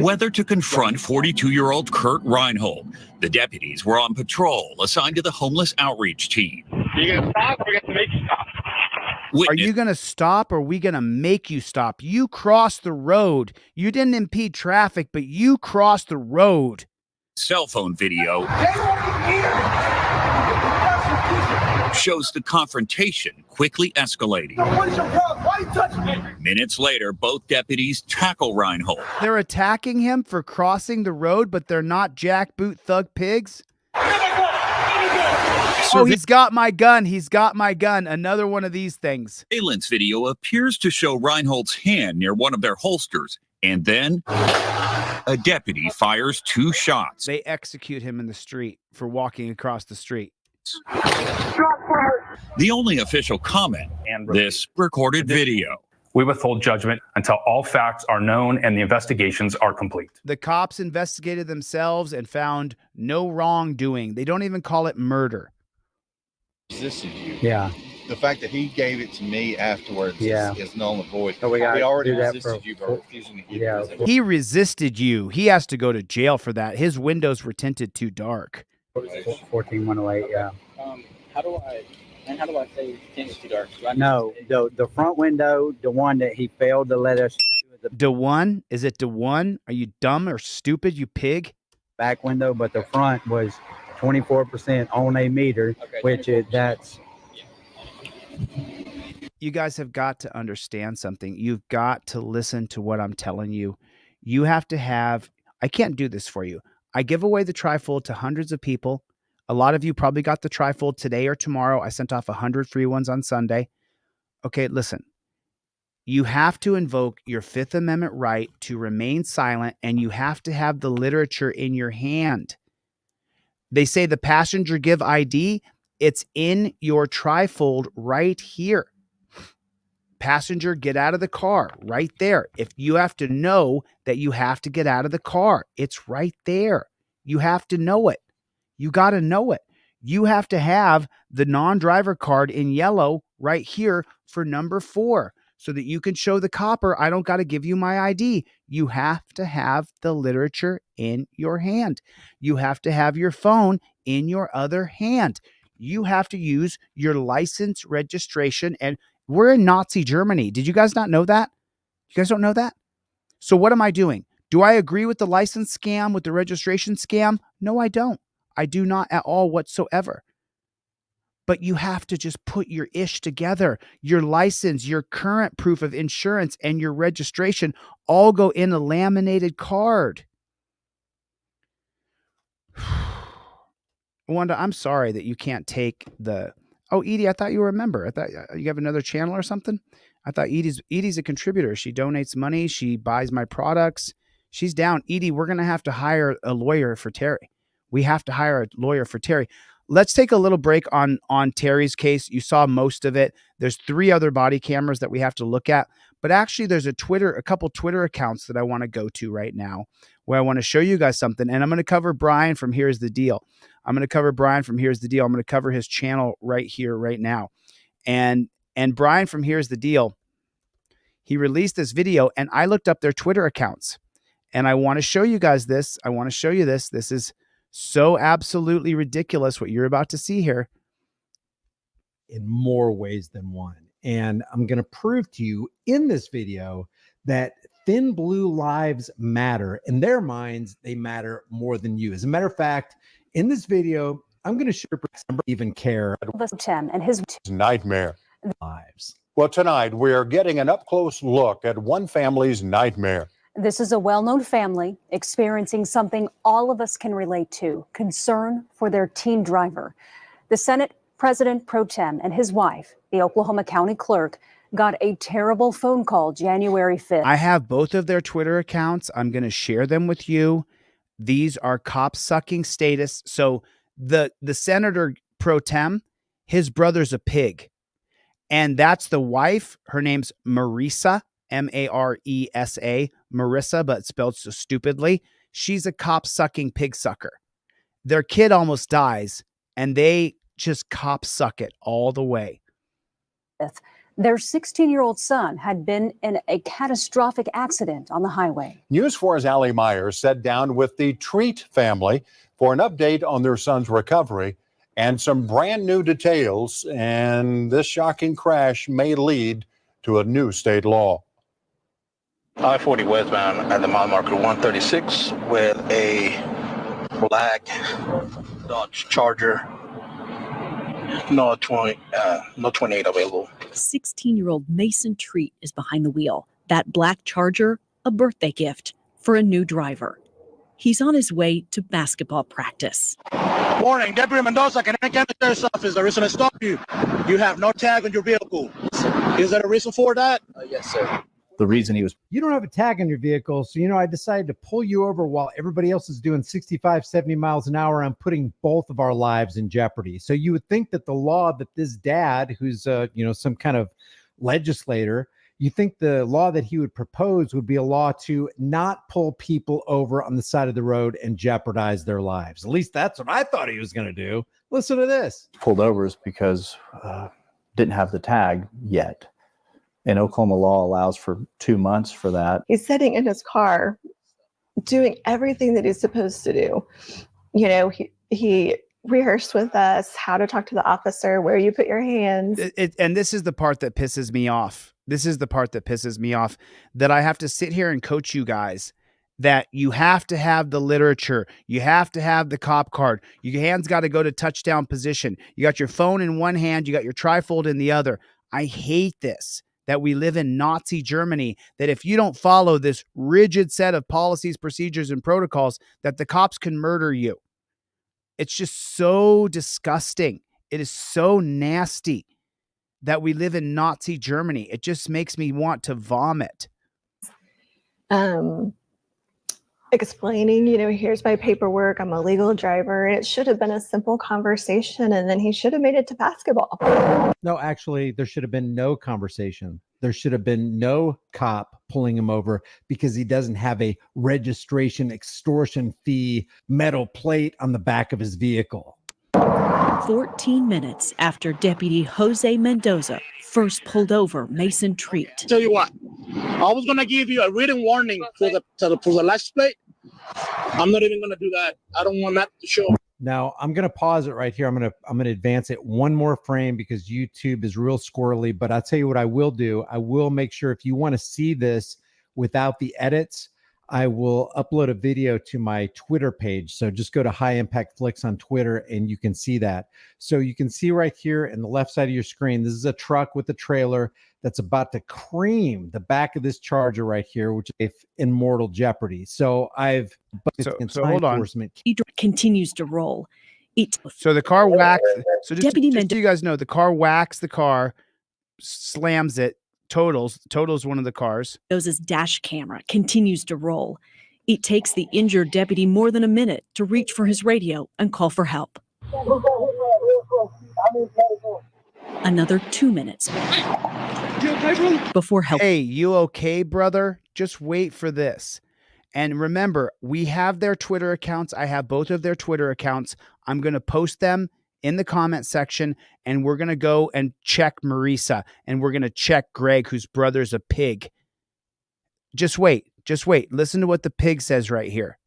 whether to confront 42-year-old Kurt Reinhold. The deputies were on patrol assigned to the homeless outreach team. You gonna stop or we got to make you stop? Are you going to stop or are we going to make you stop? You crossed the road. You didn't impede traffic, but you crossed the road. Cell phone video shows the confrontation quickly escalating. What is your problem? Why are you touching me? Minutes later, both deputies tackle Reinhold. They're attacking him for crossing the road, but they're not jackboot thug pigs. Oh, he's got my gun. He's got my gun. Another one of these things. Surveillance video appears to show Reinhold's hand near one of their holsters, and then a deputy fires 2 shots. They execute him in the street for walking across the street. The only official comment, this recorded video. We withhold judgment until all facts are known and the investigations are complete. The cops investigated themselves and found no wrongdoing. They don't even call it murder. Resisted you. Yeah. The fact that he gave it to me afterwards is null and void. So we gotta he already do that resisted for- you by refusing to give you. He resisted you. He has to go to jail for that. His windows were tinted too dark. 14108, yeah. How do I say things too dark? No, the front window, the one that he failed to let us. The one? Is it the one? Are you dumb or stupid, you pig? Back window, but the front was 24% on a meter, which is that's. You guys have got to understand something. You've got to listen to what I'm telling you. You have to have, I can't do this for you. I give away the trifold to hundreds of people. A lot of you probably got the trifold today or tomorrow. I sent off 100 free ones on Sunday. Okay, listen. You have to invoke your Fifth Amendment right to remain silent, and you have to have the literature in your hand. They say the passenger give ID. It's in your trifold right here. Passenger, get out of the car right there. If you have to know that you have to get out of the car, it's right there. You have to know it. You got to know it. You have to have the non-driver card in yellow right here for number 4 so that you can show the copper, I don't got to give you my ID. You have to have the literature in your hand. You have to have your phone in your other hand. You have to use your license registration. And we're in Nazi Germany. Did you guys not know that? You guys don't know that? So what am I doing? Do I agree with the license scam, with the registration scam? No, I don't. I do not at all whatsoever. But you have to just put your ish together. Your license, your current proof of insurance, and your registration all go in a laminated card. Wanda, I'm sorry that you can't take the... Oh, Edie, I thought you were a member. I thought you have another channel or something. I thought Edie's a contributor. She donates money. She buys my products. She's down. Edie, we're going to have to hire a lawyer for Terry. We have to hire a lawyer for Terry. Let's take a little break on Terry's case. You saw most of it. There's 3 other body cameras that we have to look at. But actually, there's a couple Twitter accounts that I want to go to right now where I want to show you guys something. And I'm going to cover Brian from Here's the Deal. I'm going to cover his channel right here, right now. And Brian from Here's the Deal, he released this video, and I looked up their Twitter accounts. And I want to show you guys this. I want to show you this. This is so absolutely ridiculous what you're about to see here. In more ways than one. And I'm going to prove to you in this video that thin blue lives matter. In their minds, they matter more than you. As a matter of fact, in this video, I'm going to show you even care. Tim and his nightmare lives. Well, tonight we're getting an up-close look at one family's nightmare. This is a well-known family experiencing something all of us can relate to, concern for their teen driver. The Senate President Pro Tem and his wife, the Oklahoma County Clerk, got a terrible phone call January 5th. I have both of their Twitter accounts. I'm going to share them with you. These are cop-sucking status. So the Senator Pro Tem, his brother's a pig. And that's the wife. Her name's Marisa. Maresa, Marissa, but spelled so stupidly. She's a cop-sucking pig sucker. Their kid almost dies, and they just cop suck it all the way. Their 16-year-old son had been in a catastrophic accident on the highway. News 4's Allie Myers sat down with the Treat family for an update on their son's recovery and some brand new details. And this shocking crash may lead to a new state law. I-40 westbound at the mile marker 136 with a black Dodge Charger. No 28 available. 16-year-old Mason Treat is behind the wheel. That black Charger, a birthday gift for a new driver. He's on his way to basketball practice. Morning, Deputy Mendoza, Connecticut County Sheriff's Office. The reason I stopped you, you have no tag on your vehicle. Is there a reason for that? Yes, sir. The reason he was... You don't have a tag on your vehicle, so, I decided to pull you over while everybody else is doing 65, 70 miles an hour. I'm putting both of our lives in jeopardy. So you would think that the law that this dad, who's, some kind of legislator, you think the law that he would propose would be a law to not pull people over on the side of the road and jeopardize their lives. At least that's what I thought he was going to do. Listen to this. pulled over is because didn't have the tag yet. And Oklahoma law allows for 2 months for that. He's sitting in his car doing everything that he's supposed to do. He rehearsed with us how to talk to the officer, where you put your hands. And this is the part that pisses me off. That I have to sit here and coach you guys that you have to have the literature. You have to have the cop card. Your hands got to go to touchdown position. You got your phone in one hand. You got your trifold in the other. I hate this, that we live in Nazi Germany, that if you don't follow this rigid set of policies, procedures, and protocols, that the cops can murder you. It's just so disgusting. It is so nasty that we live in Nazi Germany. It just makes me want to vomit. Explaining, here's my paperwork. I'm a legal driver. And it should have been a simple conversation. And then he should have made it to basketball. No, actually, there should have been no conversation. There should have been no cop pulling him over because he doesn't have a registration extortion fee metal plate on the back of his vehicle. 14 minutes after Deputy Jose Mendoza first pulled over Mason Treat. Tell you what, I was gonna give you a written warning for the license plate. I'm not even gonna do that. I don't want that to show. Now I'm gonna pause it right here. I'm gonna advance it one more frame because YouTube is real squirrely. But I'll tell you what I will do. I will make sure, if you want to see this without the edits, I will upload a video to my Twitter page. So just go to High Impact Flicks on Twitter and you can see that. So you can see right here in the left side of your screen, this is a truck with a trailer that's about to cream the back of this Charger right here, which is in mortal jeopardy. So so hold on. He continues to roll. So the car whacks. So just Deputy so you guys know, the car whacks the car, slams it, totals one of the cars. Mendoza's dash camera continues to roll. It takes the injured deputy more than a minute to reach for his radio and call for help. Another 2 minutes before help. Hey, you okay, brother? Just wait for this. And remember, we have their Twitter accounts. I have both of their Twitter accounts. I'm going to post them in the comment section, and we're going to go and check Marisa, and we're going to check Greg, whose brother's a pig. Just wait. Listen to what the pig says right here.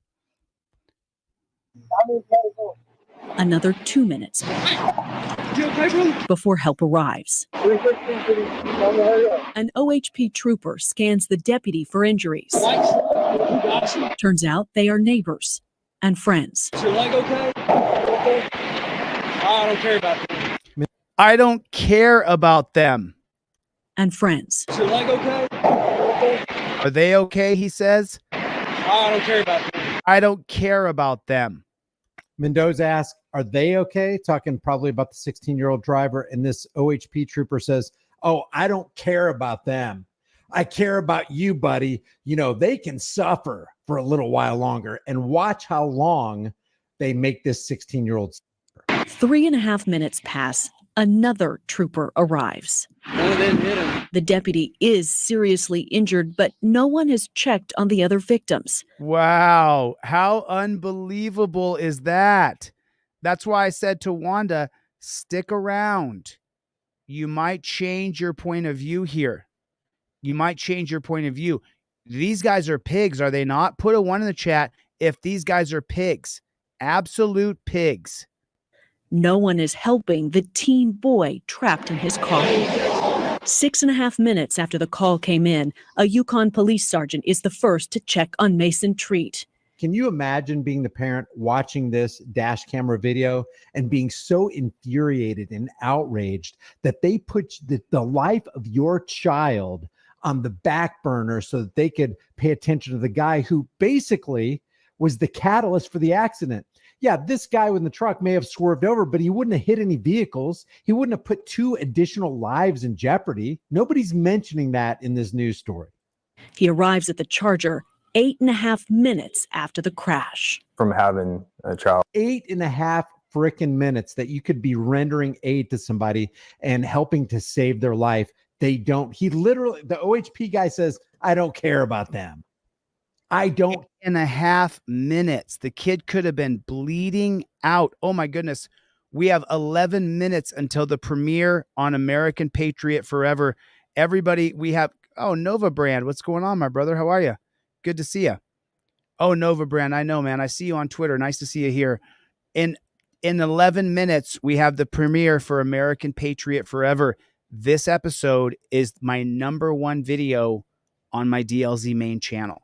Another 2 minutes before help arrives. An OHP trooper scans the deputy for injuries. Turns out they are neighbors and friends. Is your leg okay? I don't care about them. I don't care about them. And friends. Is your leg okay? Are they okay, he says? I don't care about them. I don't care about them. Mendoza asks, are they okay? Talking probably about the 16-year-old driver. And this OHP trooper says, oh, I don't care about them. I care about you, buddy. They can suffer for a little while longer, and watch how long they make this 16-year-old suffer. 3.5 minutes pass. Another trooper arrives. None of them hit him. The deputy is seriously injured, but no one has checked on the other victims. Wow. How unbelievable is that? That's why I said to Wanda, stick around. you might change your point of view here. You might change your point of view. These guys are pigs, are they not? Put a 1 in the chat if these guys are pigs. Absolute pigs. No one is helping the teen boy trapped in his car. 6.5 minutes after the call came in, a Yukon police sergeant is the first to check on Mason Treat. Can you imagine being the parent watching this dash camera video and being so infuriated and outraged that they put the life of your child on the back burner so that they could pay attention to the guy who basically was the catalyst for the accident? Yeah, this guy in the truck may have swerved over, but he wouldn't have hit any vehicles. He wouldn't have put 2 additional lives in jeopardy. Nobody's mentioning that in this news story. He arrives at the Charger 8.5 minutes after the crash. From having a child. 8.5 freaking minutes that you could be rendering aid to somebody and helping to save their life. They don't. He literally, the OHP guy says, I don't care about them. I don't. 8.5 minutes. The kid could have been bleeding out. Oh my goodness. We have 11 minutes until the premiere on American Patriot Forever. Everybody, we have, oh, Nova Brand. What's going on, my brother? How are you? Good to see you. Oh, Nova Brand. I know, man. I see you on Twitter. Nice to see you here. In 11 minutes, we have the premiere for American Patriot Forever. This episode is my #1 video on my DLZ main channel.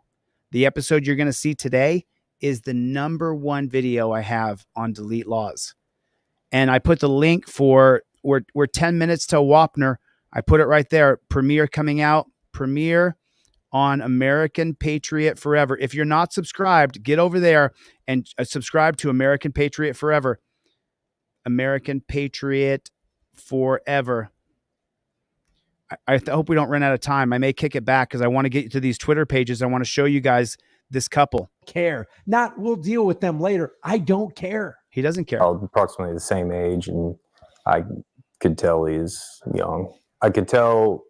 The episode you're going to see today is the #1 video I have on Delete Laws. And I put the link for, we're 10 minutes to Wapner. I put it right there. Premiere coming out. Premiere on American Patriot Forever. If you're not subscribed, get over there and subscribe to American Patriot Forever. American Patriot Forever. I hope we don't run out of time. I may kick it back because I want to get to these Twitter pages. I want to show you guys this couple. Care. Not, we'll deal with them later. I don't care. He doesn't care. Approximately the same age, and I could tell he's young. I could tell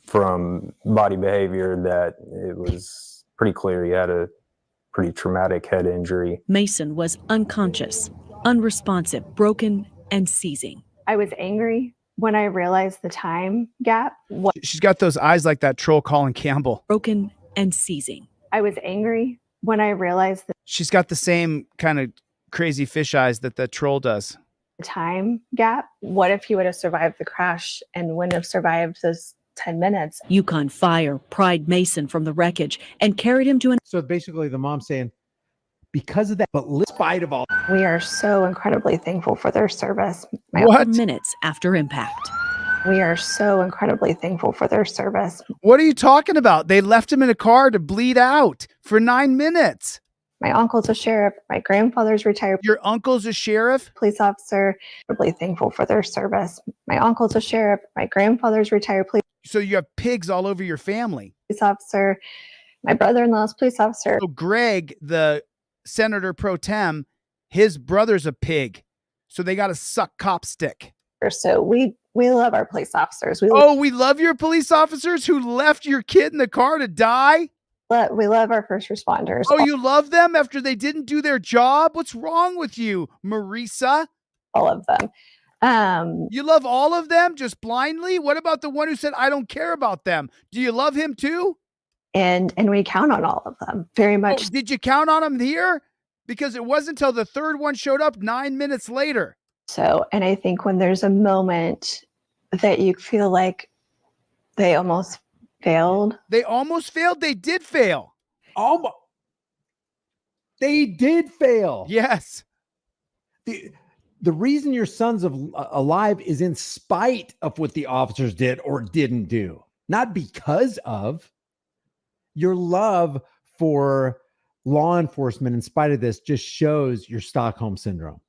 from body behavior that it was pretty clear he had a pretty traumatic head injury. Mason was unconscious, unresponsive, broken, and seizing. I was angry when I realized the time gap. She's got those eyes like that troll Colin Campbell. Broken and seizing. I was angry when I realized the She's got the same kind of crazy fish eyes that the troll does. time gap. What if he would have survived the crash and wouldn't have survived those 10 minutes? Yukon Fire pried Mason from the wreckage and carried him to an... So basically the mom saying, because of that, but in spite of all. We are so incredibly thankful for their service. What? Minutes after impact. We are so incredibly thankful for their service. What are you talking about? They left him in a car to bleed out for 9 minutes. My uncle's a sheriff. My grandfather's retired. Your uncle's a sheriff? Police officer. Incredibly thankful for their service. My uncle's a sheriff. My grandfather's retired police So you have pigs all over your family. officer. My brother-in-law's police officer. So Greg, the senator pro tem, his brother's a pig. So they got to suck cop stick. So we love our police officers. We love your police officers who left your kid in the car to die? we love our first responders. Oh, you love them after they didn't do their job? What's wrong with you, Marisa? All of them. You love all of them just blindly? What about the one who said, I don't care about them? Do you love him too? And we count on all of them very much. Oh, did you count on him here? Because it wasn't until the third one showed up 9 minutes later. So, and I think when there's a moment that you feel like they almost failed. They almost failed? They did fail. Almost. They did fail. Yes. The reason your son's alive is in spite of what the officers did or didn't do, not because of. Your love for law enforcement in spite of this just shows your Stockholm syndrome,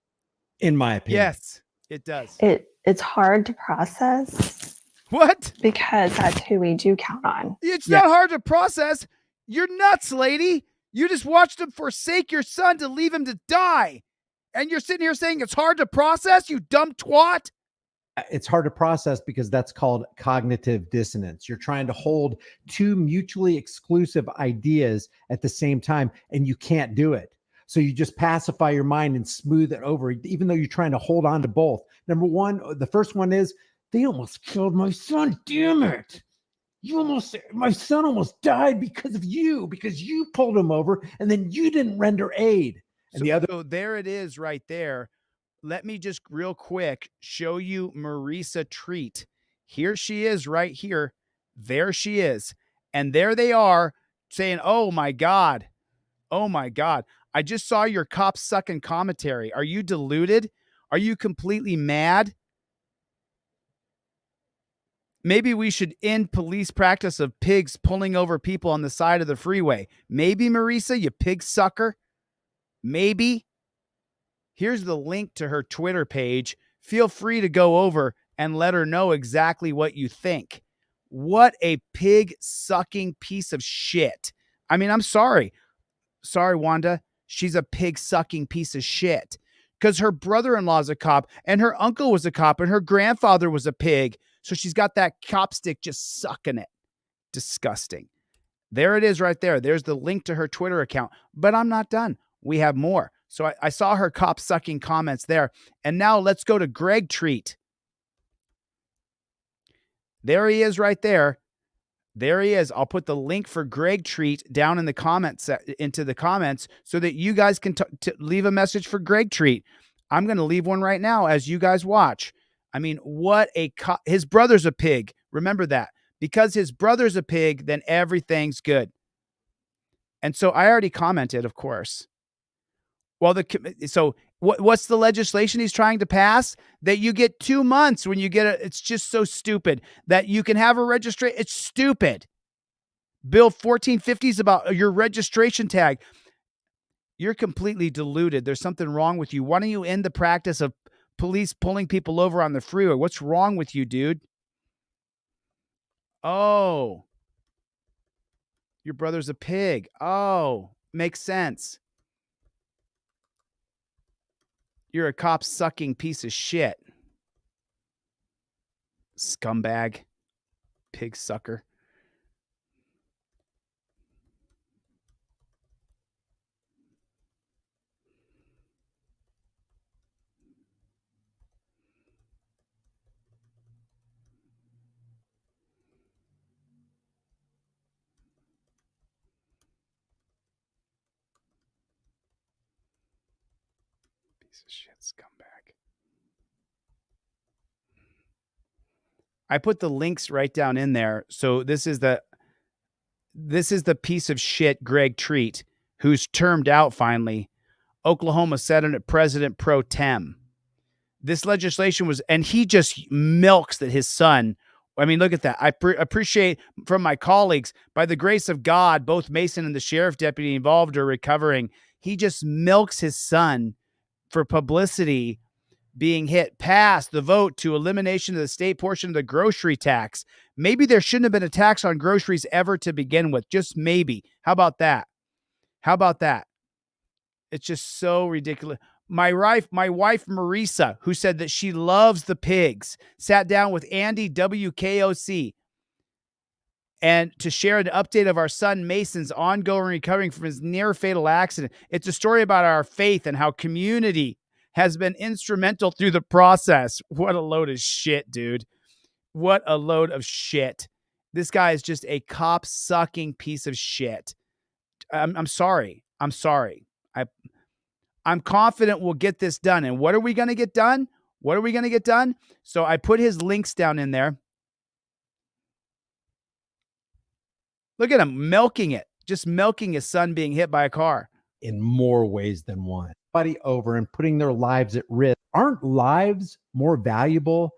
in my opinion. Yes, it does. It's hard to process. What? Because that's who we do count on. It's not hard to process. You're nuts, lady. You just watched him forsake your son to leave him to die. And you're sitting here saying it's hard to process, you dumb twat? It's hard to process because that's called cognitive dissonance. You're trying to hold two mutually exclusive ideas at the same time, and you can't do it. So you just pacify your mind and smooth it over, even though you're trying to hold on to both. Number one, the first one is They almost killed my son. Damn it. My son almost died because of you, because you pulled him over and then you didn't render aid. And So there it is right there. Let me just real quick show you Marisa Treat. Here she is right here. There she is. And there they are saying, oh my God. Oh my God. I just saw your cop sucking commentary. Are you deluded? Are you completely mad? Maybe we should end police practice of pigs pulling over people on the side of the freeway. Maybe, Marisa, you pig sucker. Maybe. Here's the link to her Twitter page. Feel free to go over and let her know exactly what you think. What a pig sucking piece of shit. I mean, I'm sorry. Sorry, Wanda. She's a pig sucking piece of shit. Because her brother-in-law is a cop and her uncle was a cop and her grandfather was a pig. So she's got that cop stick just sucking it. Disgusting. There it is right there. There's the link to her Twitter account. But I'm not done. We have more. So I saw her cop sucking comments there. And now let's go to Greg Treat. There he is right there. There he is. I'll put the link for Greg Treat down in the comments, into the comments, so that you guys can leave a message for Greg Treat. I'm going to leave one right now as you guys watch. I mean, what a his brother's a pig. Remember that. Because his brother's a pig, then everything's good. And so I already commented, of course. Well, so what's the legislation he's trying to pass? That you get 2 months when you get it's just so stupid that you can have a registration. It's stupid. Bill 1450 is about your registration tag. You're completely deluded. There's something wrong with you. Why don't you end the practice of police pulling people over on the freeway? What's wrong with you, dude? Oh, your brother's a pig. Oh, makes sense. You're a cop sucking piece of shit. Scumbag. Pig sucker. Piece of shit scumbag. I put the links right down in there. So this is the piece of shit Greg Treat, who's termed out finally, Oklahoma Senate President pro tem. This legislation was, and he just milks that his son. I mean, look at that. I appreciate from my colleagues, by the grace of God, both Mason and the sheriff deputy involved are recovering. He just milks his son for publicity, being hit past the vote to elimination of the state portion of the grocery tax. Maybe there shouldn't have been a tax on groceries ever to begin with. Just maybe. How about that? How about that? It's just so ridiculous. My wife, Marisa, who said that she loves the pigs, sat down with Andy WKOC and to share an update of our son Mason's ongoing recovering from his near fatal accident. It's a story about our faith and how community has been instrumental through the process. What a load of shit, dude. What a load of shit. This guy is just a cop sucking piece of shit. I'm sorry. I'm sorry. I'm confident we'll get this done. And what are we going to get done? What are we going to get done? So I put his links down in there. Look at him milking it. Just milking his son being hit by a car. In more ways than one. Buddy over and putting their lives at risk. Aren't lives more valuable?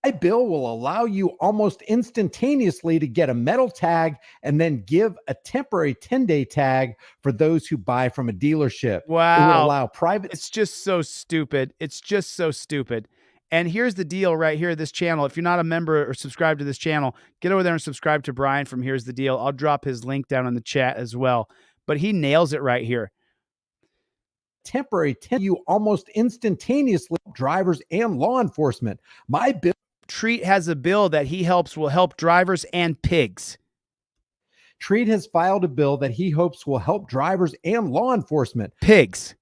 My bill will allow you almost instantaneously to get a metal tag and then give a temporary 10-day tag for those who buy from a dealership. Wow. It would allow private. It's just so stupid. It's just so stupid. And here's the deal right here, this channel. If you're not a member or subscribed to this channel, get over there and subscribe to Brian from Here's the Deal. I'll drop his link down in the chat as well. But he nails it right here. Temporary you almost instantaneously drivers and law enforcement. My bill. Treat has a bill that he hopes will help drivers and pigs. Treat has filed a bill that he hopes will help drivers and law enforcement. Pigs.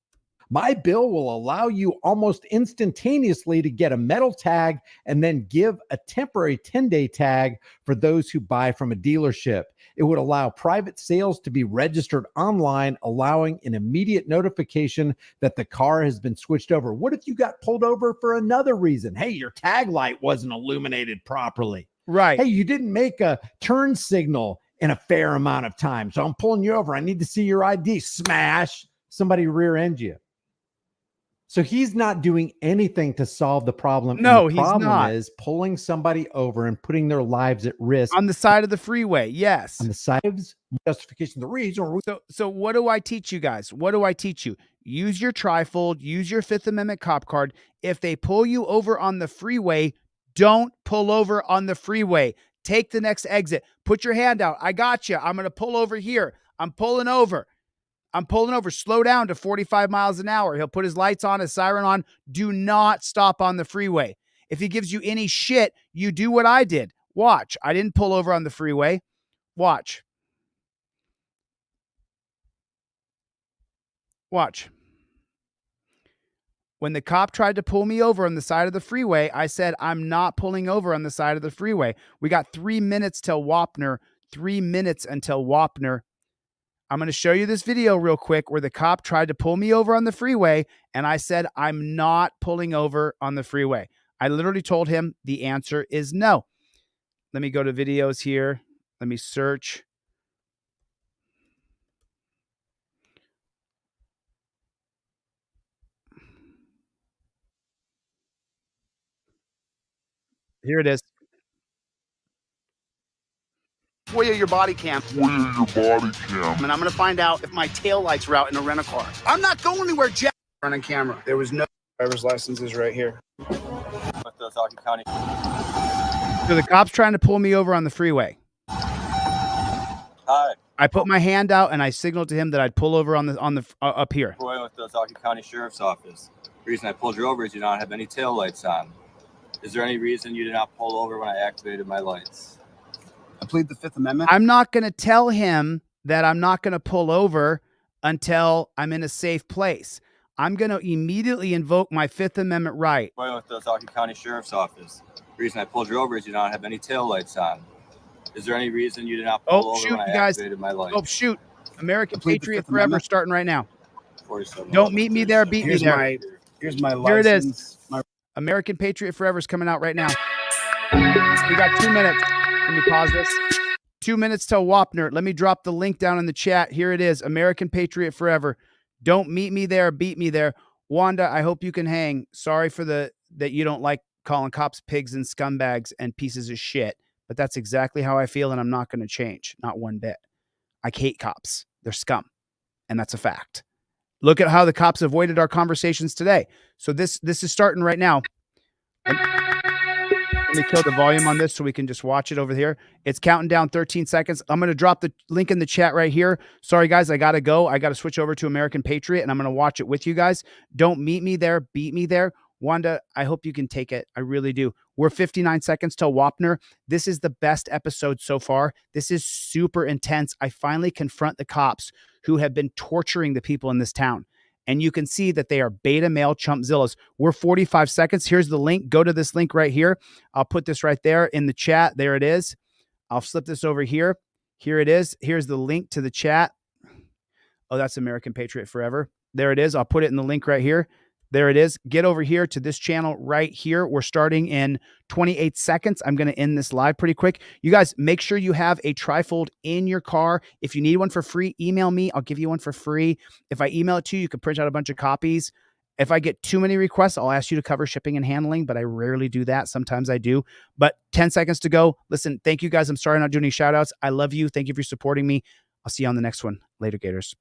My bill will allow you almost instantaneously to get a metal tag and then give a temporary 10-day tag for those who buy from a dealership. It would allow private sales to be registered online, allowing an immediate notification that the car has been switched over. What if you got pulled over for another reason? Hey, your tag light wasn't illuminated properly. Right. Hey, you didn't make a turn signal in a fair amount of time, so I'm pulling you over. I need to see your ID. Smash. Somebody rear end you. So he's not doing anything to solve the problem. No, and the he's problem not. is pulling somebody over and putting their lives at risk On the side of the freeway, yes. on the sides. Justification, the reason. So what do I teach you guys? What do I teach you? Use your trifold, use your Fifth Amendment cop card. If they pull you over on the freeway, don't pull over on the freeway. Take the next exit. Put your hand out. I got you. I'm going to pull over here. I'm pulling over. Slow down to 45 miles an hour. He'll put his lights on, his siren on. Do not stop on the freeway. If he gives you any shit, you do what I did. Watch. I didn't pull over on the freeway. Watch. When the cop tried to pull me over on the side of the freeway, I said, I'm not pulling over on the side of the freeway. We got 3 minutes till Wapner. 3 minutes until Wapner. I'm going to show you this video real quick where the cop tried to pull me over on the freeway, and I said, I'm not pulling over on the freeway. I literally told him the answer is no. Let me go to videos here. Let me search. Here it is. FOIA your body cam. FOIA your body cam. And I'm going to find out if my taillights were out in a rental car. I'm not going anywhere, Jack. Running camera. There was no driver's licenses right here. County. So the cop's trying to pull me over on the freeway. Hi. I put my hand out and I signaled to him that I'd pull over on the up here. Roy with the Ozaukee County Sheriff's Office. The reason I pulled you over is you don't have any tail lights on. Is there any reason you did not pull over when I activated my lights? I plead the Fifth Amendment. I'm not going to tell him that I'm not going to pull over until I'm in a safe place. I'm going to immediately invoke my Fifth Amendment right. Roy with the Ozaukee County Sheriff's Office. The reason I pulled you over is you don't have any tail lights on. Is there any reason you did not pull over when I activated my lights? Oh, shoot. American Patriot Forever starting right now. 47 Don't meet me there, beat me there. Here's my license. Here it is. American Patriot Forever is coming out right now. We got 2 minutes. Let me pause this. 2 minutes till Wapner. Let me drop the link down in the chat. Here it is. American Patriot Forever. Don't meet me there. Beat me there. Wanda, I hope you can hang. Sorry for that you don't like calling cops pigs and scumbags and pieces of shit. But that's exactly how I feel, and I'm not going to change. Not one bit. I hate cops. They're scum. And that's a fact. Look at how the cops avoided our conversations today. So this is starting right now. Let me kill the volume on this so we can just watch it over here. It's counting down 13 seconds. I'm going to drop the link in the chat right here. Sorry, guys, I got to go. I got to switch over to American Patriot, and I'm going to watch it with you guys. Don't meet me there. Beat me there. Wanda, I hope you can take it. I really do. We're 59 seconds till Wapner. This is the best episode so far. This is super intense. I finally confront the cops who have been torturing the people in this town. And you can see that they are beta male chumpzillas. We're 45 seconds. Here's the link. Go to this link right here. I'll put this right there in the chat. There it is. I'll flip this over here. Here it is. Here's the link to the chat. Oh, that's American Patriot Forever. There it is. I'll put it in the link right here. There it is. Get over here to this channel right here. We're starting in 28 seconds. I'm going to end this live pretty quick. You guys, make sure you have a trifold in your car. If you need one for free, email me. I'll give you one for free. If I email it to you, you can print out a bunch of copies. If I get too many requests, I'll ask you to cover shipping and handling, but I rarely do that. Sometimes I do. But 10 seconds to go. Listen, thank you guys. I'm sorry I'm not doing any shout outs. I love you. Thank you for supporting me. I'll see you on the next one. Later, Gators.